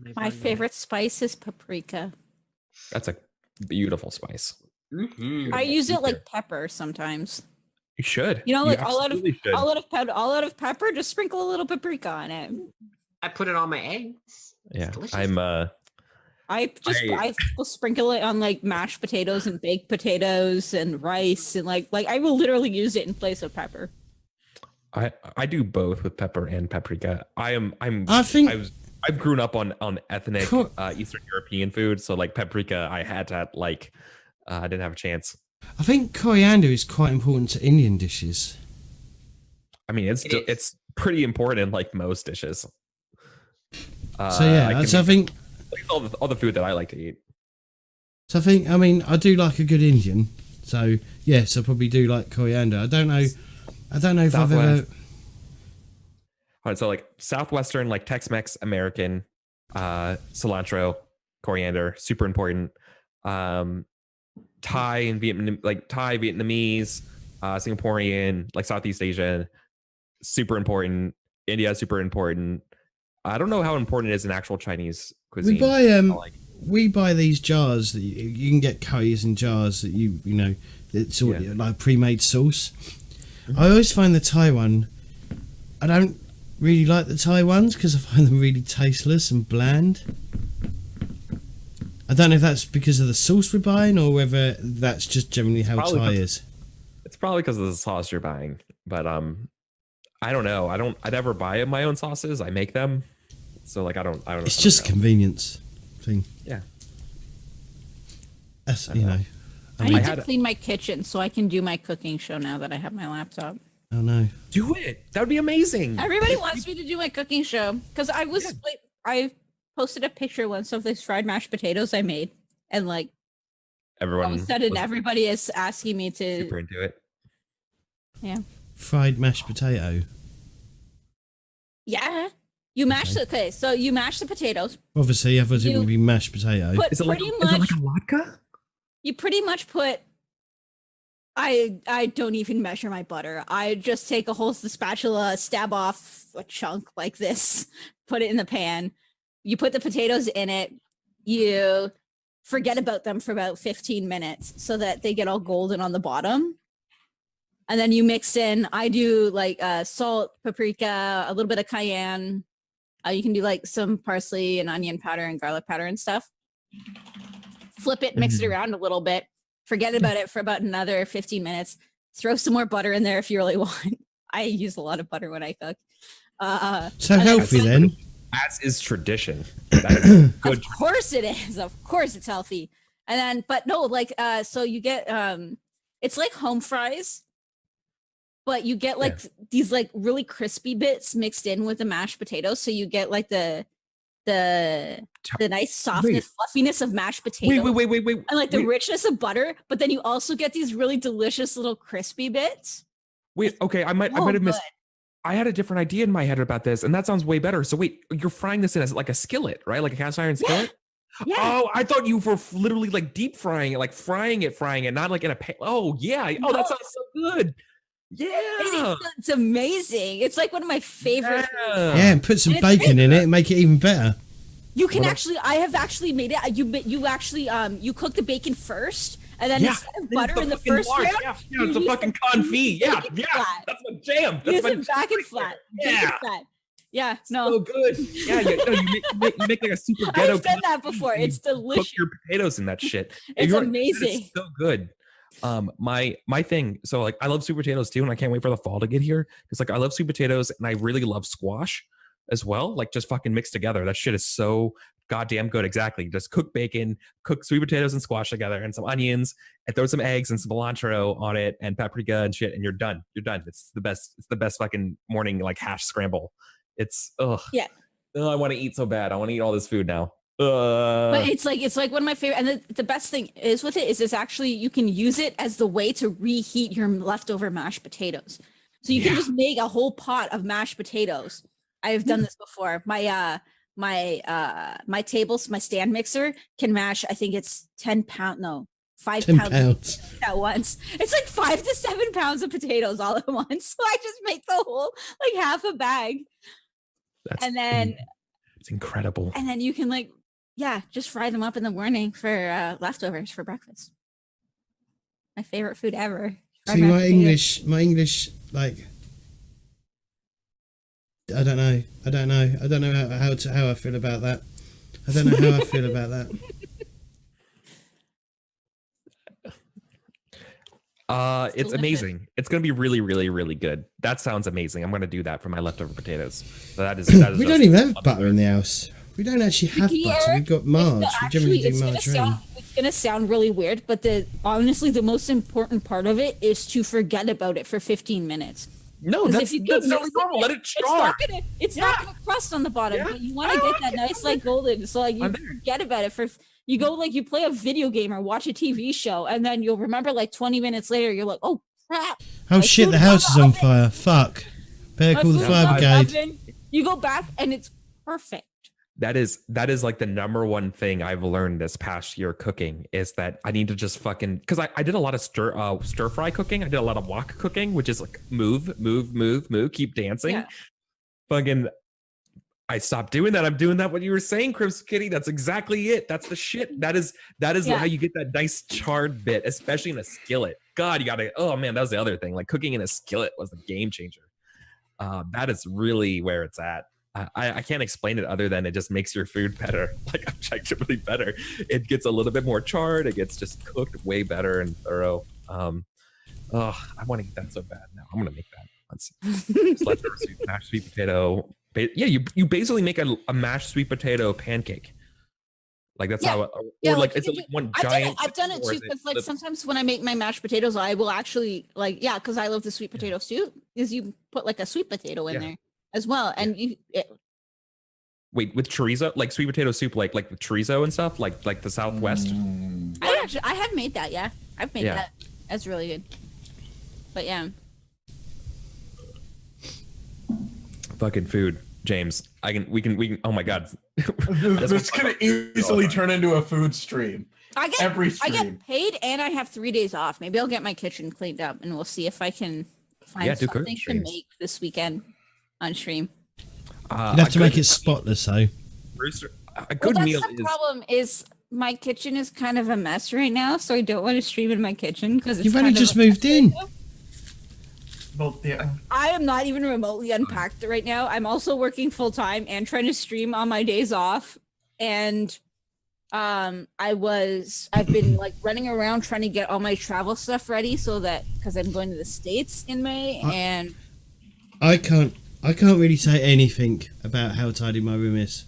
in My banh mi. favorite spice is paprika. That's a beautiful spice. Mhm. I use it Me like pepper sometimes. You should. You know, like all absolutely should. out of pepper, just sprinkle a little paprika on it. I put it on my eggs. It's Yeah, delicious. I will sprinkle it on like mashed potatoes and baked potatoes and rice and like I will literally use it in place of pepper. I do both with pepper and paprika. I've grown up on ethnic Cool. Eastern European food, so like paprika, I had to I didn't have a chance. I think coriander is quite important to Indian dishes. I mean, It is. it's pretty important in like most dishes. So yeah, I think all the food that I like to eat. I mean, I do like a good Indian. So yes, I probably do like coriander. I don't know if I've ever. Southwest. All right, so like Southwestern, like Tex-Mex, American, cilantro, coriander, super important. Thai and Vietnamese, Singaporean, like Southeast Asian, super important. India, super important. I don't know how important it is in actual Chinese cuisine. We buy these jars that you can get curries in jars that you know it's all like pre-made sauce. I always find the Thai one. I don't really like the Thai ones because I find them really tasteless and bland. I don't know if that's because of the sauce we're buying or whether that's just generally how Thai is. It's probably because of the sauce you're buying, but I don't know. I never buy my own sauces. I make them, so like I don't. It's just a convenience thing. Yeah. That's I need to clean my kitchen so I can do my cooking show now that I have my laptop. Oh no. Do it. That would be amazing. Everybody wants me to do my cooking show because I posted a picture once of these fried mashed potatoes I made, and like Everyone all of a sudden was everybody is asking me to. super into it. Yeah. Fried mashed potato. Yeah. You mash so you mash the potatoes. Obviously, otherwise it would be mashed potato. Put Is it like a latke? You pretty much put. I don't even measure my butter. I just take a whole spatula, stab off a chunk like this, put it in the pan. You put the potatoes in it. You forget about them for about 15 minutes so that they get all golden on the bottom. And then you mix in, I do like salt, paprika, a little bit of cayenne. You can do like some parsley and onion powder and garlic powder and stuff. Flip it, mix it around a little bit. Forget about it for about another 15 minutes. Throw some more butter in there if you really want. I use a lot of butter when I cook. So healthy then. As is tradition. That is good. Of course it is. Of course it's healthy. And then, but no, like, so you get, it's like home fries, but you get like these like really crispy bits mixed in with the mashed potatoes. So you get like the nice softness, fluffiness of mashed potatoes. Wait. And like the richness of butter, but then you also get these really delicious little crispy bits. Wait, okay, I might have missed. I had a different idea in my head about this, and that sounds way better. So wait, you're frying this in as like a skillet, right? Like a cast iron skillet? Yeah. Oh, I thought you were literally like deep frying it, like frying it, not like in a pan. Oh, yeah. Oh, that sounds so good. Yeah. It's amazing. It's like one of my favorite. Yeah, and put some bacon in it and make it even better. You can I have actually made it. You actually, you cook the bacon first, and then instead of butter in the first round, yeah, it's a fucking confit. Yeah, flat. that's my jam. That's use my it back and flat. Yeah. Yeah, no. So good. Yeah, you make like a super ghetto. I've done that before. It's delicious. Cook your potatoes in that shit. It's amazing. It's so good. My thing. So like, I love sweet potatoes too, and I can't wait for the fall to get here because like I love sweet potatoes and I really love squash as well. Like just fucking mixed together. That shit is so goddamn good. Exactly. Just cook bacon, cook sweet potatoes and squash together, and some onions, and throw some eggs and some cilantro on it, and paprika and shit, and you're done. You're done. It's the best. It's the best fucking morning like hash scramble. It's yeah. I want to eat so bad. I want to eat all this food now. But it's like one of my favorite. And the best thing is with it is it's actually you can use it as the way to reheat your leftover mashed potatoes. So you can just make a whole pot of mashed potatoes. I've done this before. My stand mixer can mash. I think it's 5 pounds at once. It's like 5 to 7 pounds of potatoes all at once. So I just make the whole like half a bag. It's incredible. And then you can just fry them up in the morning for leftovers for breakfast. My favorite food ever. See, my English, like, I don't know how I feel about that. I don't know how I feel about that. It's amazing. It's gonna be really, really, really good. That sounds amazing. I'm gonna do that for my leftover potatoes. So that is we don't even have butter in the house. We don't actually have butter. We've got Marge. We generally do margarine. It's gonna sound really weird, but honestly, the most important part of it is to forget about it for 15 minutes. No, that's totally normal. Let it char. It's not gonna crust on the bottom, but you want to get that nice like golden. So like you forget about it for. You go like you play a video game or watch a TV show, and then you'll remember like 20 minutes later, you're like, oh crap! Oh shit! The house is on fire. Fuck! Better call the fire brigade. You go back, and it's perfect. That is like the number one thing I've learned this past year cooking is that I need to just fucking because I did a lot of stir fry cooking. I did a lot of wok cooking, which is like move, keep dancing. Yeah. Fucking. I stopped doing that. I'm doing that. What you were saying, Crimson Kitty. That's exactly it. That's the shit. That is how you get that nice charred bit, especially in a skillet. God, you gotta. Oh man, that was the other thing. Like cooking in a skillet was a game changer. That is really where it's at. I can't explain it other than it just makes your food better, like objectively better. It gets a little bit more charred. It gets just cooked way better and thorough. I want to eat that so bad now. I'm gonna make that. Leftover mashed sweet potato. Yeah, you basically make a mashed sweet potato pancake. Like that's how, it's like one giant. I've done it too because like sometimes when I make my mashed potatoes, I will actually because I love the sweet potato soup. Is you put like a sweet potato in there as well, and wait with chorizo, like sweet potato soup, like with chorizo and stuff, like the Southwest. I have made that. Yeah, I've made that. That's really good. But yeah. Fucking food, James. We can. Oh my god, this could easily turn into a food stream. I get paid, and I have 3 days off. Maybe I'll get my kitchen cleaned up, and we'll see if I can find something to make this weekend on stream. You have to make it spotless, though. A good meal. The problem is my kitchen is kind of a mess right now, so I don't want to stream in my kitchen because you've only just moved in. I am not even remotely unpacked right now. I'm also working full time and trying to stream on my days off. And I've been like running around trying to get all my travel stuff ready so that because I'm going to the States in May and I can't really say anything about how tidy my room is.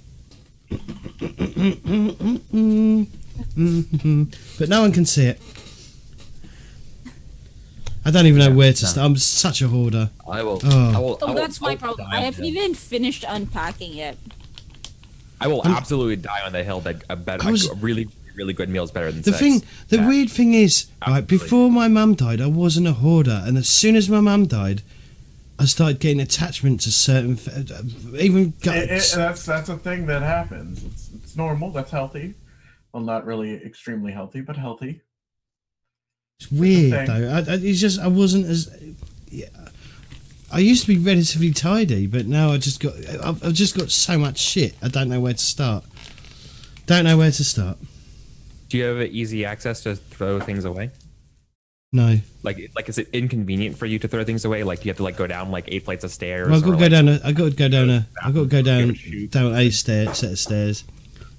But no one can see it. I don't even know where to start. I'm such a hoarder. I will. That's my problem. I haven't even finished unpacking yet. I will absolutely die on the hill that a really, really good meal is better than the weird thing is, right, before my mum died, I wasn't a hoarder, and as soon as my mum died, I started getting attachment to certain, even guts. That's a thing that happens. It's normal. That's healthy. Well, not really extremely healthy, but healthy. It's weird though. I wasn't as. Yeah, I used to be relatively tidy, but now I've just got so much shit. I don't know where to start. Do you have easy access to throw things away? No. Like is it inconvenient for you to throw things away? Like, do you have to like go down like 8 flights of stairs? Well, I've got to or, go like, down. I've got to go down. I've got to go down shoot. down a set of stairs,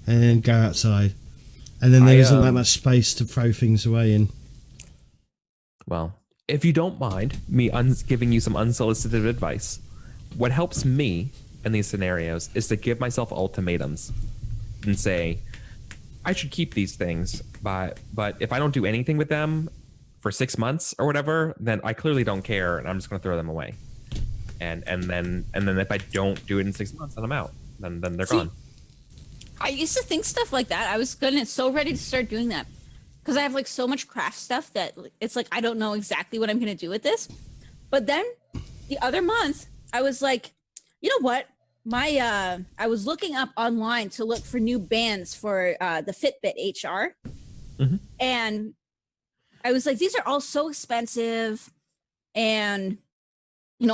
and then go outside. And then there isn't that much space to throw things away in. Well, if you don't mind me giving you some unsolicited advice, what helps me in these scenarios is to give myself ultimatums and say, I should keep these things, but if I don't do anything with them for 6 months or whatever, then I clearly don't care, and I'm just going to throw them away. And then if I don't do it in 6 months, then I'm out. Then they're gone. I used to think stuff like that. I was so ready to start doing that because I have like so much craft stuff that it's like I don't know exactly what I'm going to do with this. But then the other month, I was like, you know what? I was looking up online to look for new bands for the Fitbit HR, and I was like, these are all so expensive, and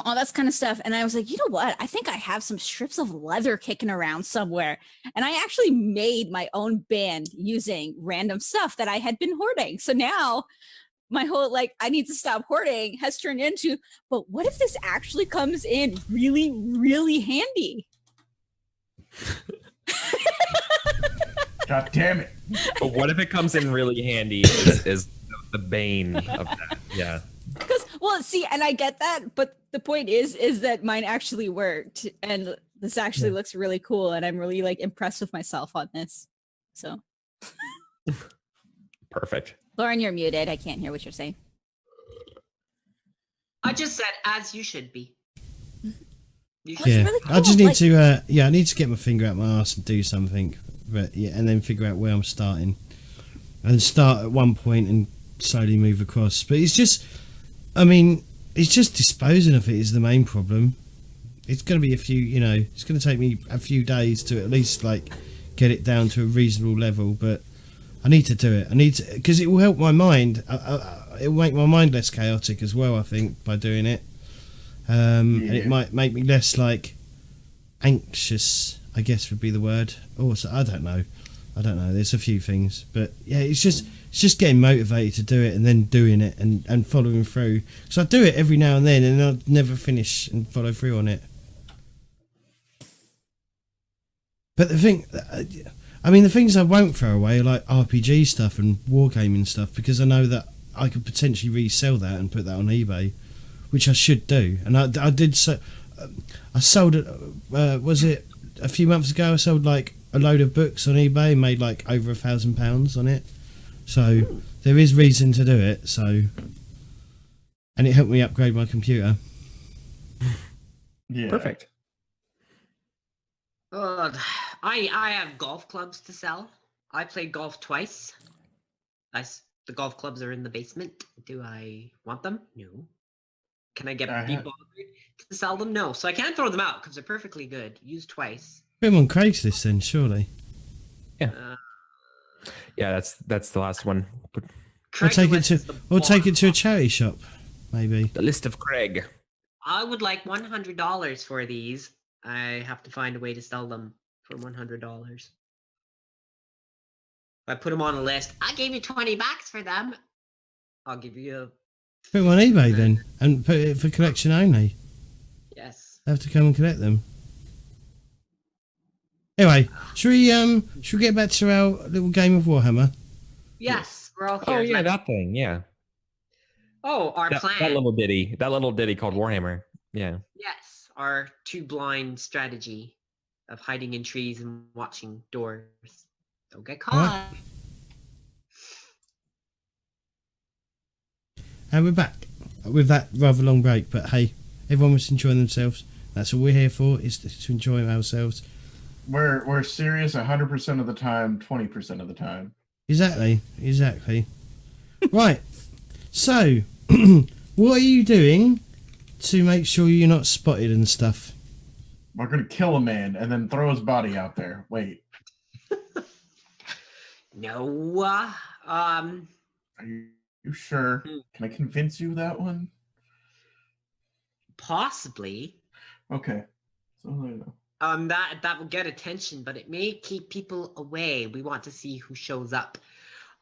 all that kind of stuff. And I was like, you know what? I think I have some strips of leather kicking around somewhere. And I actually made my own band using random stuff that I had been hoarding. So now my whole, I need to stop hoarding has turned into, but what if this actually comes in really, really handy? God damn it. But what if it comes in really handy is the bane of that? Yeah. Because, well, see, and I get that, but the point is that mine actually worked, and this actually looks really cool, and I'm really impressed with myself on this. So, perfect. Lauren, you're muted. I can't hear what you're saying. I just said, as you should be. You should. Yeah, really cool. I just need to. I need to get my finger out my arse and do something, but and then figure out where I'm starting, and start at one point and slowly move across. But it's just. I mean, it's just disposing of it is the main problem. It's going to be it's going to take me a few days to at least get it down to a reasonable level, but I need to do it. I need to, because it will help my mind. It will make my mind less chaotic as well, I think, by doing it. And it might make me less anxious, I guess would be the word. Also, I don't know. There's a few things, but yeah, it's just getting motivated to do it and then doing it and following through. So I do it every now and then, and I'll never finish and follow through on it. But the things I won't throw away are like RPG stuff and wargaming stuff, because I know that I could potentially resell that and put that on eBay, which I should do. And I did so. I sold it. Was it a few months ago? I sold a load of books on eBay and made over £1,000 on it. So there is reason to do it. So, and it helped me upgrade my Yeah. Perfect. I have golf clubs to sell. I played golf twice. The golf clubs are in the basement. Do I want them? No. Can I get people to sell them? No. So I can't throw them out because they're perfectly good. Used twice. Put them on Craigslist then, surely. Yeah. Yeah, that's the last one. Or take it to a charity shop, maybe. The list of Craig. I would like $100 for these. I have to find a way to sell them for $100. If I put them on a list, I gave you $20 for them. I'll give you Put them on eBay then, and put it for collection only. Yes. I have to come and collect them. Anyway, should we get back to our little game of Warhammer? Yes, we're all here. Oh yeah, that thing. Yeah. Oh, our plan. That little ditty called Warhammer. Yeah. Yes, our two-blind strategy of hiding in trees and watching doors. Don't get caught. And we're back with that rather long break, but hey, everyone was enjoying themselves. That's all we're here for, is to enjoy ourselves. We're serious 100% of the time, 20% of the time. Exactly. Right. So, what are you doing to make sure you're not spotted and stuff? We're gonna kill a man and then throw his body out there. Wait. No. Are you sure? Can I convince you of that one? Possibly. Okay. So I know. That will get attention, but it may keep people away. We want to see who shows up.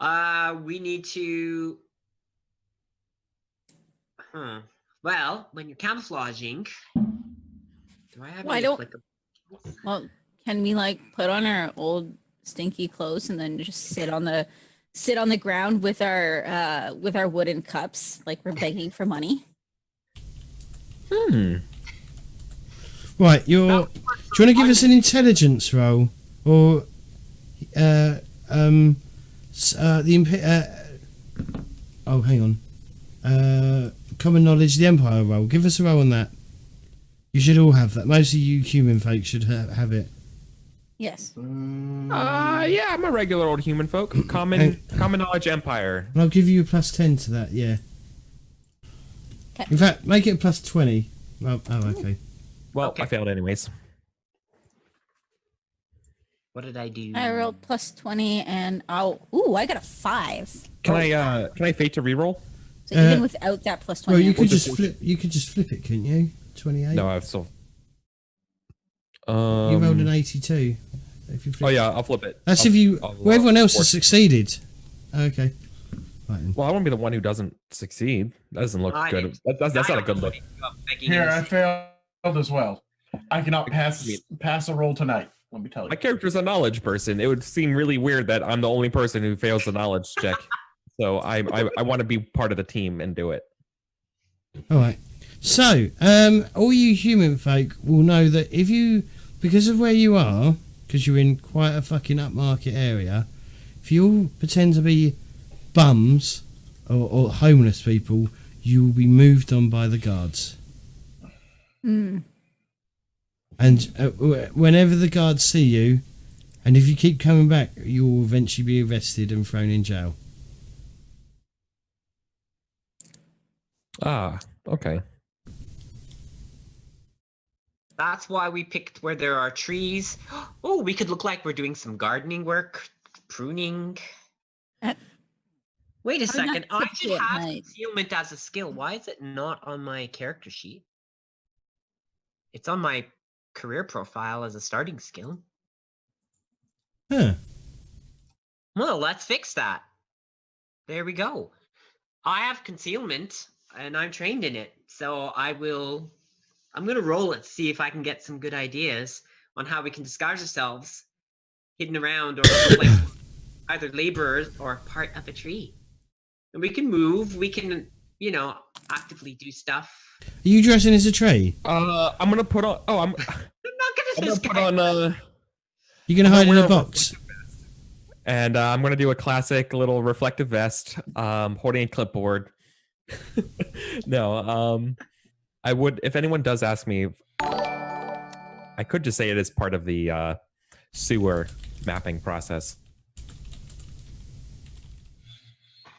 We need to. Well, when you're camouflaging, do I have Why any don't- applicable skills? Well, can we like put on our old stinky clothes and then just sit on the ground with our wooden cups like we're begging for money? Right, do you want to give us an intelligence roll, or oh, hang on, common knowledge of the Empire roll? Give us a roll on that. You should all have that. Most of you human folk should have it. Yes. Yeah, I'm a regular old human folk. Common knowledge empire. And I'll give you a +10 to that. Yeah. 'Kay. In fact, make it a +20. Oh, okay. Well, Okay. I failed anyways. What did I do? I rolled +20 and I got a 5. Can I fate to reroll? So even without that +20. Well, you I could rolled just 14. flip. You could just flip it, couldn't you? 28. No, I've still. You rolled an 82. If you flip. Oh yeah, I'll flip it. That's I'll- if you. I'll, Well, everyone else has force- succeeded. Okay. Right then. Well, I want to be the one who doesn't succeed. That doesn't look I good. did. That's not a good look. Here, I failed as well. I cannot pass a roll tonight. Let me tell you. My character's a knowledge person. It would seem really weird that I'm the only person who fails the knowledge check. So I want to be part of the team and do it. All right. So, all you human folk will know that if you, because of where you are, because you're in quite a fucking upmarket area, if you all pretend to be bums or homeless people, you will be moved on by the guards. Hmm. And whenever the guards see you, and if you keep coming back, you will eventually be arrested and thrown in jail. Ah, okay. That's why we picked where there are trees. Oh, we could look like we're doing some gardening work, pruning. Wait a I'm not second. I tipsy should at have night. concealment as a skill. Why is it not on my character sheet? It's on my career profile as a starting skill. Huh. Well, let's fix that. There we go. I have concealment and I'm trained in it. So I'm going to roll it to see if I can get some good ideas on how we can disguise ourselves hidden around or look like either laborers or part of a tree. And we can move, we can, actively do stuff. Are you dressing as a tree? I'm gonna put on. Oh, I'm not I'm going gonna to put on. You're gonna hide in a box. And I'm gonna do a classic little reflective vest, holding a clipboard. No, I would, if anyone does ask me, I could just say it is part of the sewer mapping process.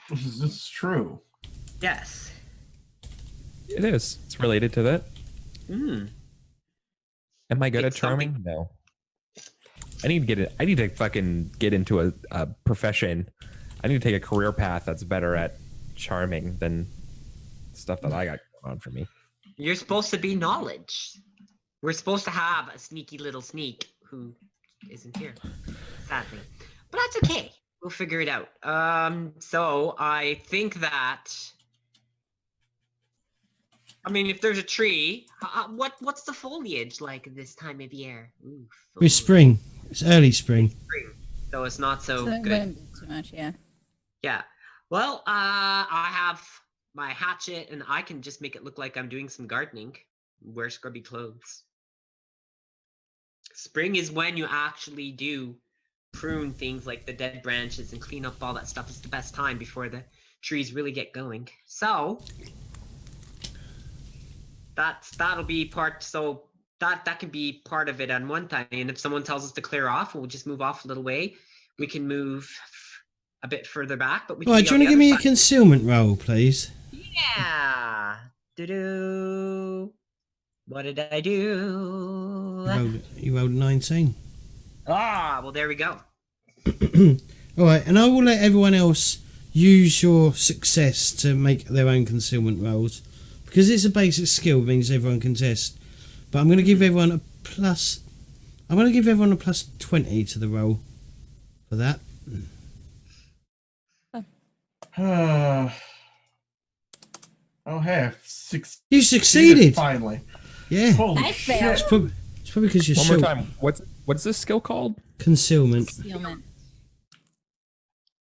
This is true. Yes. It is. It's related to that. Hmm. Am I good at It's something- charming? No. I need to get it. I need to fucking get into a profession. I need to take a career path that's better at charming than stuff that I got going on for me. You're supposed to be knowledge. We're supposed to have a sneaky little sneak who isn't here, sadly. But that's okay. We'll figure it out. So I think that. I mean, if there's a tree, what's the foliage like this time of year? Ooh, It's foliage. spring. It's early spring. So it's not so So it good. wouldn't be too much, yeah. Yeah. Well, I have my hatchet, and I can just make it look like I'm doing some gardening. Wear scrubby clothes. Spring is when you actually do prune things like the dead branches and clean up all that stuff. It's the best time before the trees really get going. So that'll be part. So that can be part of it on one time. And if someone tells us to clear off, we'll just move off a little way. We can move a bit further back, but we. Right, can do you want to be give on the me a other side. concealment roll, please? Yeah. Do-do. What did I do? You rolled 19. Ah, well, there we go. All right, and I will let everyone else use your success to make their own concealment rolls. Because it's a basic skill, means everyone can test. But I'm going to give everyone a plus... I'm going to give everyone a plus 20 to the roll for that. Oh, hey, You succeeded. finally. Yeah. Holy Nice shit. fail. It's probably because you're One more short. time. What's this skill called? Concealment. Concealment.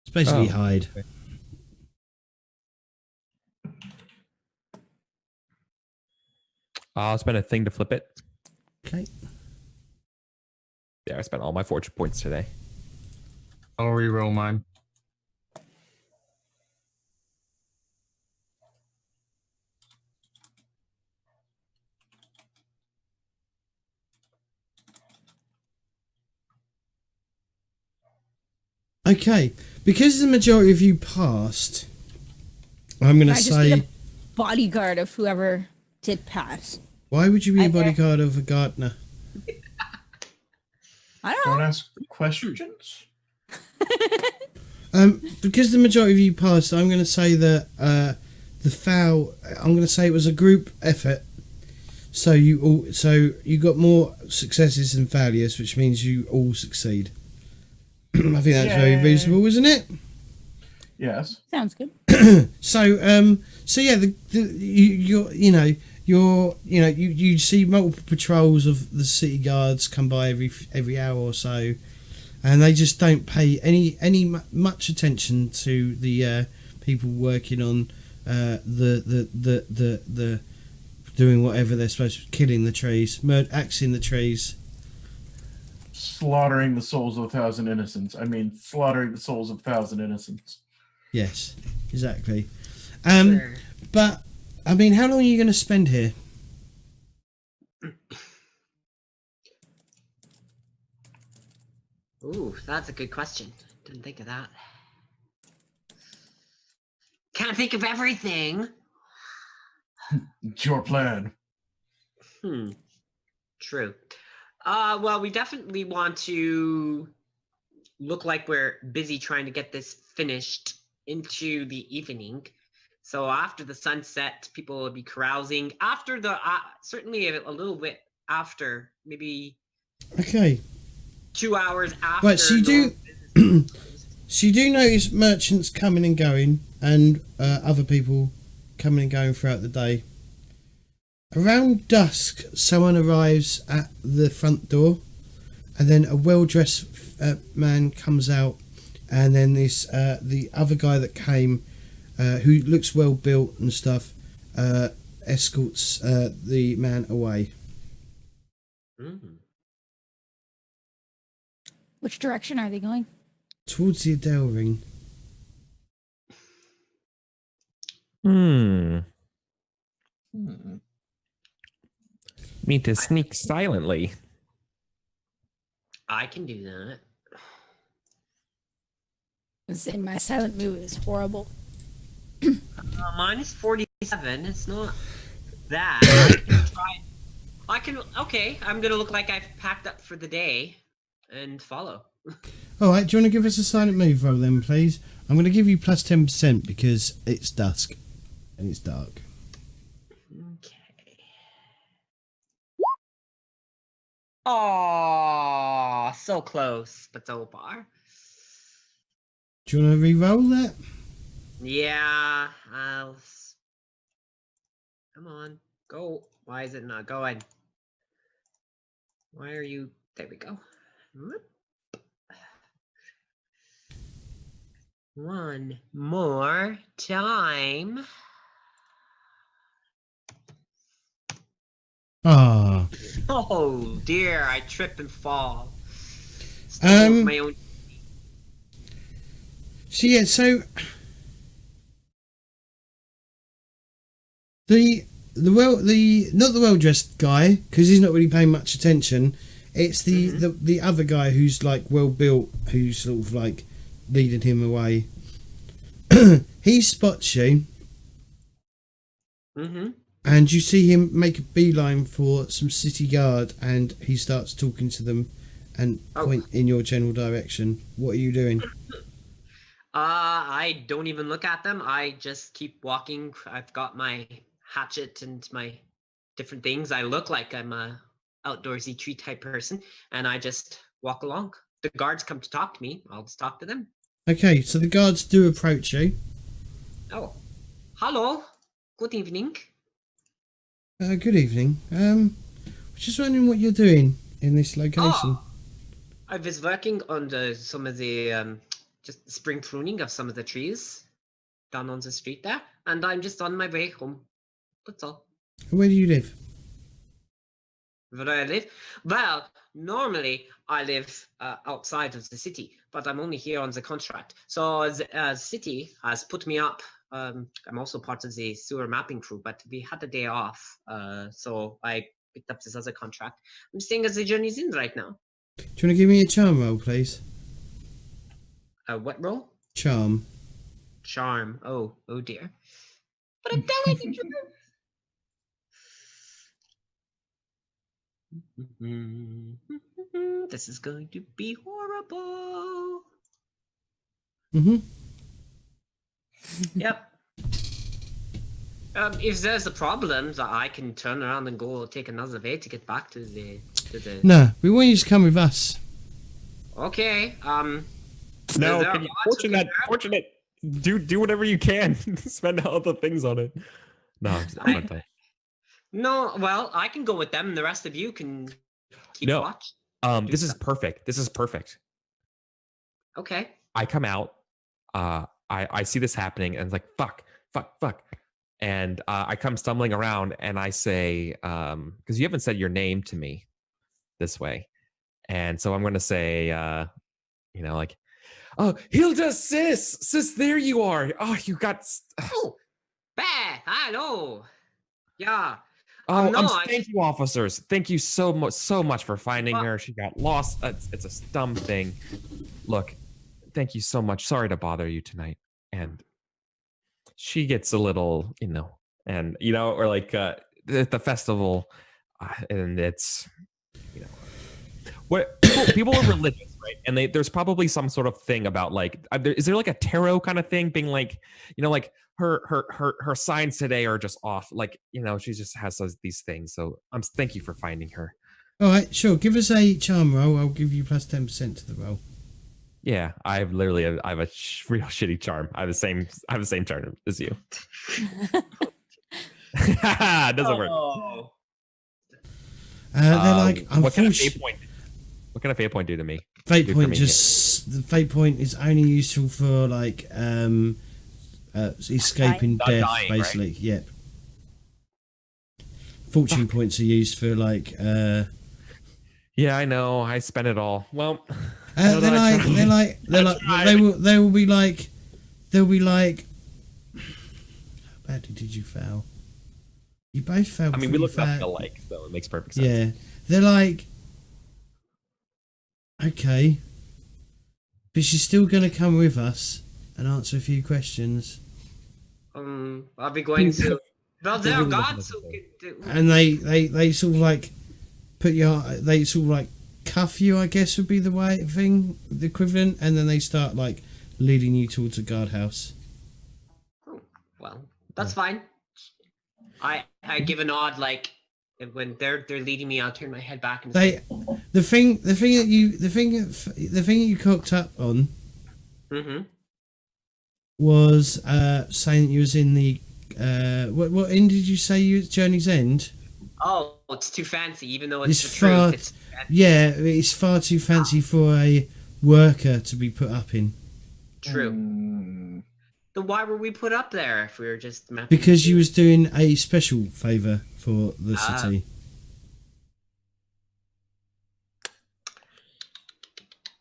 It's basically Oh. hide. I'll spend a thing to flip it. Okay. Yeah, I spent all my fortune points today. I'll reroll mine. Okay. Because the majority of you passed, I'm going to I just be say, the bodyguard of whoever did pass. why would you be a I- bodyguard of a gardener? I don't Don't know. ask questions. Because the majority of you passed, I'm going to say that the foul. I'm going to say it was a group effort. So you got more successes than failures, which means you all succeed. I think that's very Yay. reasonable, isn't it? Yes. Sounds good. So yeah, you see multiple patrols of the city guards come by every hour or so, and they just don't pay much attention to the people working on the doing whatever they're supposed to, killing the trees, axing the trees. Slaughtering the souls of 1,000 innocents. I mean, slaughtering the souls of 1,000 innocents. Yes, exactly. Sure. But I mean, how long are you going to spend here? Ooh, that's a good question. Didn't think of that. Can't think of everything. It's your plan. True. Well, we definitely want to look like we're busy trying to get this finished into the evening. So after the sunset, people will be carousing. After the certainly a little bit after, maybe Okay. 2 hours after. Right, so you do. normal business hours. So you do notice merchants coming and going, and other people coming and going throughout the day. Around dusk, someone arrives at the front door, and then a well-dressed man comes out, and then the other guy that came, who looks well built and stuff, escorts the man away. Mm. Which direction are they going? Towards the Adele ring. Hmm. Need to sneak silently. I can do that. Say my silent move is horrible. Mine is 47. It's not that. I can try. Okay, I'm going to look like I've packed up for the day and follow. All right, do you want to give us a silent move roll then, please? I'm going to give you plus 10% because it's dusk and it's dark. Okay. Oh, so close, but so far. Do you want to re-roll that? Yeah, come on, go. Why is it not going? Why are you? There we go. Whoop. One more time. Ah. Oh dear, I trip and fall. Stumble over my own. So yeah, so the not the well-dressed guy, because he's not really paying much attention. It's the other guy who's like well built, who's sort of like leading him away. He spots you, and you see him make a beeline for some city guard, and he starts talking to them and point in your general direction. What are you doing? I don't even look at them. I just keep walking. I've got my hatchet and my different things. I look like I'm a outdoorsy tree type person, and I just walk along. The guards come to talk to me. I'll just talk to them. Okay, so the guards do approach you. Oh, hello. Good evening. Good evening. Just wondering what you're doing in this location. Oh, I was working on some of the just spring pruning of some of the trees down on the street there, and I'm just on my way home. That's all. Where do you live? Where do I live? Well, normally I live outside of the city, but I'm only here on the contract. So the city has put me up. I'm also part of the sewer mapping crew, but we had a day off, so I picked up this other contract. I'm staying at the Journey's Inn right now. Do you want to give me a charm roll, please? What role? Charm. Charm. Oh dear. But I'm telling you. This is going to be horrible. Mm-hmm. Yep. If there's a problem, I can turn around and go take another way to get back to the. No, we want you to come with us. Okay. No, there can you, are lots of fortunate. Do whatever you can. Spend all the things on it. No, I'm not done. No, well, I can go with them, and the rest of you can keep No. watch. This is perfect. This is perfect. Okay. I come out. I see this happening, and it's like fuck. And I come stumbling around, and I say, because you haven't said your name to me this way, and so I'm going to say, like, oh, Hilda, sis, there you are. Oh, you got. Oh, bad. Hello. Yeah. Oh, no, thank you, officers. Thank you so much for finding her. She got lost. It's a dumb thing. Look, thank you so much. Sorry to bother you tonight. And she gets a little, or like the festival, and it's, what people are religious, right? And there's probably some sort of thing about like, is there like a tarot kind of thing, being like, like her signs today are just off, like, she just has these things. So thank you for finding her. All right, sure. Give us a charm roll. I'll give you plus 10% to the roll. Yeah, I have a real shitty charm. I have the same charm as you. It doesn't work. They're like, what kind of unfortunately, fate point do to me? fate do for point me the fate point is only useful for like escaping Not death, dying, basically. Right? Yep. Fortune points are used for like. Yeah, I know. I spent it all. Well, they'll be like. How badly did you fail? You both failed. I mean, we look nothing alike, so it makes perfect sense. Yeah, they're like, okay, but she's still going to come with us and answer a few questions. I'll be going to. Well, there are gods who can do. And they sort of like they sort of like cuff you, I guess would be the equivalent, and then they start like leading you towards a guardhouse. Oh, well, that's fine. I give a nod, like when they're leading me, I'll turn my head back and say, the thing that you cocked up on was saying that you was in the what inn did you say you was Journey's End? Oh, it's too fancy, even though it's the far, truth. It's yeah, it's far too fancy for a worker to be put up in. True. Then why were we put up there if we were just mapping? Because you was doing a special favour for the city.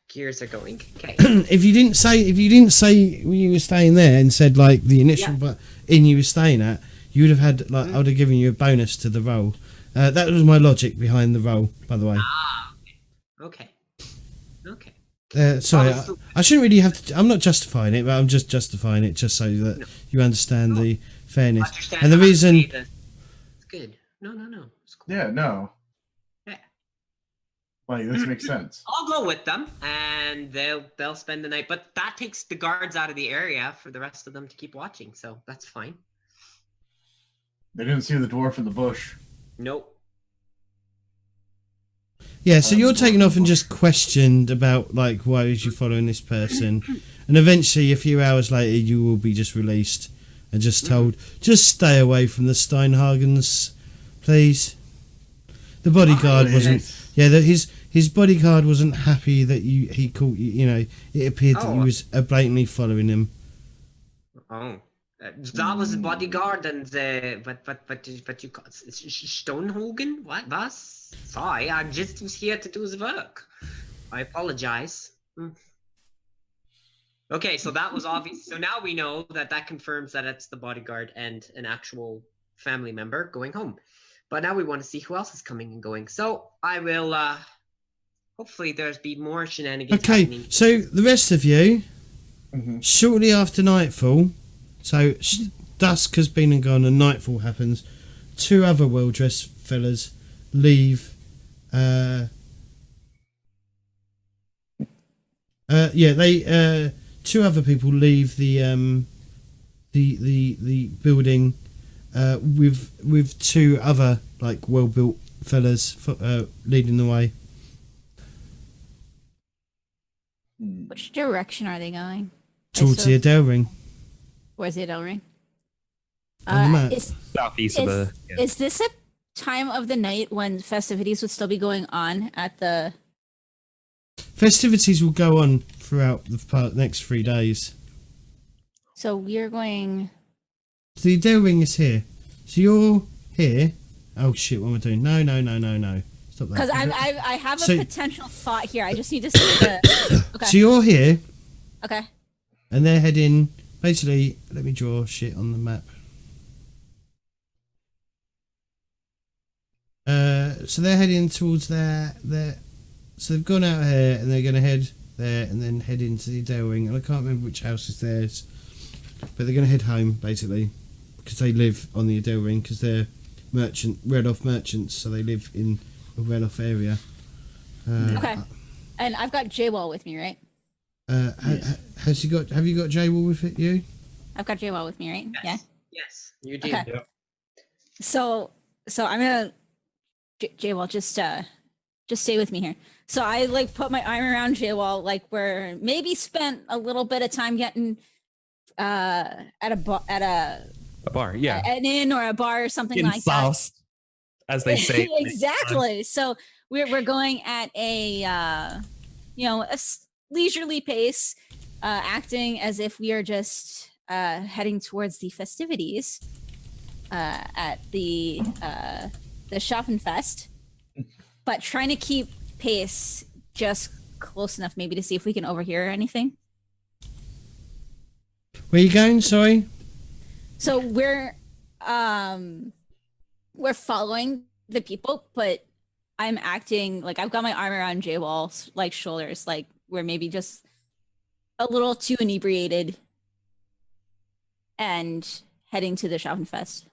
Gears are going. Okay. If you didn't say you were staying there and said like the initial inn you were staying at, you would have had like I would have given you a bonus to the roll. That was my logic behind the roll, by the way. Okay. Sorry, I shouldn't really have to. I'm not justifying it, but I'm just justifying it just so that you understand the fairness and the reason. It's good. No. It's cool. Yeah, no. Yeah. Like, this makes sense. I'll go with them, and they'll spend the night. But that takes the guards out of the area for the rest of them to keep watching, so that's fine. They didn't see the dwarf in the bush. Nope. Yeah, so you're taken off and just questioned about like why is you following this person, and eventually a few hours later you will be just released and just told, just stay away from the Steinhagens, please. The bodyguard wasn't. Yeah, his bodyguard wasn't happy that he caught you. You know, it appeared that he was blatantly following him. Oh, that was the bodyguard and the but you Stonehogen? What was? Sorry, I just was here to do the work. I apologize. Okay, so that was obvious. So now we know that confirms that it's the bodyguard and an actual family member going home. But now we want to see who else is coming and going. So I will. Hopefully, there's be more shenanigans. Okay, happening. so the rest of you, shortly after nightfall, so dusk has been and gone, and nightfall happens. Two other well-dressed fellas leave. Two other people leave the building with two other like well-built fellas leading the way. Which direction are they going? Towards the Adele Ring. Where's the Adele Ring? On the map. Southeast of the. Yeah. Is this a time of the night when festivities would still be going on at the... Festivities will go on throughout the next 3 days. So we're going... So the Adele Ring is here. So you're here. Oh shit, what am I doing? No. Stop that. Because I have a potential thought here. I just need to see the... Okay. So you're here. Okay. And they're heading... Basically, let me draw shit on the map. So they're heading towards their... So they've gone out here and they're going to head there and then head into the Adele Ring. And I can't remember which house is theirs. But they're going to head home, basically. Because they live on the Adele Ring. Because they're read-off merchants. So they live in a read-off area. Okay. And I've got J-Wall with me, right? Have you got J-Wall with it, you? I've got J-Wall with me, right? Yes. Yeah. Yes, you do. Okay. Yep. So I'm gonna J-Wall just stay with me here. So I like put my arm around J-Wall, like we're maybe spent a little bit of time getting at a bar, yeah, an inn or a bar or something in like sauce, as they say. Exactly. So we're going at a leisurely pace, acting as if we are just heading towards the festivities at the Schaffenfest, but trying to keep pace just close enough maybe to see if we can overhear anything. Where are you going? Sorry. So we're following the people, but I'm acting like I've got my arm around J-Wall's like shoulders, like we're maybe just a little too inebriated and heading to the Schaffenfest.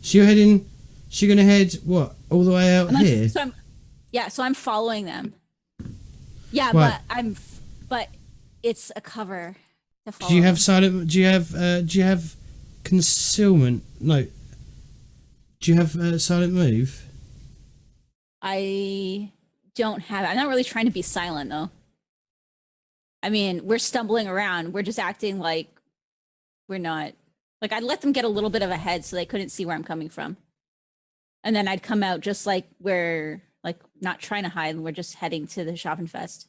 So you're heading. So you're gonna head what all the way out here? So I'm following them. Yeah, Right. but it's a cover to follow. Do you have them. silent? Do you have concealment? No. Do you have silent move? I don't have it. I'm not really trying to be silent though. I mean, we're stumbling around. We're just acting like we're not. Like I'd let them get a little bit of a head so they couldn't see where I'm coming from. And then I'd come out just like we're like not trying to hide. We're just heading to the Schaffenfest.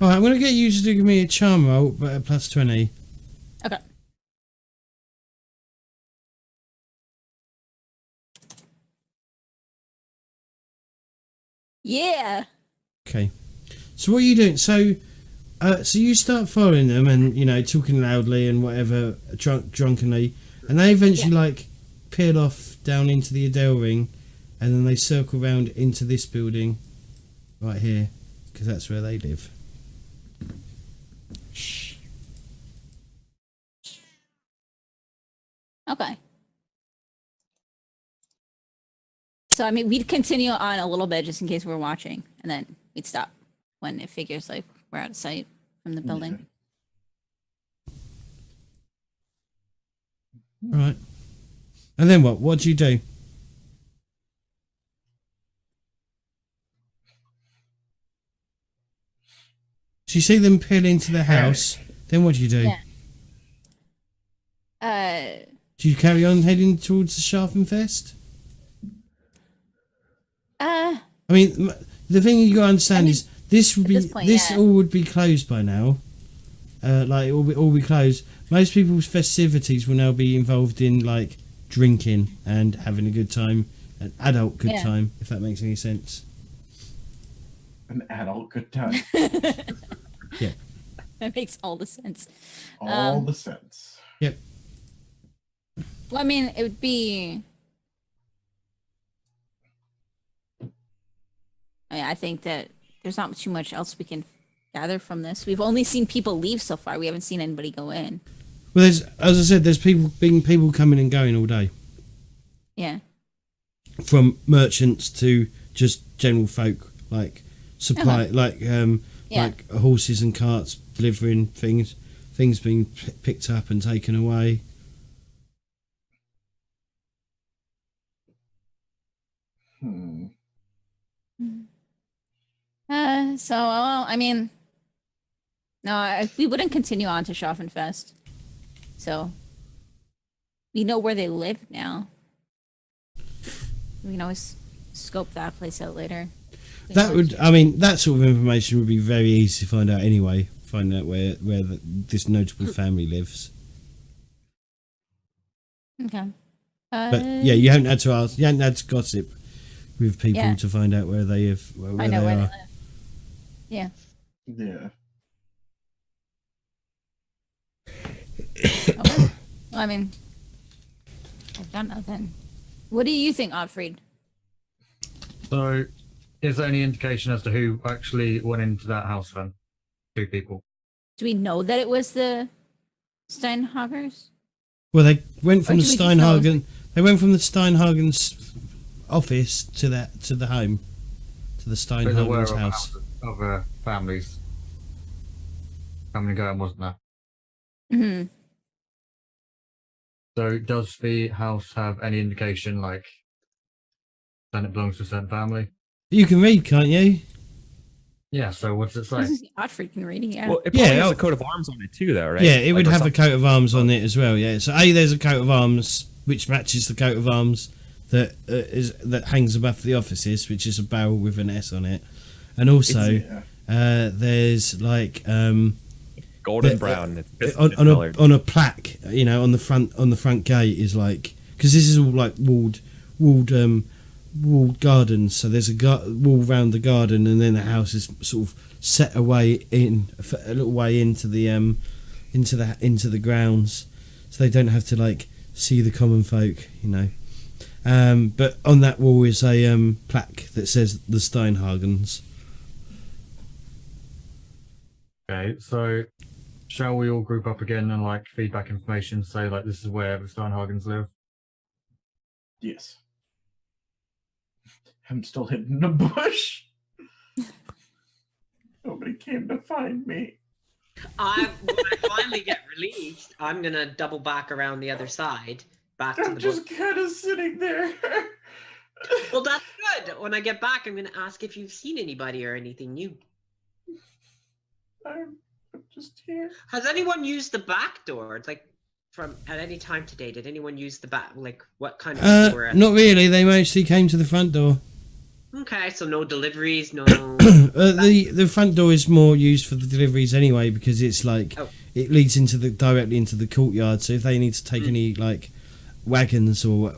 All right, I'm gonna get you to give me a charm roll, but at plus 20. Okay. Yeah. Okay. So what are you doing? So you start following them and talking loudly and whatever, drunkenly, and they eventually like peel off down into the Adele Ring, and then they circle around into this building right here because that's where they live. Okay. So I mean, we'd continue on a little bit just in case we're watching, and then we'd stop when it figures like we're out of sight from the building. All right. And then what? What do you do? So you see them peel into the house. Then what do you do? Yeah. Do you carry on heading towards the Schaffenfest? I mean, the thing you got to understand is this would be all would be closed by now. Like it will be closed. Most people's festivities will now be involved in like drinking and having a good time, an adult good time, if that makes any sense. An adult good time. Yeah, that makes all the sense. All the sense. Yep. Well, I mean, it would be. I think that there's not too much else we can gather from this. We've only seen people leave so far. We haven't seen anybody go in. Well, as I said, there's people coming and going all day. Yeah. From merchants to just general folk, like supply, like horses and carts delivering things being picked up and taken away. So, well, I mean, no, we wouldn't continue on to Schaffenfest. So, we know where they live now. We can always scope that place out later. That sort of information would be very easy to find out anyway. Find out where this notable family lives. Okay. But yeah, you haven't had to ask. You haven't had to gossip with people to find out where they live. Where they live. Yeah. Yeah. Well, I mean, I've done nothing. What do you think, Oddfried? So, is there any indication as to who actually went into that house then? 2 people. Do we know that it was the Steinhagers? Well, they went from the Steinhagen. They went from the Steinhagen's office to the home, to the Steinhagen's house. Other families coming and going, wasn't there? Mm-hmm. So, does the house have any indication, like, then it belongs to a certain family? You can read, can't you? Yeah, so what does it say? Oddfried can read, yeah. Well, it probably has a coat of arms on it too, though, right? Yeah, it would or have a something. coat of arms on it as well. Yeah, so there's a coat of arms which matches the coat of arms that hangs above the offices, which is a barrel with an S on it, and also there's like golden brown. On a plaque, you know, on the front gate is like, because this is all like walled gardens, so there's a wall around the garden, and then the house is sort of set away a little way into the grounds, so they don't have to like see the common folk, you know. But on that wall is a plaque that says the Steinhagens. Okay, so shall we all group up again and like feedback information, say like this is where the Steinhagens live? Yes. I'm still hidden in a bush. Nobody came to find me. When I finally get released, I'm gonna double back around the other side, back to the I'm just kind of sitting there. Well, that's good. When I get back, I'm gonna ask if you've seen anybody or anything new. I'm just here. Has anyone used the back door? It's like at any time today. Did anyone use the back? Like what kind of door? Not really. They mostly came to the front door. Okay, so no deliveries, no. The front door is more used for the deliveries anyway, because it's like it leads directly into the courtyard. So if they need to take any like wagons or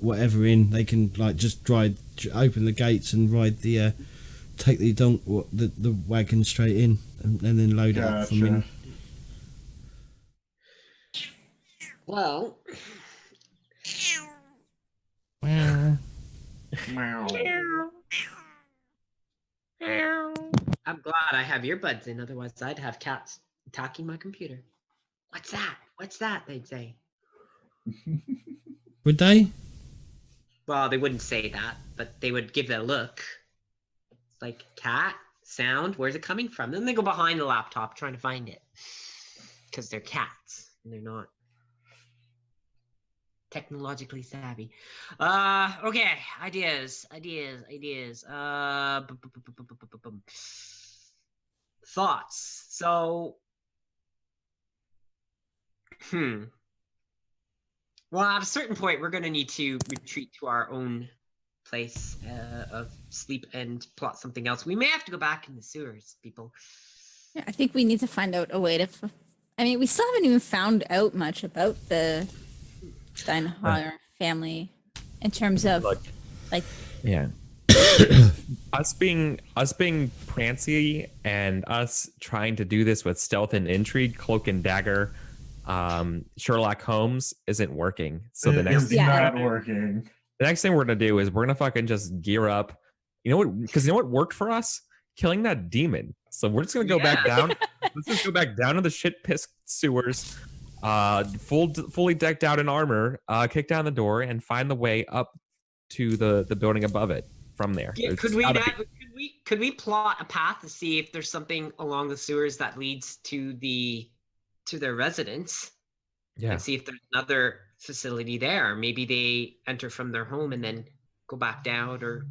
whatever in, they can like just open the gates and ride take the wagon straight in and then load it up from in. Well. I'm glad I have earbuds in, otherwise I'd have cats attacking my computer. What's that? What's that? They'd say. Would they? Well, they wouldn't say that, but they would give it a look. It's like, cat, sound, where's it coming from? Then they go behind the laptop trying to find it. Because they're cats, and they're not technologically savvy. Okay, ideas. thoughts. So, well, at a certain point, we're going to need to retreat to our own place of sleep and plot something else. We may have to go back in the sewers, people. Yeah, I think we need to find out a way to. I mean, we still haven't even found out much about the Steinhauer family in terms of like. Yeah. us being prancy and us trying to do this with stealth and intrigue, cloak and dagger, Sherlock Holmes isn't working. So the next thing not working. The next thing we're gonna do is we're gonna fucking just gear up. You know what? Because you know what worked for us? Killing that demon. So we're just gonna go back down. Let's just go back down to the shit piss sewers, fully decked out in armor, kick down the door, and find the way up to the building above it. From there, yeah, could we plot a path to see if there's something along the sewers that leads to their residence? Yeah. And see if there's another facility there. Maybe they enter from their home and then go back down, or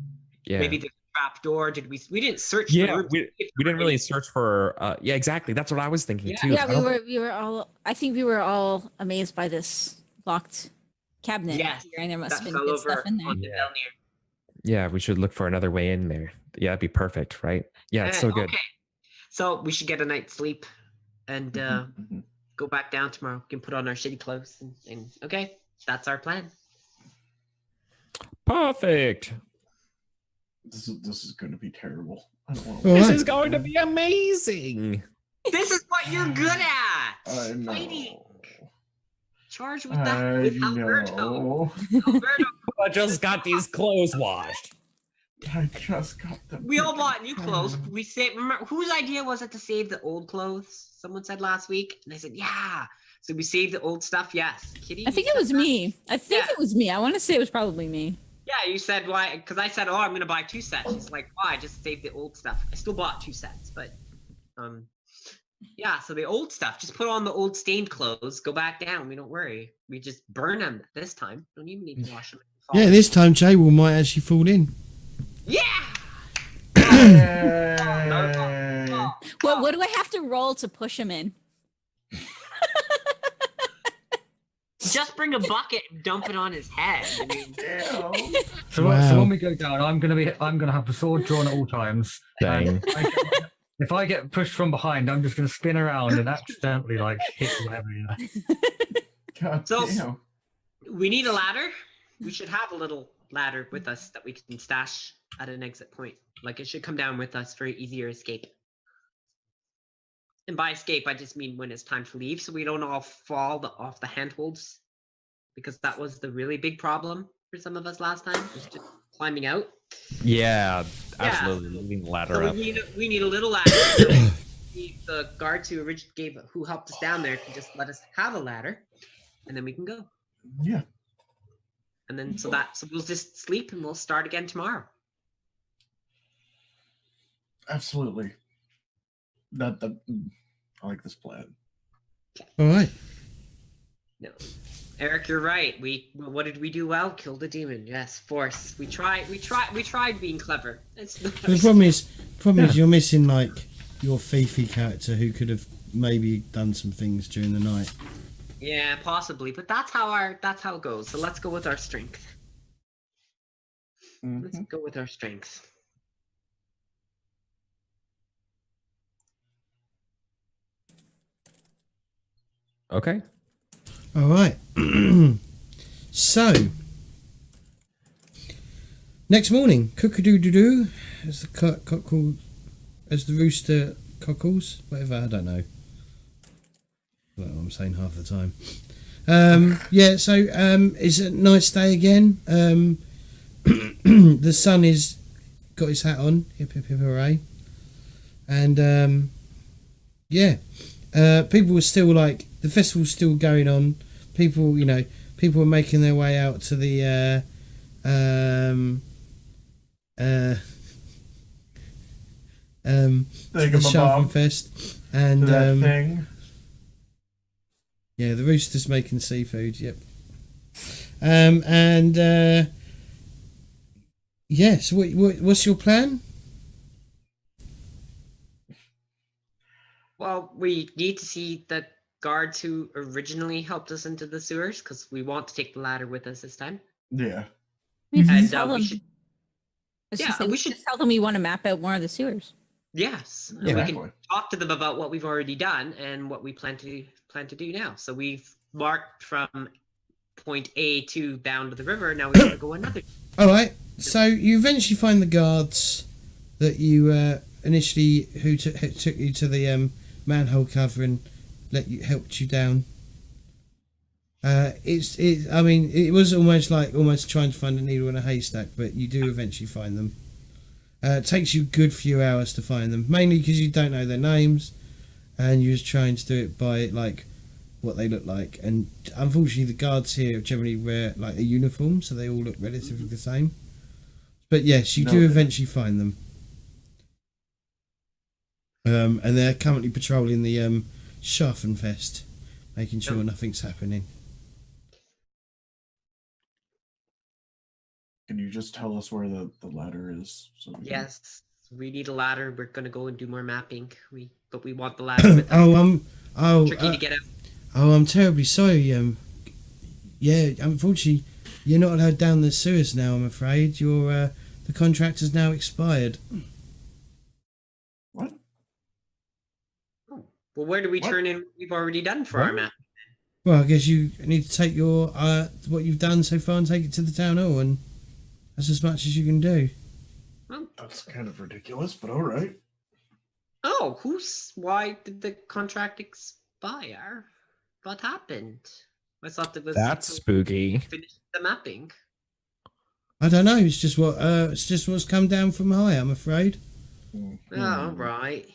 maybe there's a trap door. We didn't search? Yeah, we didn't really search for. Yeah, exactly. That's what I was thinking too. Yeah, we were all. I think we were all amazed by this locked cabinet. Yes, here, and there must have been fell good over stuff in there. on the down here. Yeah, we should look for another way in there. Yeah, it'd be perfect, right? Yeah, it's so good. Okay. So we should get a night's sleep and go back down tomorrow. We can put on our shitty clothes and okay, that's our plan. Perfect. This is going to be terrible. I don't want This is going to be amazing. This is what you're good at. I know. Fighting. Charge with that with Alberto. I just got these clothes washed. I just got them. We all bought new clothes. We saved. Remember, whose idea was it to save the old clothes? Someone said last week, and I said, "Yeah." So we saved the old stuff. Yes, Kitty. I think it was me. It was me. I want to say it was probably me. Yeah, you said why? Because I said, "Oh, I'm gonna buy 2 sets." She's like, "Why? Just save the old stuff." I still bought 2 sets, but yeah. So the old stuff, just put on the old stained clothes. Go back down. We don't worry. We just burn them this time. Don't even need to wash them. Yeah, this time Jay might actually fall in. Yeah. Well, what do I have to roll to push him in? Just bring a bucket and dump it on his head. I mean, so when we go down, I'm gonna have the sword drawn at all times. Dang. If I get pushed from behind, I'm just gonna spin around and accidentally hit whatever. God so damn. We need a ladder. We should have a little ladder with us that we can stash at an exit point. Like it should come down with us for easier escape. And by escape, I just mean when it's time to leave, so we don't all fall off the handholds, because that was the really big problem for some of us last time. Was just climbing out. Yeah, absolutely. Moving the ladder so up. We need a little ladder. So the guards who helped us down there can just let us have a ladder, and then we can go. Yeah. And then so we'll just sleep and we'll start again tomorrow. Absolutely. I like this plan. All right. No, Eric, you're right. What did we do well? Killed a demon. Yes, force. We tried being clever. The problem is you're missing your Fifi character who could have maybe done some things during the night. Yeah, possibly, but that's how it goes. So let's go with our strength. Mm-hmm. Let's go with our strength. Okay. All right. So next morning, cock-a-doo-doo-doo, as the rooster cockles, whatever, I don't know. Well, I'm saying half the time. Yeah, so it's a nice day again. The sun is got his hat on, hip hip hip hooray, and yeah, people were still the festival's still going on. People were making their way out to the Schaffenfest, and thing. Yeah, the rooster's making seafood. Yep. And yeah. So what's your plan? Well, we need to see the guards who originally helped us into the sewers because we want to take the ladder with us this time. Yeah. We should And tell we them. should, Let's yeah, just say we we should- should tell them we want to map out more of the sewers. yes, and Yeah. we Exactly. can talk to them about what we've already done and what we plan to do now. So we've marked from point A to down to the river. Now we want to go another. All right. So you eventually find the guards that you initially who took you to the manhole cover and helped you down. I mean, it was almost trying to find a needle in a haystack, but you do eventually find them. It takes you a good few hours to find them, mainly because you don't know their names, and you're just trying to do it by like what they look like. And unfortunately, the guards here generally wear like a uniform, so they all look relatively the same. But yes, you do eventually find them. And they're currently patrolling the Schaffenfest, making sure nothing's happening. Can you just tell us where the ladder is? So we can- Yes, we need a ladder. We're gonna go and do more mapping. But we want the ladder with us. Tricky to get out. I'm terribly sorry. Yeah, unfortunately, you're not allowed down the sewers now. I'm afraid your the contract has now expired. What? Well, where do we What? turn in? What we've already done for our What? map. Well, I guess you need to take your what you've done so far and take it to the town hall, and that's as much as you can do. That's kind of ridiculous, but all right. Oh, why did the contract expire? What happened? I thought it was That's to spooky. finish the mapping. I don't know. It's just what's come down from high. I'm afraid. Oh, right.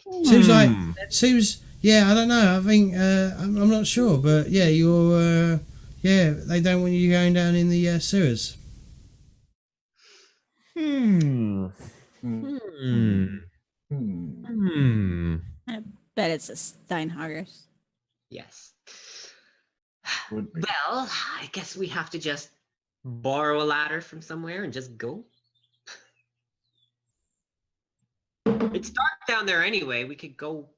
Seems. Yeah, I don't know. I think I'm not sure, but yeah, you're. Yeah, they don't want you going down in the sewers. Hmm. Hmm. Hmm. Hmm. I bet it's a Steinhagers. Yes. Would be. Well, I guess we have to just borrow a ladder from somewhere and just go. It's dark down there anyway. We could go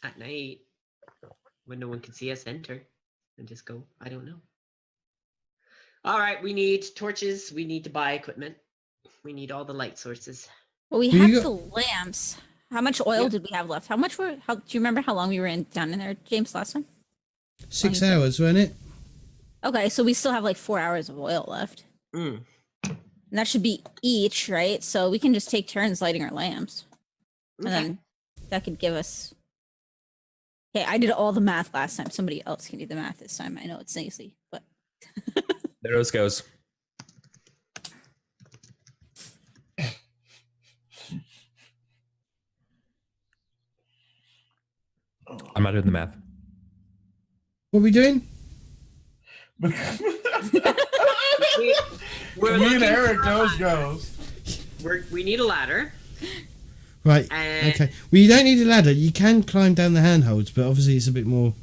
at night when no one can see us enter and just go. I don't know. All right, we need torches. We need to buy equipment. We need all the light sources. Well, we Well, have you the lamps. How much oil Yeah. did we have left? Do you remember how long we were down in there, James, last time? 6 27. hours, wasn't it? Okay, so we still have like 4 hours of oil left. Mm. And that should be each, right? So we can just take turns lighting our lamps. And Okay. then that could give us. Okay, I did all the math last time. Somebody else can do the math this time. I know it's easy, but There it goes. Oh. I'm not doing the math. What are we doing? We're Me and looking Eric for a goes ladder. goes. We need a ladder. Right. And Okay. Well, you don't need a ladder. You can climb down the handholds, but obviously it's a bit more.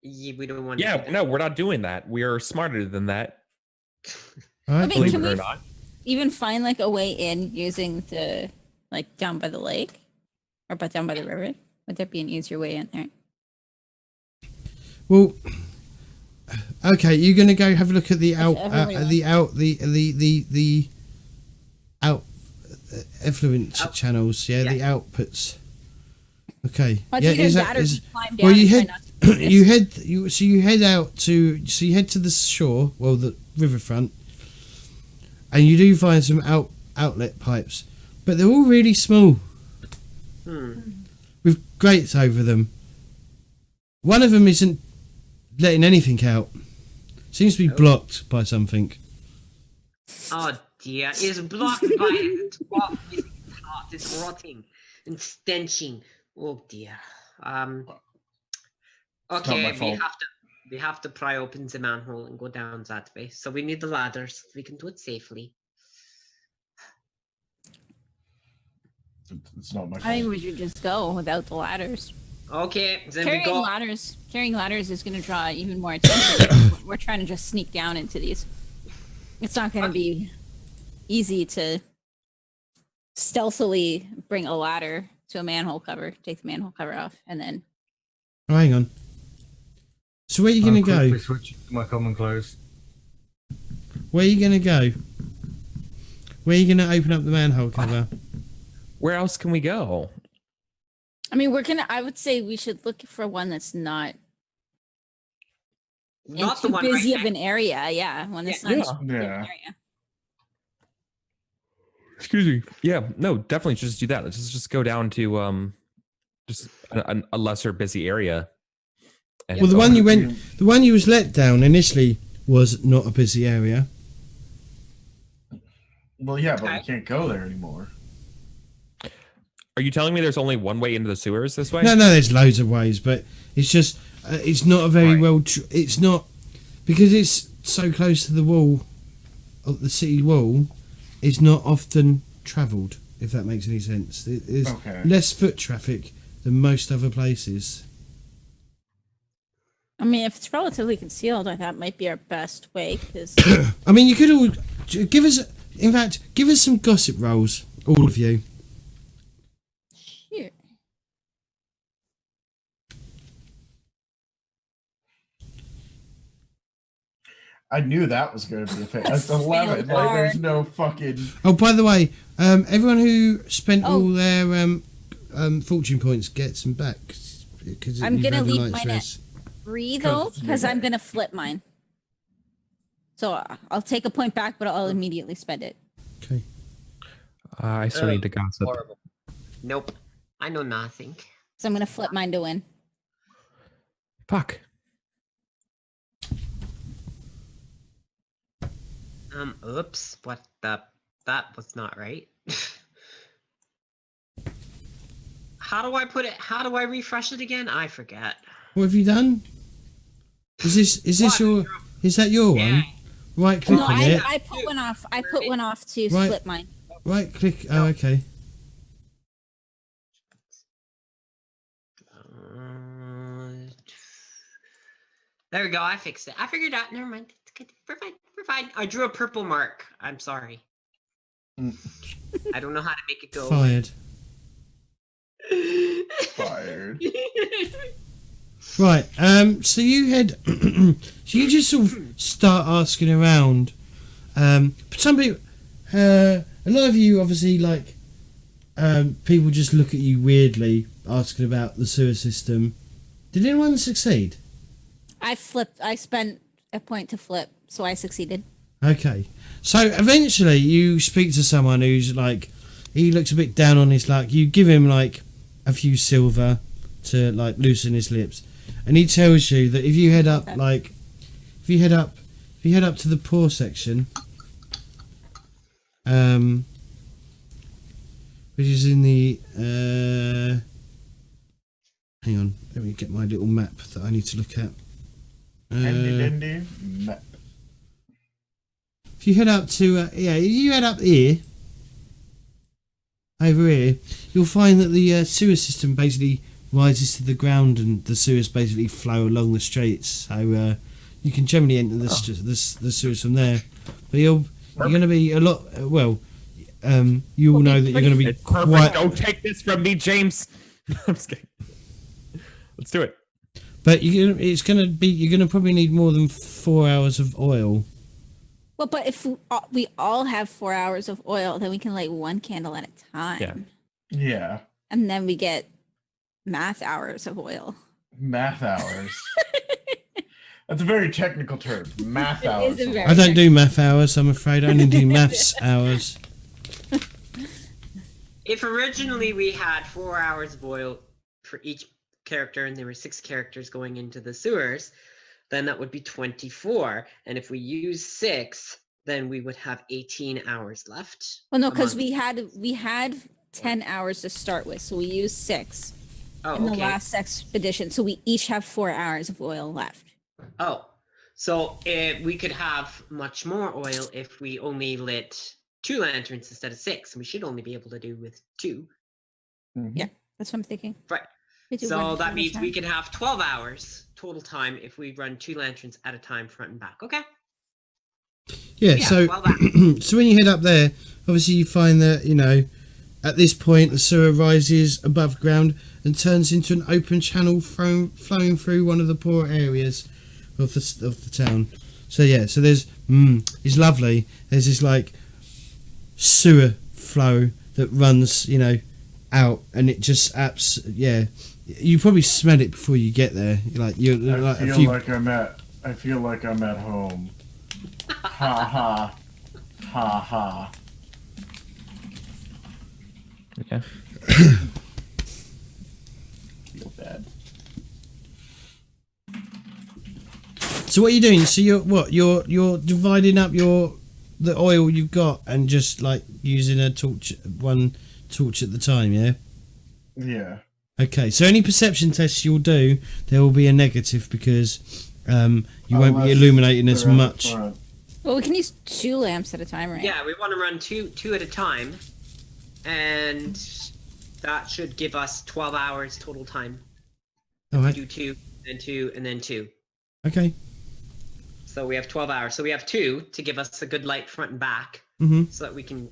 we don't want to Yeah, do that. no, we're not doing that. We are smarter than that. All right. I mean, Believe can it or we not. even find like a way in using the like down by the lake or down by the river? Would that be an easier way in there? Well, okay. You're gonna go have a look at the everybody effluent Out- channels. Yeah, the outputs. Okay. Well, it's yeah. either Is that that or is? we climb down Well, you and try head. not to You head. You head out to. So you head to the shore. Well, the riverfront, and you do find some outlet pipes, but they're all really small with grates over them. One of them isn't letting anything out. Seems to be blocked by something. Oh dear, it's blocked by it. It's hot, it's rotting and stenching. Oh dear. not Okay, my fault. we have to pry open the manhole and go down that way. So we need the ladders. We can do it safely. It's not my I think fault. we should just go without the ladders. Okay, then we go. Carrying ladders is going to draw even more attention. We're trying to just sneak down into these. It's not going to be easy to stealthily bring a ladder to a manhole cover, take the manhole cover off, and then Oh, hang on. So where are you going to go? quickly switch to my common clothes. Where are you going to go? Where are you going to open up the manhole cover? Where else can we go? I mean, I would say we should look for one that's not Not the too one busy right of an area. Yeah, one that's Yeah. not too busy of an Yeah. area. Excuse me. Yeah, no, definitely just do that. Let's just go down to just a lesser busy area. And Well, the one you was let down initially was not a busy area. Well, yeah, but Okay. we can't go there anymore. Are you telling me there's only one way into the sewers this way? No, there's loads of ways, but it's just it's not a very Right. it's not because it's so close to the wall, of the city wall. It's not often travelled, if that makes any sense. There's Okay. less foot traffic than most other places. I mean, if it's relatively concealed, that might be our best way because I mean, you could all give us. In fact, give us some gossip rolls, all of you. here. I knew that was going to be a thing. That's 11. Like, there's no fucking. Oh, by the way, everyone who spent Oh. all their fortune points gets them back. Cause I'm you've gonna had a leave night's mine at rest. 3 though, it's because I'm midnight. gonna flip mine. So I'll take a point back, but I'll immediately spend it. Okay. I still need to gossip. Horrible. Nope. I know nothing. So I'm gonna flip mine to win. Fuck. Oops. What the? That was not right. How do I put it? How do I refresh it again? I forget. What have you done? Is this What? your? Is that your Yeah. one? Right click No, on it. I put one off. I put one off to Right. flip mine. Right click. Oh, okay. There we go. I fixed it. I figured out. Never mind. It's good. We're fine. We're fine. I drew a purple mark. I'm sorry. Mm. I don't know how to make it go. Fired. Fired. Right. So you head. So you just sort of start asking around. But some people, a lot of you obviously like. People just look at you weirdly, asking about the sewer system. Did anyone succeed? I flipped. I spent a point to flip, so I succeeded. Okay. So eventually you speak to someone who's like, he looks a bit down on his luck. You give him like a few silver to like loosen his lips. And he tells you that if you head up like, if you head up to the poor section, which is in the, hang on, let me get my little map that I need to look at. Handy dandy map. If you head up to, if you head up here, over here, you'll find that the sewer system basically rises to the ground and the sewers basically flow along the streets. So you can generally enter the sewers from there. But you're going to be a lot, you all know that you're going to be It's perfect. quite... Don't take this from me, James. I'm just kidding. Let's do it. But you're going to probably need more than 4 hours of oil. Well, but if we all have 4 hours of oil, then we can light one candle at a time. Yeah. Yeah. And then we get math hours of oil. Math hours. That's a very technical term. Math It hours. is a very- I don't do math hours, I'm afraid. I only do maths hours. If originally we had 4 hours of oil for each character and there were 6 characters going into the sewers, then that would be 24. And if we use 6, then we would have 18 hours left. Well, no, a because month. we had 10 hours to start with, so we used 6 Oh, in the okay. last expedition. So we each have 4 hours of oil left. Oh, so we could have much more oil if we only lit 2 lanterns instead of 6. And we should only be able to do with 2. Mhm. Yeah. That's what I'm thinking. Right. We do So one that at a means we time. could have 12 hours total time if we run 2 lanterns at a time, front and back. Okay. Yeah, Yeah, so well done. so when you head up there, obviously you find that, At this point, the sewer rises above ground and turns into an open channel flowing through one of the poorer areas of the town. So yeah, so there's it's lovely. There's this like sewer flow that runs, you know, out, and it just you probably smell it before you get there. I feel like I'm at home. Ha ha. Ha ha. Okay. Feel bad. So what are you doing? So you're dividing up the oil you've got and just like using one torch at the time, yeah? Yeah. Okay, so any perception tests you'll do, there will be a negative because you won't be illuminating as much. Well, we can use 2 lamps at a time, right? Yeah, we want to run two at a time, and that should give us 12 hours total time. All right. Do 2, then 2, and then 2. Okay. So we have 12 hours. So we have 2 to give us a good light front and back, so that we can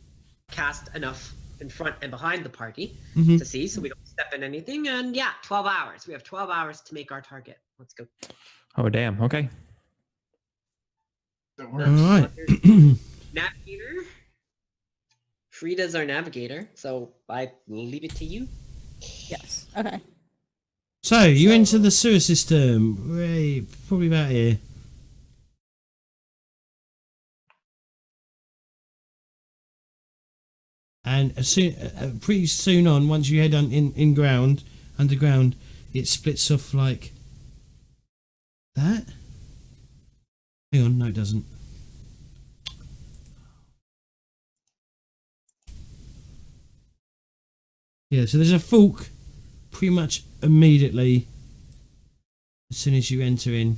cast enough in front and behind the party to see, so we don't step in anything. And yeah, 12 hours. We have 12 hours to make our target. Let's go. Oh damn. Okay. That All works. right. Navigator. Frida's our navigator, so I leave it to you. Yes. Okay. So you enter the sewer system. Right, probably about here. And pretty soon on, once you head on underground, it splits off like that. Hang on, no, it doesn't. Yeah, so there's a fork pretty much immediately as soon as you enter in.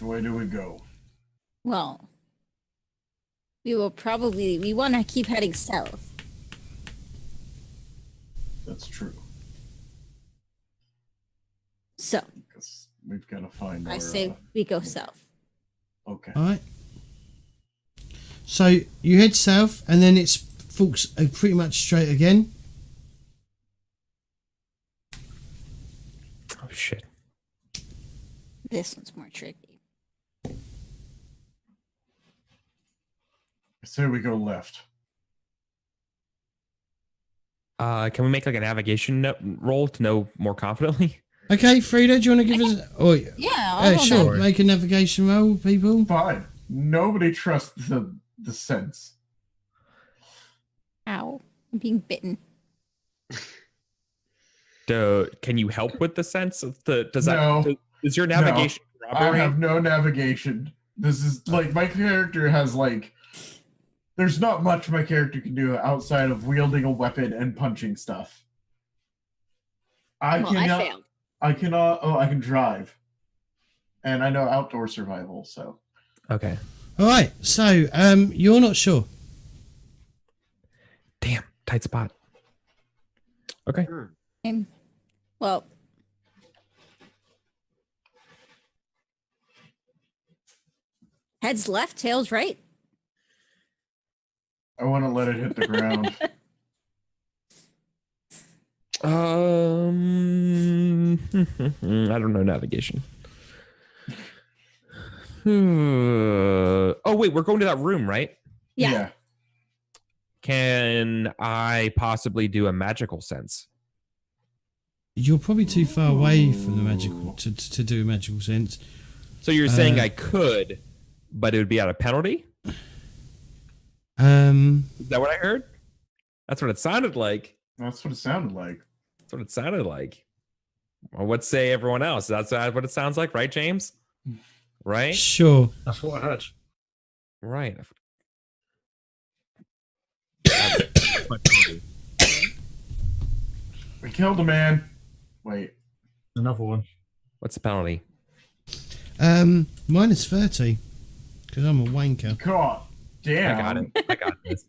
Where do we go? Well, we want to keep heading south. That's true. So, Because we've got to find I our, say we go south. Okay. All right. So you head south, and then it's forks pretty much straight again. Oh shit. This one's more tricky. I say we go left. Can we make like a navigation roll to know more confidently? Okay, Frida, do you want to give us? Oh, Yeah, I'll sure. that. Make a navigation roll, people. Fine. Nobody trusts the sense. Ow. I'm being bitten. Can you help with the sense of the? No. Does your navigation I corroborate? have no navigation. This is like my character has like. There's not much my character can do outside of wielding a weapon and punching stuff. I failed. I cannot. Oh, I can drive, and I know outdoor survival. So Okay. All right. So, you're not sure. Damn, tight spot. Okay. Well, heads left, tails right. I want to let it hit the ground. I don't know navigation. Oh wait, we're going to that room, right? Yeah. Can I possibly do a magical sense? You're probably too far away from the magical to do a magical sense. So you're saying I could, but it would be at a penalty? Is that what I heard? That's what it sounded like. That's what it sounded like. That's what it sounded like. Well, what say everyone else? That's what it sounds like, right, James? Right? Sure. That's what I heard. Right. We killed a man. Wait. Another one. What's the penalty? Minus 30 because I'm a wanker. God damn. I got it. I got this.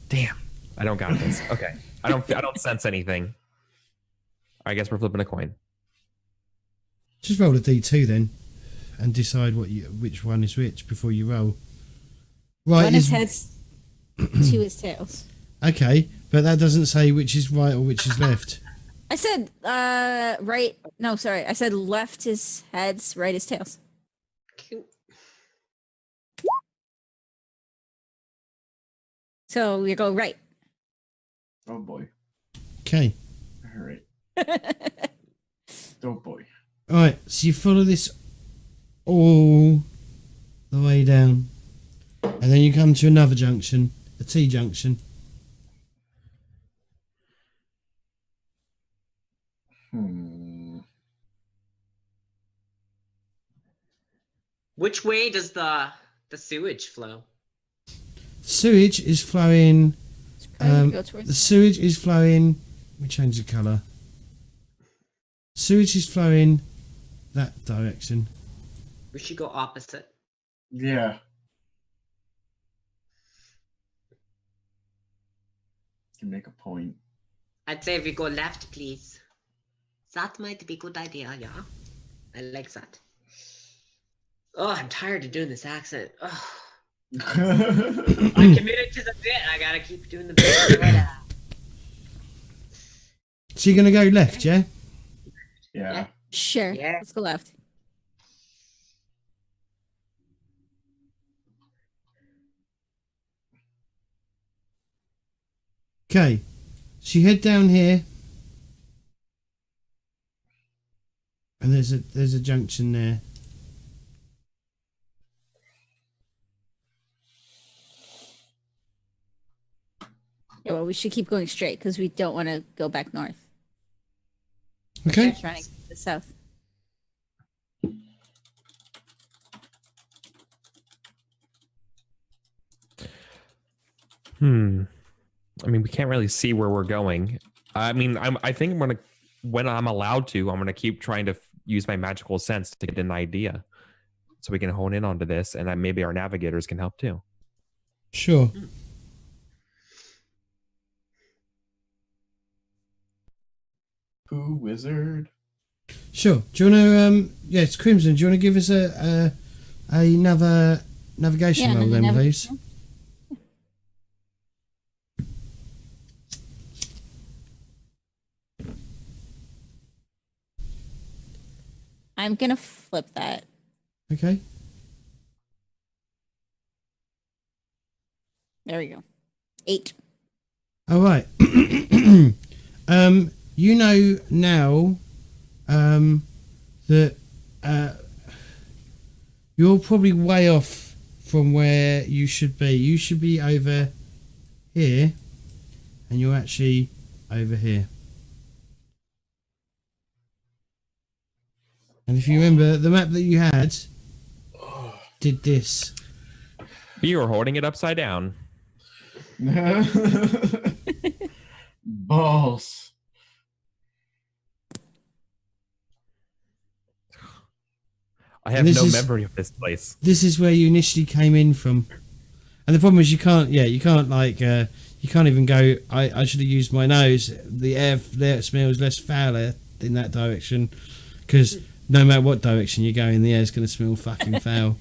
Damn. I don't got this. Okay. I don't sense anything. I guess we're flipping a coin. Just roll a d2 then, and decide which one is which before you roll. Right One is heads, 2 is tails. Okay, but that doesn't say which is right or which is left. I said right. No, sorry. I said left is heads, right is tails. So we go right. Oh boy. Okay. All right. Oh boy. All right. So you follow this all the way down, and then you come to another junction, a T junction. Which way does the sewage flow? Sewage is flowing. Go towards The sewage is flowing. Let me change the colour. Sewage is flowing that direction. We should go opposite. Yeah. Can make a point. I'd say we go left, please. That might be a good idea, yeah? I like that. Oh, I'm tired of doing this accent. Oh, I committed to the bit. I gotta keep doing the bit. So you're gonna go left, yeah? Yeah. Sure. Yeah. Let's go left. Okay. So you head down here, and there's a junction there. Yeah, well, we should keep going straight because we don't want to go back north. Okay. We're trying to get to the south. I mean, we can't really see where we're going. I mean, I think I'm gonna, when I'm allowed to, I'm gonna keep trying to use my magical sense to get an idea, so we can hone in onto this, and then maybe our navigators can help too. Sure. Pooh wizard. Sure. Do you want to? Yes, Crimson. Do you want to give us another navigation roll then, please? I'm gonna flip that. Okay. There we go. 8. All right. You know now that you're probably way off from where you should be. You should be over here, and you're actually over here. And if you remember, the map that you had did this. You were holding it upside down. Balls. I have This no is- memory of this place. This is where you initially came in from. And the problem is you can't even go, I should have used my nose. The air there smells less fouler in that direction, because no matter what direction you go in, the air's going to smell fucking foul.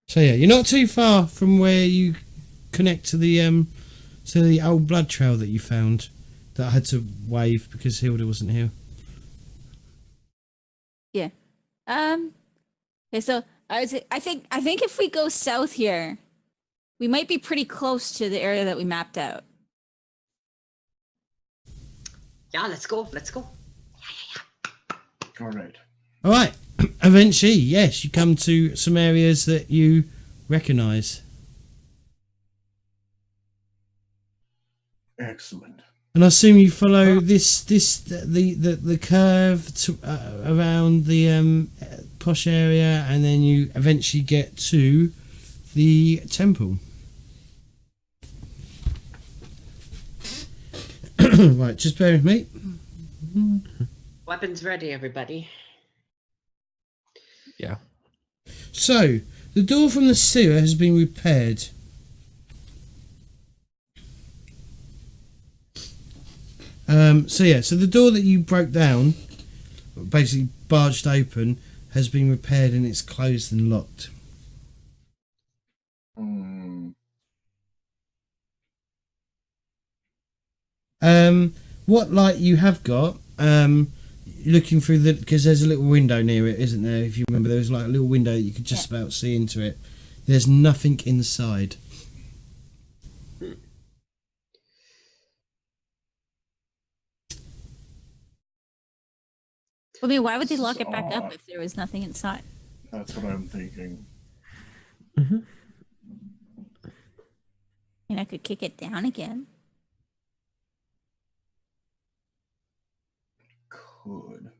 So yeah, you're not too far from where you connect to the old blood trail that you found, that I had to wave because Hilda wasn't here. Yeah. Okay, so I think if we go south here, we might be pretty close to the area that we mapped out. Yeah, let's go. Let's go. All right. All right. Eventually, yes, you come to some areas that you recognise. Excellent. And I assume you follow the curve to, around the posh area, and then you eventually get to the temple. Right, just bear with me. Weapons ready, everybody. Yeah. So, the door from the sewer has been repaired. So the door that you broke down, basically barged open, has been repaired and it's closed and locked. What light you have got, looking through because there's a little window near it, isn't there? If you remember, there was like a little window that you could just about see into it. There's nothing inside. I mean, why would they lock it back up if there was nothing inside? That's what I'm thinking. I mean, I could kick it down again. Could.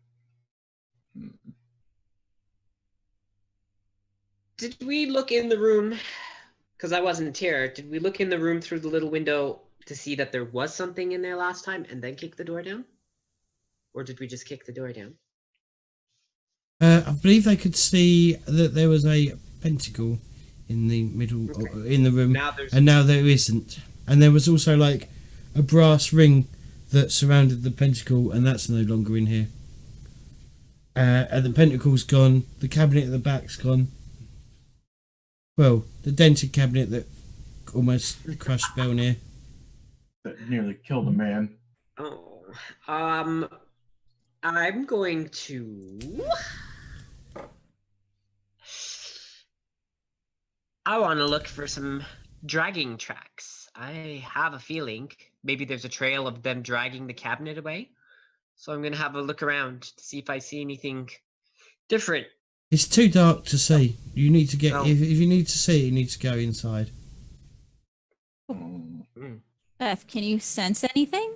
Did we look in the room? Because I wasn't here. Did we look in the room through the little window to see that there was something in there last time and then kick the door down? Or did we just kick the door down? I believe they could see that there was a pentacle in the middle in the room, and now there isn't. And there was also like a brass ring that surrounded the pentacle, and that's no longer in here. And the pentacle's gone. The cabinet at the back's gone. Well, the dented cabinet that almost crushed Belnir. That nearly killed a man. Oh, I'm going to. I want to look for some dragging tracks. I have a feeling maybe there's a trail of them dragging the cabinet away. So I'm going to have a look around to see if I see anything different. It's too dark to see. You need to get Oh. if you need to see, you need to go inside. Beth, can you sense anything?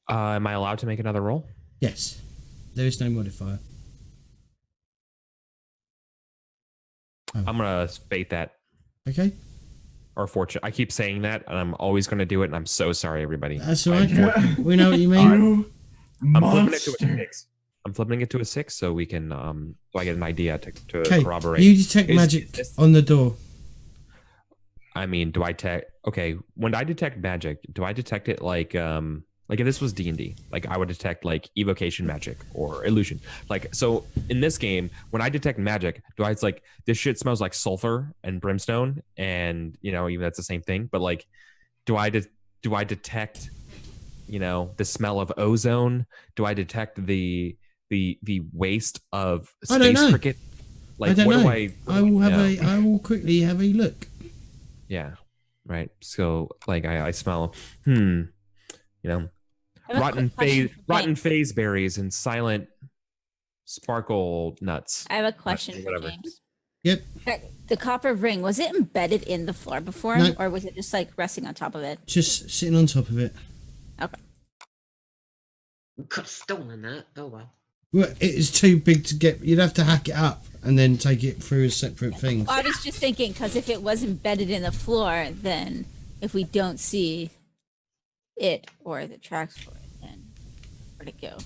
Am I allowed to make another roll? Yes, there is no modifier. I'm gonna fate that, Okay, or fortune. I keep saying that, and I'm always gonna do it. And I'm so sorry, everybody. that's all right. We know what you mean. I'm flipping it to a 6. I'm flipping it to a 6 so we can so I get an idea to Okay, corroborate. you detect Is magic this- on the door. I mean, do I detect? Okay, when I detect magic, do I detect it like if this was D&D, like I would detect like evocation magic or illusion. Like so in this game, when I detect magic, do I? It's like this shit smells like sulfur and brimstone, and even that's the same thing. But like, do I detect the smell of ozone? Do I detect the waste of I don't space know. cricket? Like I don't what know. do I will have know? I will quickly have a look. Yeah, right. So like I smell I have a rotten quick question for rotten James. phase berries and silent sparkle nuts. I have a question for whatever. James. Yep. The copper ring, was it embedded in the floor before, No. or was it just like resting on top of it? Just sitting on top of it. Okay. We could have stolen that. Oh well. Well, it is too big to get. You'd have to hack it up and then take it through as separate things. I was just thinking, because if it was embedded in the floor, then if we don't see it or the tracks for it, then where'd it go?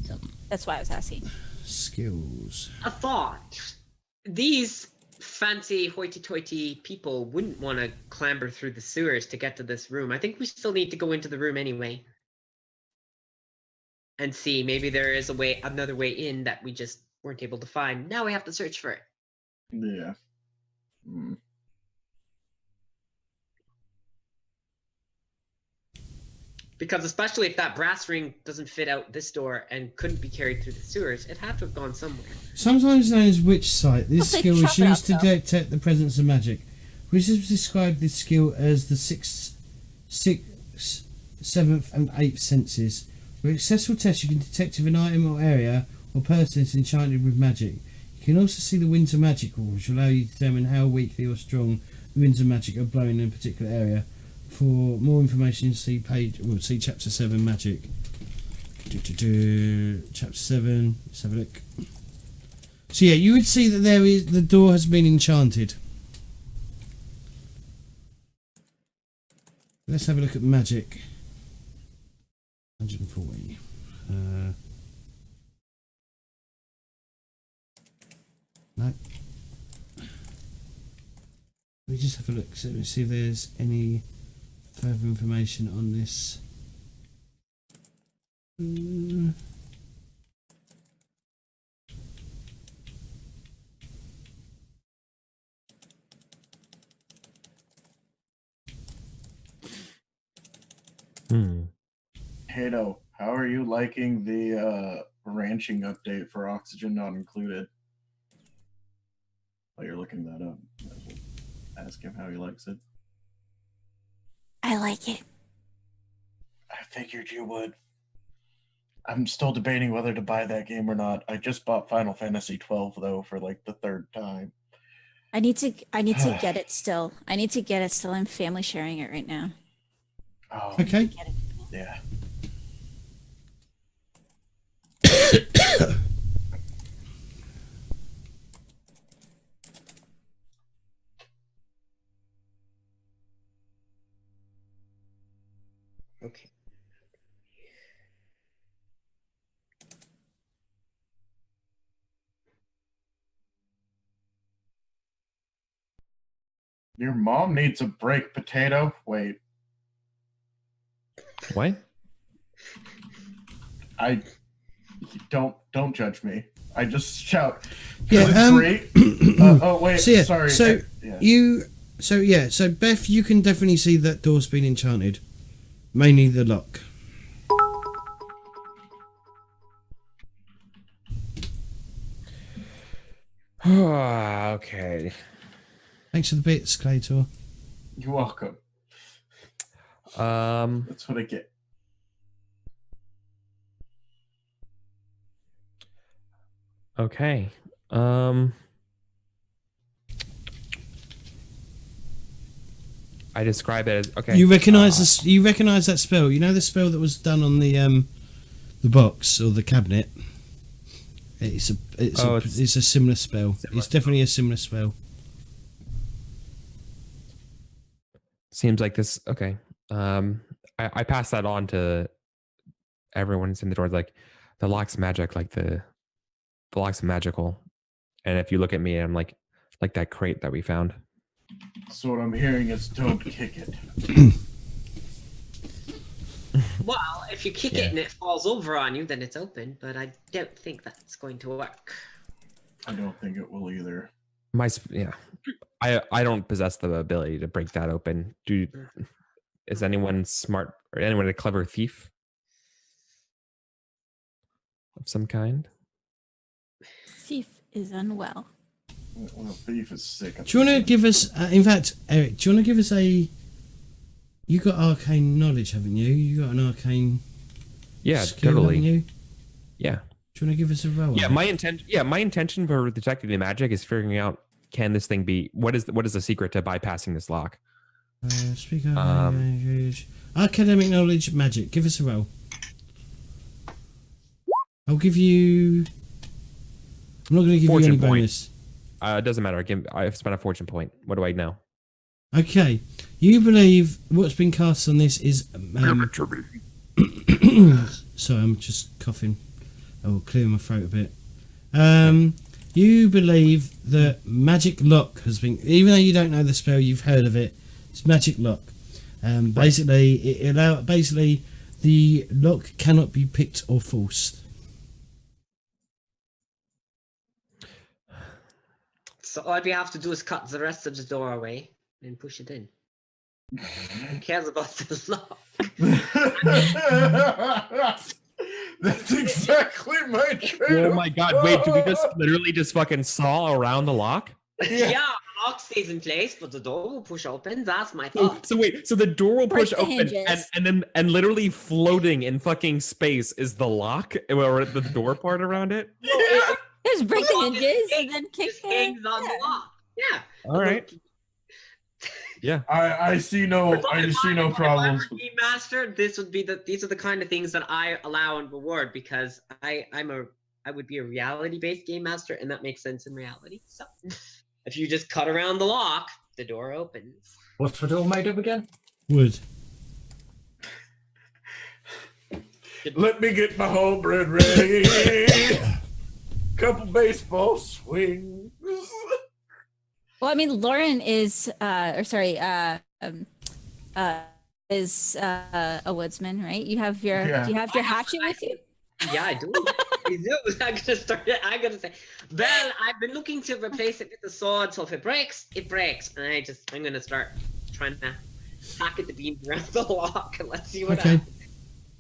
So that's why I was asking. Skills. A thought. These fancy hoity-toity people wouldn't want to clamber through the sewers to get to this room. I think we still need to go into the room anyway. And see, maybe there is another way in that we just weren't able to find. Now we have to search for it. Yeah. Because especially if that brass ring doesn't fit out this door and couldn't be carried through the sewers, it had to have gone somewhere. Sometimes known as witch sight, this I'll skill take is chop it used to up, though. detect the presence of magic. Wizards describe this skill as the sixth, seventh, and eighth senses. With a successful test, you can detect if an item or area or person is enchanted with magic. You can also see the winds of magic, which will allow you to determine how weakly or strong the winds of magic are blowing in a particular area. For more information, see chapter 7 magic. Chapter 7. Let's have a look. So yeah, you would see that the door has been enchanted. Let's have a look at magic. 140. No. We just have a look. So let's see if there's any further information on this Mm. Hato, how are you liking the ranching update for Oxygen Not Included? While you're looking that up, ask him how he likes it. I like it. I figured you would. I'm still debating whether to buy that game or not. I just bought Final Fantasy 12 though for like the third time. I need to get it still. I need to get it still. I'm family sharing it right now. Oh, Okay. yeah. Okay. Your mom needs a break, Potato. Wait, What? I don't judge me. I just shout. Yeah, Great. Oh wait, So yeah, sorry. so Yeah. so Beth, you can definitely see that door's been enchanted. Mainly the lock. Okay. Thanks for the bits, Claytor. You're welcome. That's what I get. Okay. I describe it as okay. You recognise this? You recognise that spell? You know the spell that was done on the box or the cabinet. It's a similar spell. It's definitely a similar spell. Seems like this. Okay. I pass that on to everyone who's in the door. Like, the lock's magic. Like the lock's magical. And if you look at me, I'm like that crate that we found. So what I'm hearing is don't kick it. Well, if you kick Yeah. it and it falls over on you, then it's open. But I don't think that's going to work. I don't think it will either. I don't possess the ability to break that open. Is anyone smart or anyone a clever thief of some kind? Thief is unwell. When a thief is sick. Do you want to give us? In fact, Eric, do you want to give us a? You got arcane knowledge, haven't you? You got an arcane. Yeah, skill, totally. haven't you? Yeah. Do you want to give us a roll? Yeah, on it? my intention for detecting the magic is figuring out, can this thing be, what is the secret to bypassing this lock? Speak up. Academic knowledge, magic. Give us a roll. I'll give you. I'm not going to give Fortune you any point. bonus. It doesn't matter. I've spent a fortune point. What do I know? Okay, you believe what's been cast on this is. Sorry, I'm just coughing. I will clear my throat a bit. You believe that magic lock has been, even though you don't know the spell, you've heard of it. It's magic lock. Basically, basically the lock cannot be picked or forced. So all we have to do is cut the rest of the door away and push it in. Who cares about the lock? That's exactly my trade. Oh my god, wait, did we just literally just fucking saw around the lock? Yeah, the lock stays in place, but the door will push open. That's my thought. So wait, so the door will push Break the open hinges. and literally floating in fucking space is the lock or the door part around it? Yeah. Just break the hinges and then kick Just hangs on the lock. Yeah. All right. Yeah. I see no problems. If I were game master, these are the kind of things that I allow and reward because I would be a reality-based game master, and that makes sense in reality. So if you just cut around the lock, the door opens. What's the door made of again? Wood. Let me get my homebread ready. Couple baseball swings. Well, I mean, Lauren is, is a woodsman, right? You have your Yeah. do you have your hatchet with you? Yeah, I do. I do. I'm gonna start it. I'm gonna say, well, I've been looking to replace it with the sword, so if it breaks, it breaks. And I'm gonna start trying to hack at the beams around the lock and let's see what Okay.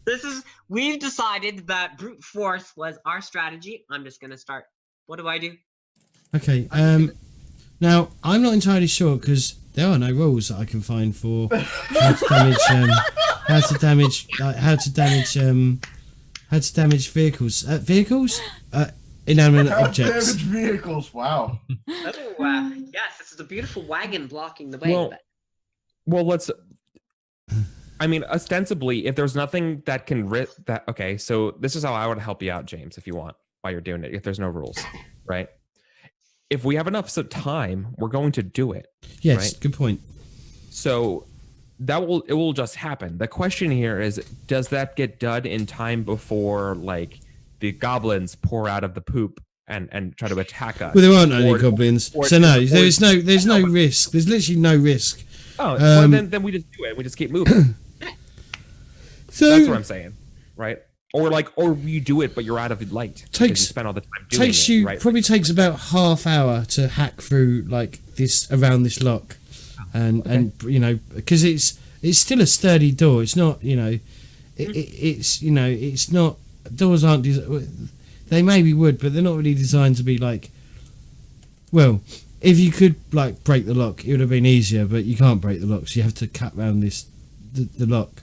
happens. We've decided that brute force was our strategy. I'm just gonna start. What do I do? Okay. Now I'm not entirely sure because there are no rules that I can find for how to damage vehicles. Inanimate objects. Damaged vehicles. Wow. Oh, yes, this is a beautiful wagon blocking the way. Well, let's. I mean, ostensibly, if there's nothing that can that. Okay, so this is how I would help you out, James, if you want, while you're doing it. If there's no rules, right? If we have enough time, we're going to do it. Yes, right? good point. So it will just happen. The question here is, does that get done in time before like the goblins pour out of the poop and try to attack us? Well, there aren't any goblins, so no, there's no risk. There's literally no risk. Oh, well, then we just do it. We just keep moving. So that's what I'm saying, right? Or you do it, but you're out of light. Because you spend all the time doing it, right? Probably takes about half hour to hack through like this around this lock, and you know, because it's still a sturdy door. It's not, you know, it's not, doors aren't. They maybe would, but they're not really designed to be like. Well, if you could like break the lock, it would have been easier, but you can't break the lock, so you have to cut around the lock.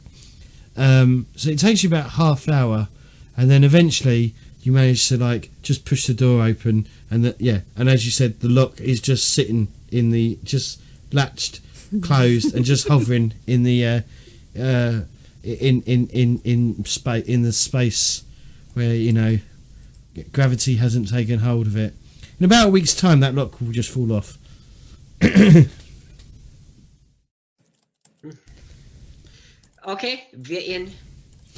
So it takes you about half hour, and then eventually you manage to like just push the door open, and and as you said, the lock is just sitting in just latched, closed, and just hovering in the in the space where, you know, gravity hasn't taken hold of it. In about a week's time, that lock will just fall off. Okay, we're in.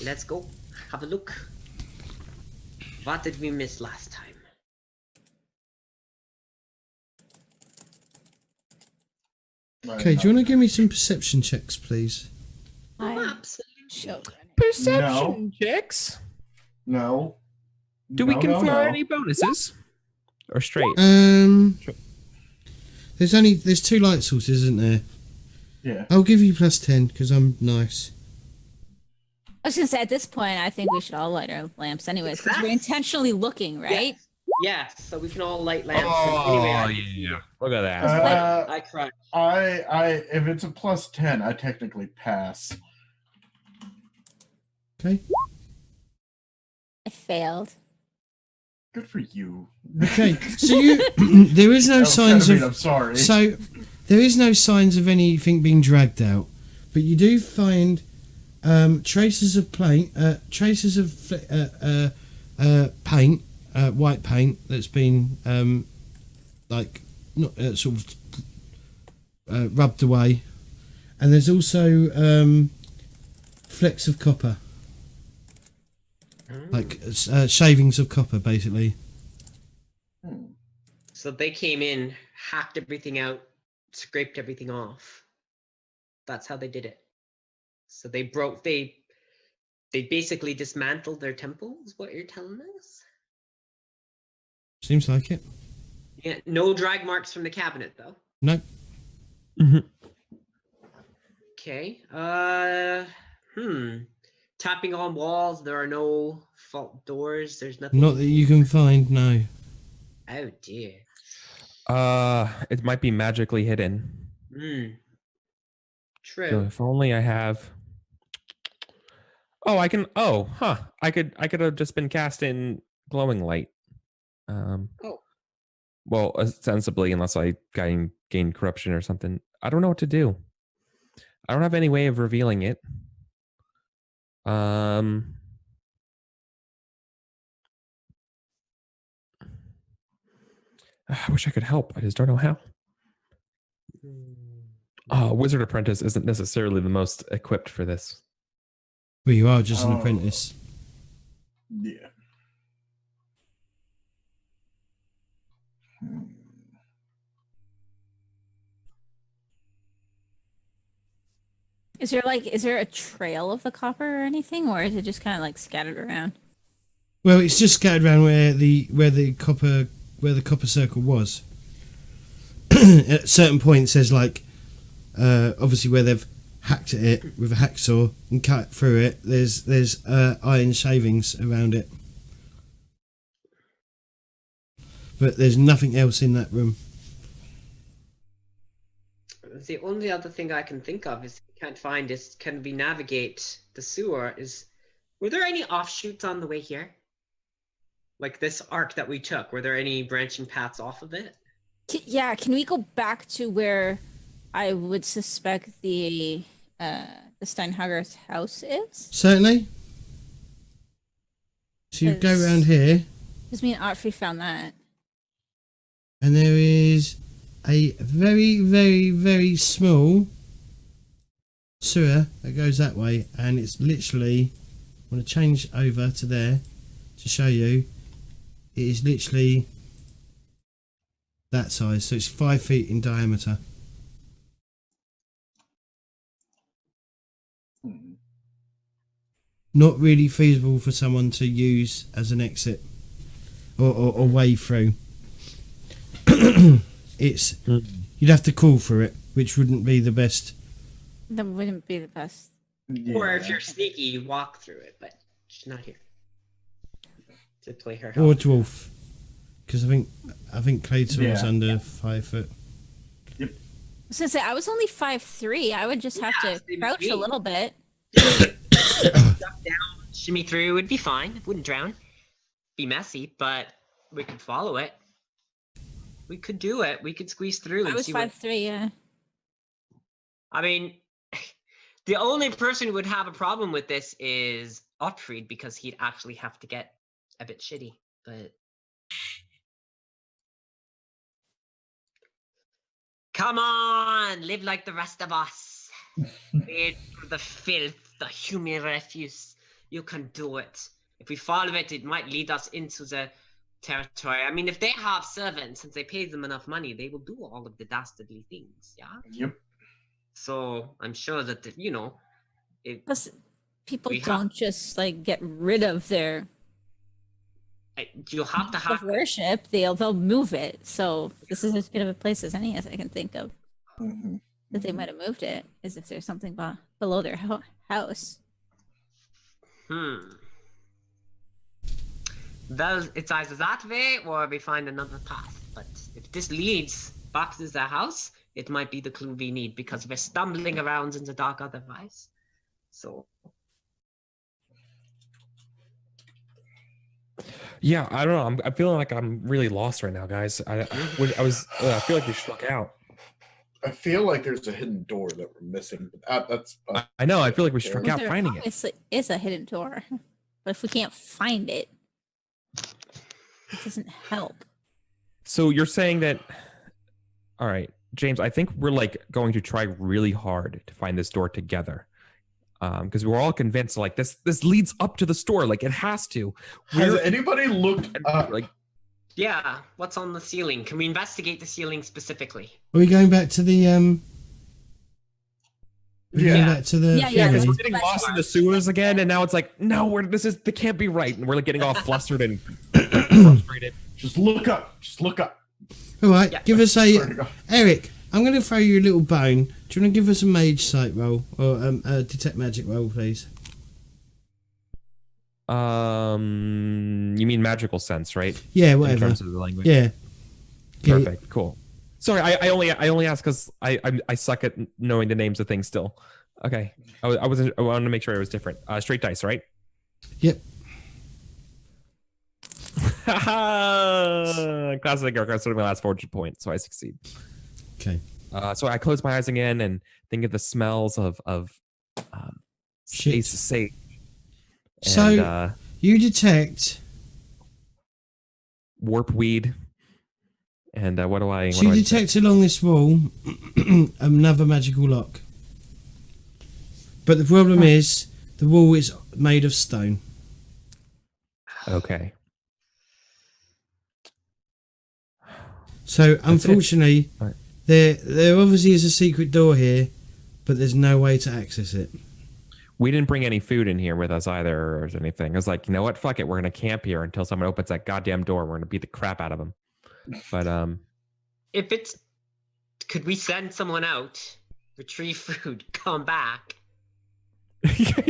Let's go. Have a look. What did we miss last time? Okay, do you want to give me some perception checks, please? Absolutely. Sure. Perception checks. No. Do we confer any bonuses? Or straight? There's two light sources, isn't there? Yeah. I'll give you +10 because I'm nice. I was gonna say, at this point, I think we should all light our lamps anyways, because we're intentionally looking, right? Yes, so we can all light lamps. Yeah. Look at that. I cried. I if it's a +10, I technically pass. Okay. I failed. Good for you. Okay. So there is no signs of. I'm sorry. So there is no signs of anything being dragged out, but you do find traces of paint, white paint that's been rubbed away, and there's also flecks of copper, like shavings of copper, basically. So they came in, hacked everything out, scraped everything off. That's how they did it. So they basically dismantled their temple, is what you're telling us? Seems like it. Yeah, no drag marks from the cabinet, though. Nope. Okay. Tapping on walls, there are no fault doors, there's nothing. Not that you can find, no. Oh dear. It might be magically hidden. True. So if only I have. Oh, I can. Oh, huh. I could have just been cast in glowing light. Well, ostensibly, unless I gain corruption or something. I don't know what to do. I don't have any way of revealing it. I wish I could help. I just don't know how. Wizard Apprentice isn't necessarily the most equipped for this. Well, you are just an apprentice. Yeah. Is there a trail of the copper or anything, or is it just kind of like scattered around? Well, it's just scattered around where the copper circle was. At certain points, there's like obviously where they've hacked at it with a hacksaw and cut through it. There's iron shavings around it, but there's nothing else in that room. The only other thing I can think of is can't find is can we navigate the sewer? Were there any offshoots on the way here? Like this arc that we took, were there any branching paths off of it? Yeah, can we go back to where I would suspect the Steinhager's house is? Certainly. So you go around here, Because me and Otfrey found that. and there is a very, very, very small sewer that goes that way, and it's literally, I'm going to change over to there to show you, it is literally that size, so it's 5 feet in diameter. Not really feasible for someone to use as an exit or way through. It's you'd have to call for it, which wouldn't be the best. That wouldn't be the best. Yeah. Or if you're sneaky, you walk through it, but she's not here to play her. Or help. dwarf, because I think Clayton's Yeah. under 5 foot. I was gonna say I was only 5'3". I would just have Yeah, to same as crouch a me. little bit. Duck down, shimmy through, would be fine. It wouldn't drown. Be messy, but we could follow it. We could do it. We could squeeze through I and was see what. 5'3", yeah. I mean, the only person who would have a problem with this is Otfried because he'd actually have to get a bit shitty. But come on, live like the rest of us. Wait for the filth, the human refuse. You can do it. If we follow it, it might lead us into the territory. I mean, if they have servants, since they pay them enough money, they will do all of the dastardly things. Yeah. Yep. So I'm sure that it, Plus, people We have- don't just like get rid of their you have to of have. worship. They'll move it. So this is as good of a place as any as I can think of that they might have moved it. Is if there's something below their house. Well, it's either that way or we find another path. But if this leads back to the house, it might be the clue we need because we're stumbling around in the dark otherwise. So Yeah, I don't know. I'm feeling like I'm really lost right now, guys. I feel like we should look out. I feel like there's a hidden door that we're missing. But that's. I know. I feel like we should look Well, out there finding it. obviously is a hidden door, but if we can't find it, it doesn't help. So you're saying that? All right, James. I think we're like going to try really hard to find this door together, because we're all convinced like this leads up to the store. Like it has to. Has anybody looked up? Like yeah, what's on the ceiling? Can we investigate the ceiling specifically? Are we going back to the We're going Yeah. back to the Yeah, ferry. we're getting lost in the sewers again, and now it's like no, they can't be right, and we're like getting all flustered and frustrated. Just look up. Just look up. All right, Yeah. give us Swear a to God. Eric. I'm going to throw you a little bone. Do you want to give us a mage sight roll or a detect magic roll, please? You mean magical sense, right? Yeah, In whatever. terms of the language. Yeah. Perfect. Cool. Sorry, I only asked because I suck at knowing the names of things still. Okay. I wanted to make sure it was different. Straight dice, right? Yep. Classic Eric. I started my last fortune point, so I succeed. Okay. So I close my eyes again and think of the smells of Shit. space safe. So you detect. Warp weed. And what do I? So you detect along this wall another magical lock. But the problem is the wall is made of stone. Okay. So unfortunately, Right. there obviously is a secret door here, but there's no way to access it. We didn't bring any food in here with us either or anything. I was like, you know what? Fuck it. We're going to camp here until someone opens that goddamn door. We're going to beat the crap out of them. But, If it's, could we send someone out, retrieve food, come back?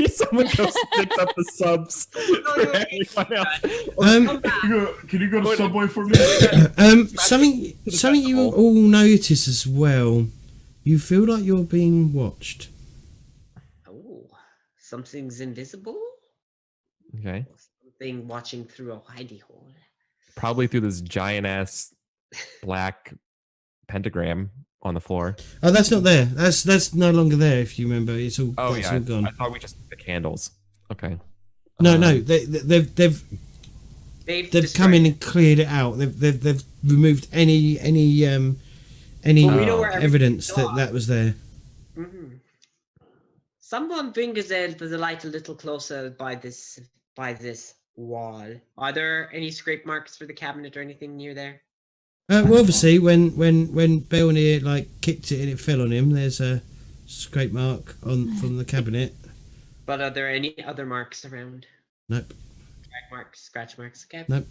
someone goes picks up the subs for anyone else. Can you go to Subway for me? Something you all notice as well. You feel like you're being watched. Oh, something's invisible? Okay. Something watching through a hidey hole. Probably through this giant ass black pentagram on the floor. Oh, that's not there. That's no longer there. If you remember, it's all. Oh that's yeah, all gone. I thought we just the candles. Okay. No, they've come in and cleared it out. They've removed any evidence that was there. Mm-hmm. Someone bring the light a little closer by this wall. Are there any scrape marks for the cabinet or anything near there? Well, obviously, when Belnir like kicked it and it fell on him, there's a scrape mark from the cabinet. But are there any other marks around? Nope. Scratch marks. Okay. Nope.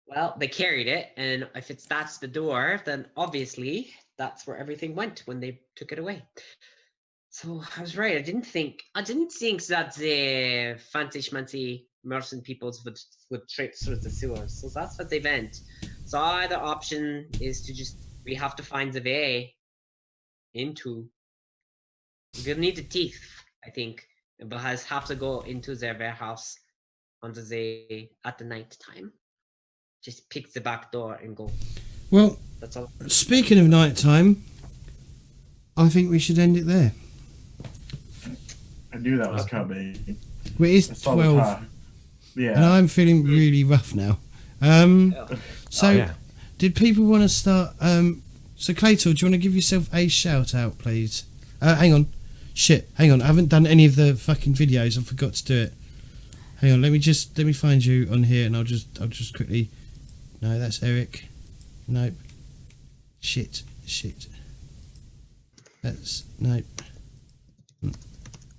Well, they carried it, and if that's the door, then obviously that's where everything went when they took it away. So I was right. I didn't think that the fancy schmancy merchant peoples would trip through the sewers. So that's what they meant. So either option is we have to find the way into. We're gonna need the teeth, I think, but have to go into their warehouse at the night time. Just pick the back door and go. Well, that's all. Speaking of night time, I think we should end it there. I knew that was coming. Well, it's 12. Yeah. And I'm feeling really rough now. Did people want to start? So, Claytor, do you want to give yourself a shout out, please? Hang on. Hang on. I haven't done any of the fucking videos. I forgot to do it. Hang on. Let me find you on here, and I'll just quickly. No, that's Eric. Nope. Shit. That's nope.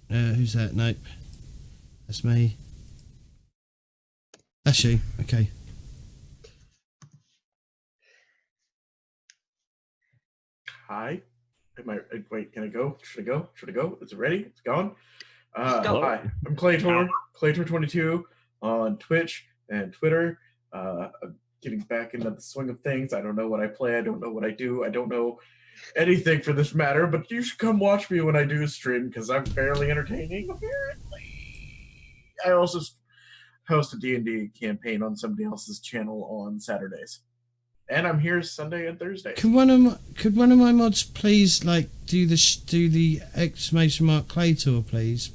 Who's that? Nope. That's me. That's you. Okay. Hi. Wait, can I go? Should I go? Is it ready? It's gone? Go. Hi. I'm Claytor. Claytor22 on Twitch and Twitter. I'm getting back into the swing of things. I don't know what I play. I don't know what I do. I don't know anything for this matter, but you should come watch me when I do stream because I'm fairly entertaining, apparently. I also host a D&D campaign on somebody else's channel on Saturdays. And I'm here Sunday and Thursday. Could one of my mods please do the exclamation mark Claytor, please?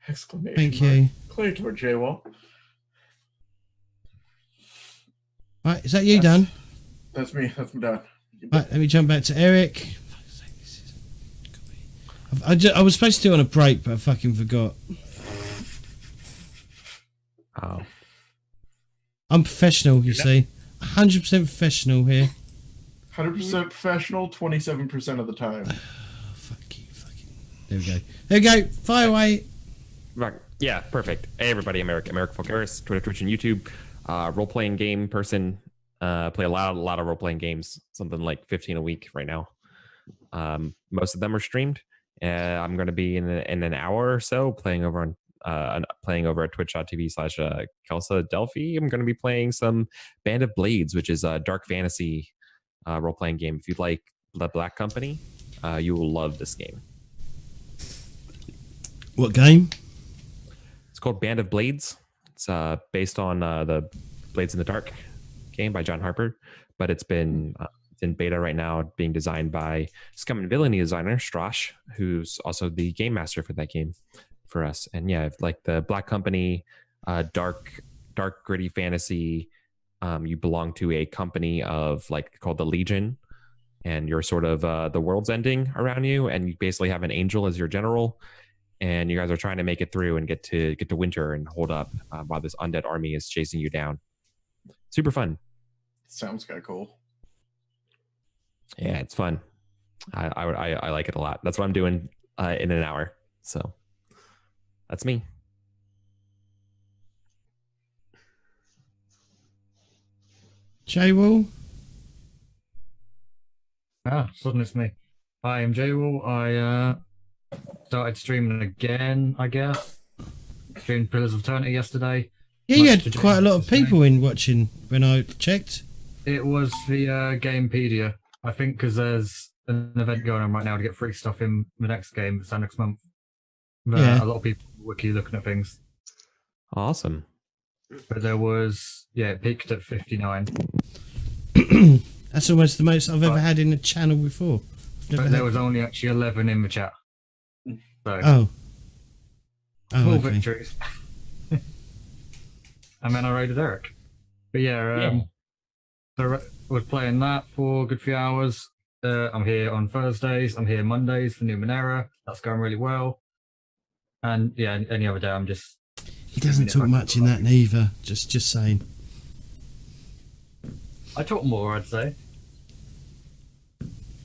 Exclamation Thank mark. you. Claytor J-Wall. Right, is that you done? That's me. That's me done. Right, let me jump back to Eric. I was supposed to do it on a break, but I fucking forgot. Oh. I'm professional, you see. 100% professional here. 100% professional, 27% of the time. Fuck you, fucking. There we go. Fire away. Right. Yeah, perfect. Hey, everybody, I'm Eric Folkaris, Twitter, Twitch, and YouTube. Role-playing game person. Play a lot of role-playing games, something like 15 a week right now. Most of them are streamed. I'm going to be in an hour or so playing over at twitch.tv/Kelsa Delphi. I'm going to be playing some Band of Blades, which is a dark fantasy role-playing game. If you like The Black Company, you will love this game. What game? It's called Band of Blades. It's based on the Blades in the Dark game by John Harper, but it's been in beta right now, being designed by Scum and Villainy designer Strash, who's also the game master for that game for us. And yeah, like the Black Company, dark gritty fantasy. You belong to a company of called the Legion, and you're sort of the world's ending around you, and you basically have an angel as your general, and you guys are trying to make it through and get to winter and hold up while this undead army is chasing you down. Super fun. Sounds kind of cool. Yeah, it's fun. I like it a lot. That's what I'm doing in an hour. So that's me. J-Wall? Suddenly it's me. Hi, I'm J-Wall. I started streaming again, I guess. Streamed Pillars of Eternity yesterday. Yeah, you Much had to quite a James lot of today. people in watching when I checked. It was the Gamepedia. I think because there's an event going on right now to get free stuff in the next game that's next month. Yeah. A lot of people on the wiki looking at things. Awesome. But there was, it peaked at 59. That's almost the most I've ever had in a channel before. But there was only actually 11 in the chat. So, Oh. small Okay. victories. And then I raided Eric. But so was playing that for a good few hours. I'm here on Thursdays. I'm here Mondays for Numenera. That's going really well. And any other day I'm just... He doesn't talk much in that neither. Just saying. I talk more, I'd say.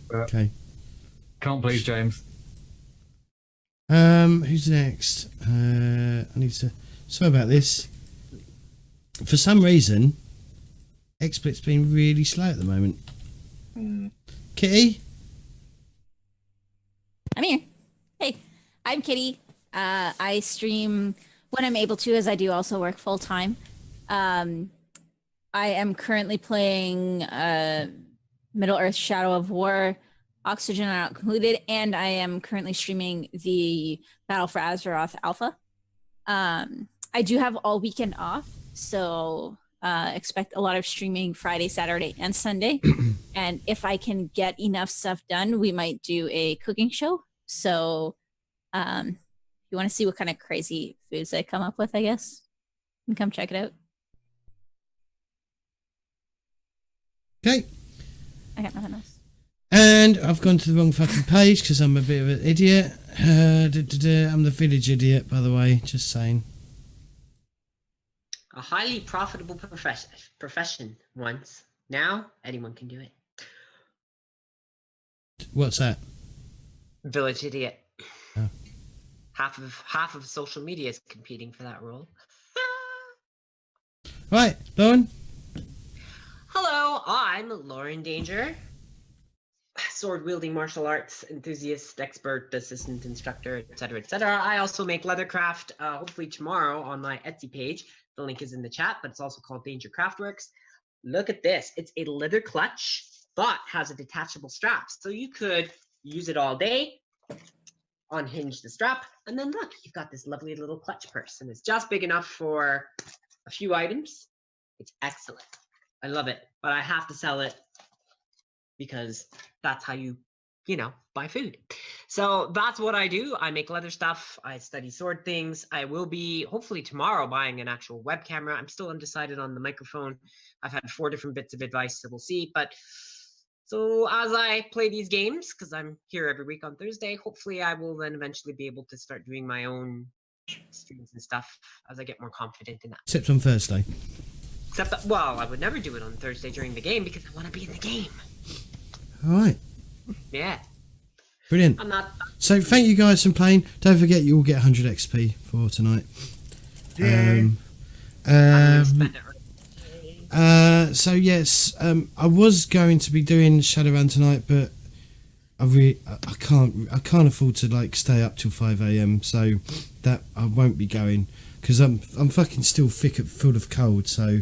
But Okay. can't please James. Who's next? I need to. Sorry about this. For some reason, XSplit's been really slow at the moment. Kitty? I'm here. Hey, I'm Kitty. I stream when I'm able to, as I do also work full time. I am currently playing Middle Earth Shadow of War, Oxygen Not Included, and I am currently streaming the Battle for Azeroth Alpha. I do have all weekend off, so expect a lot of streaming Friday, Saturday, and Sunday. And if I can get enough stuff done, we might do a cooking show. So if you want to see what kind of crazy foods I come up with, I guess, you can come check it out. Okay. I got nothing else. And I've gone to the wrong fucking page because I'm a bit of an idiot. I'm the village idiot, by the way. Just saying. A highly profitable profession once. Now anyone can do it. What's that? Village idiot. Oh. Half of social media is competing for that role. Right, Lauren? Hello, I'm Lauren Danger. Sword wielding martial arts enthusiast, expert, assistant instructor, etc., etc. I also make leathercraft. Hopefully tomorrow on my Etsy page. The link is in the chat, but it's also called Danger Craftworks. Look at this. It's a leather clutch, but has a detachable strap. So you could use it all day, unhinge the strap, and then look, you've got this lovely little clutch purse. And it's just big enough for a few items. It's excellent. I love it, but I have to sell it because that's how you buy food. So that's what I do. I make leather stuff. I study sword things. I will be hopefully tomorrow buying an actual web camera. I'm still undecided on the microphone. I've had 4 different bits of advice, so we'll see. But so as I play these games, because I'm here every week on Thursday, hopefully I will then eventually be able to start doing my own streams and stuff as I get more confident in that. Except on Thursday. Except that, well, I would never do it on Thursday during the game because I want to be in the game. All right. Yeah. Brilliant. I'm not. So thank you guys for playing. Don't forget you all get 100 XP for tonight. Yay. I'm gonna spend it. So yes, I was going to be doing Shadowrun tonight, but I can't afford to stay up till 5 a.m. So that I won't be going because I'm fucking still full of cold. So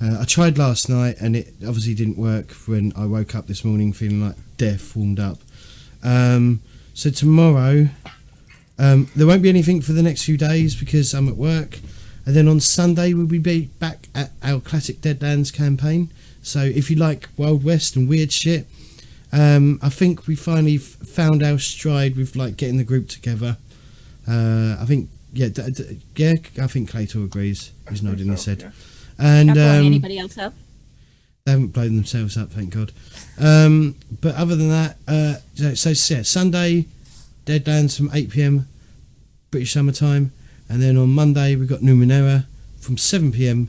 I tried last night and it obviously didn't work when I woke up this morning feeling like death, warmed up. So tomorrow there won't be anything for the next few days because I'm at work. And then on Sunday we'll be back at our classic Deadlands campaign. So if you like Wild West and weird shit, I think we finally found our stride with getting the group together. I think I think Claytor agrees. He's nodding his head. Yeah. And Not blowing anybody else up. they haven't blown themselves up, thank God. But other than that, Sunday Deadlands from 8 p.m. British Summer Time. And then on Monday we've got Numenera from 7 p.m.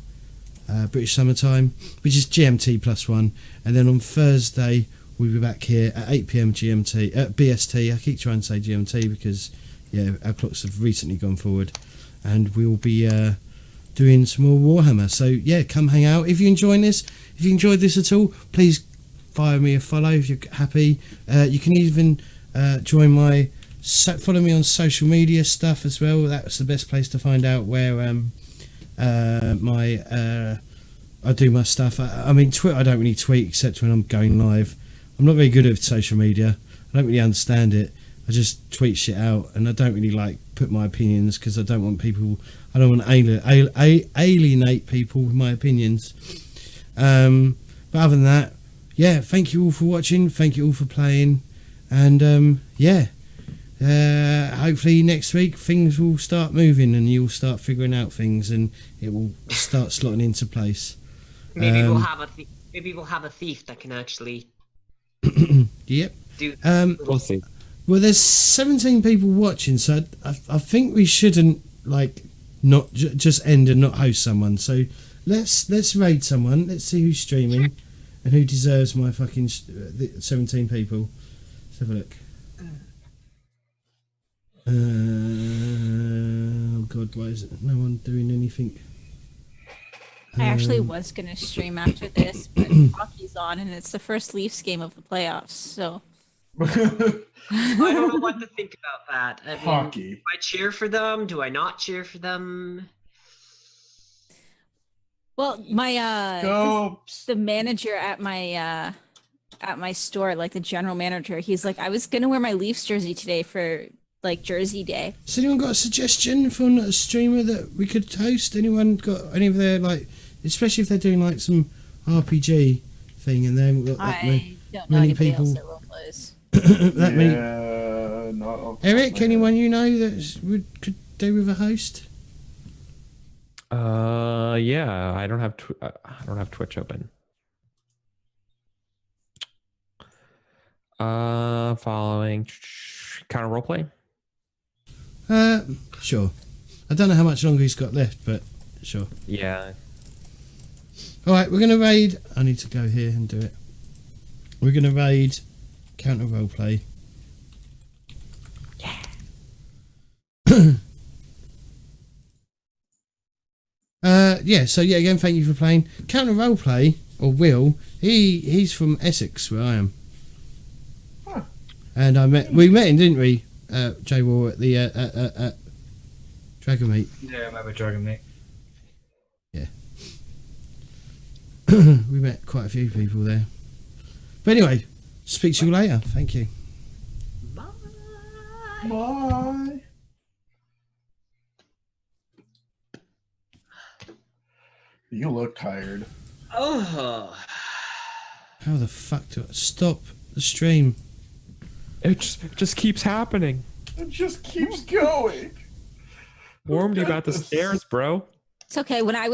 British Summer Time, which is GMT +1. And then on Thursday we'll be back here at 8 p.m. GMT, BST. I keep trying to say GMT because, yeah, our clocks have recently gone forward. And we'll be doing some more Warhammer. So, yeah, come hang out. If you're enjoying this, if you enjoyed this at all, please fire me a follow if you're happy. You can even join follow me on social media stuff as well. That's the best place to find out where I do my stuff. I mean, Twitter, I don't really tweet except when I'm going live. I'm not very good at social media. I don't really understand it. I just tweet shit out, and I don't really like put my opinions because I don't want to alienate people with my opinions. But other than that, yeah, thank you all for watching. Thank you all for playing, and hopefully next week things will start moving and you'll start figuring out things and it will start slotting into place. Maybe we'll have a thief that can actually Yep. do. We'll see. Well, there's 17 people watching, so I think we shouldn't not just end and not host someone. So let's raid someone. Let's see who's streaming and who deserves my fucking 17 people. Let's have a look. Oh God, why is it no one doing anything? I actually was going to stream after this, but hockey's on and it's the first Leafs game of the playoffs, so... I don't know what to think about that. I mean, Hockey. do I cheer for them? Do I not cheer for them? Well, my Go. the manager at my store, like the general manager, he's like, I was gonna wear my Leafs jersey today for like Jersey Day. Has anyone got a suggestion for a streamer that we could host? Anyone got any of their especially if they're doing like some RPG thing and they haven't got that I don't know many anybody people. else that role plays. that many. Not off the top of Eric, my head. anyone you know that could do with a host? Yeah, I don't have Twitch open. Following counter roleplay. Sure. I don't know how much longer he's got left, but sure. Yeah. All right, we're gonna raid. I need to go here and do it. We're gonna raid counter roleplay. Yeah. So yeah, again, thank you for playing counter roleplay. Or Will, he's from Essex, where I am. Huh. And we met him, didn't we, J War, at the Dragon Meet. Yeah, I remember Dragon Meet. Yeah. We met quite a few people there. But anyway, speak to you later. Thank you. Bye. Bye. You look tired. Oh. How the fuck do I stop the stream? It just keeps happening. It just keeps going. Warned you about the stairs, bro. It's okay. When I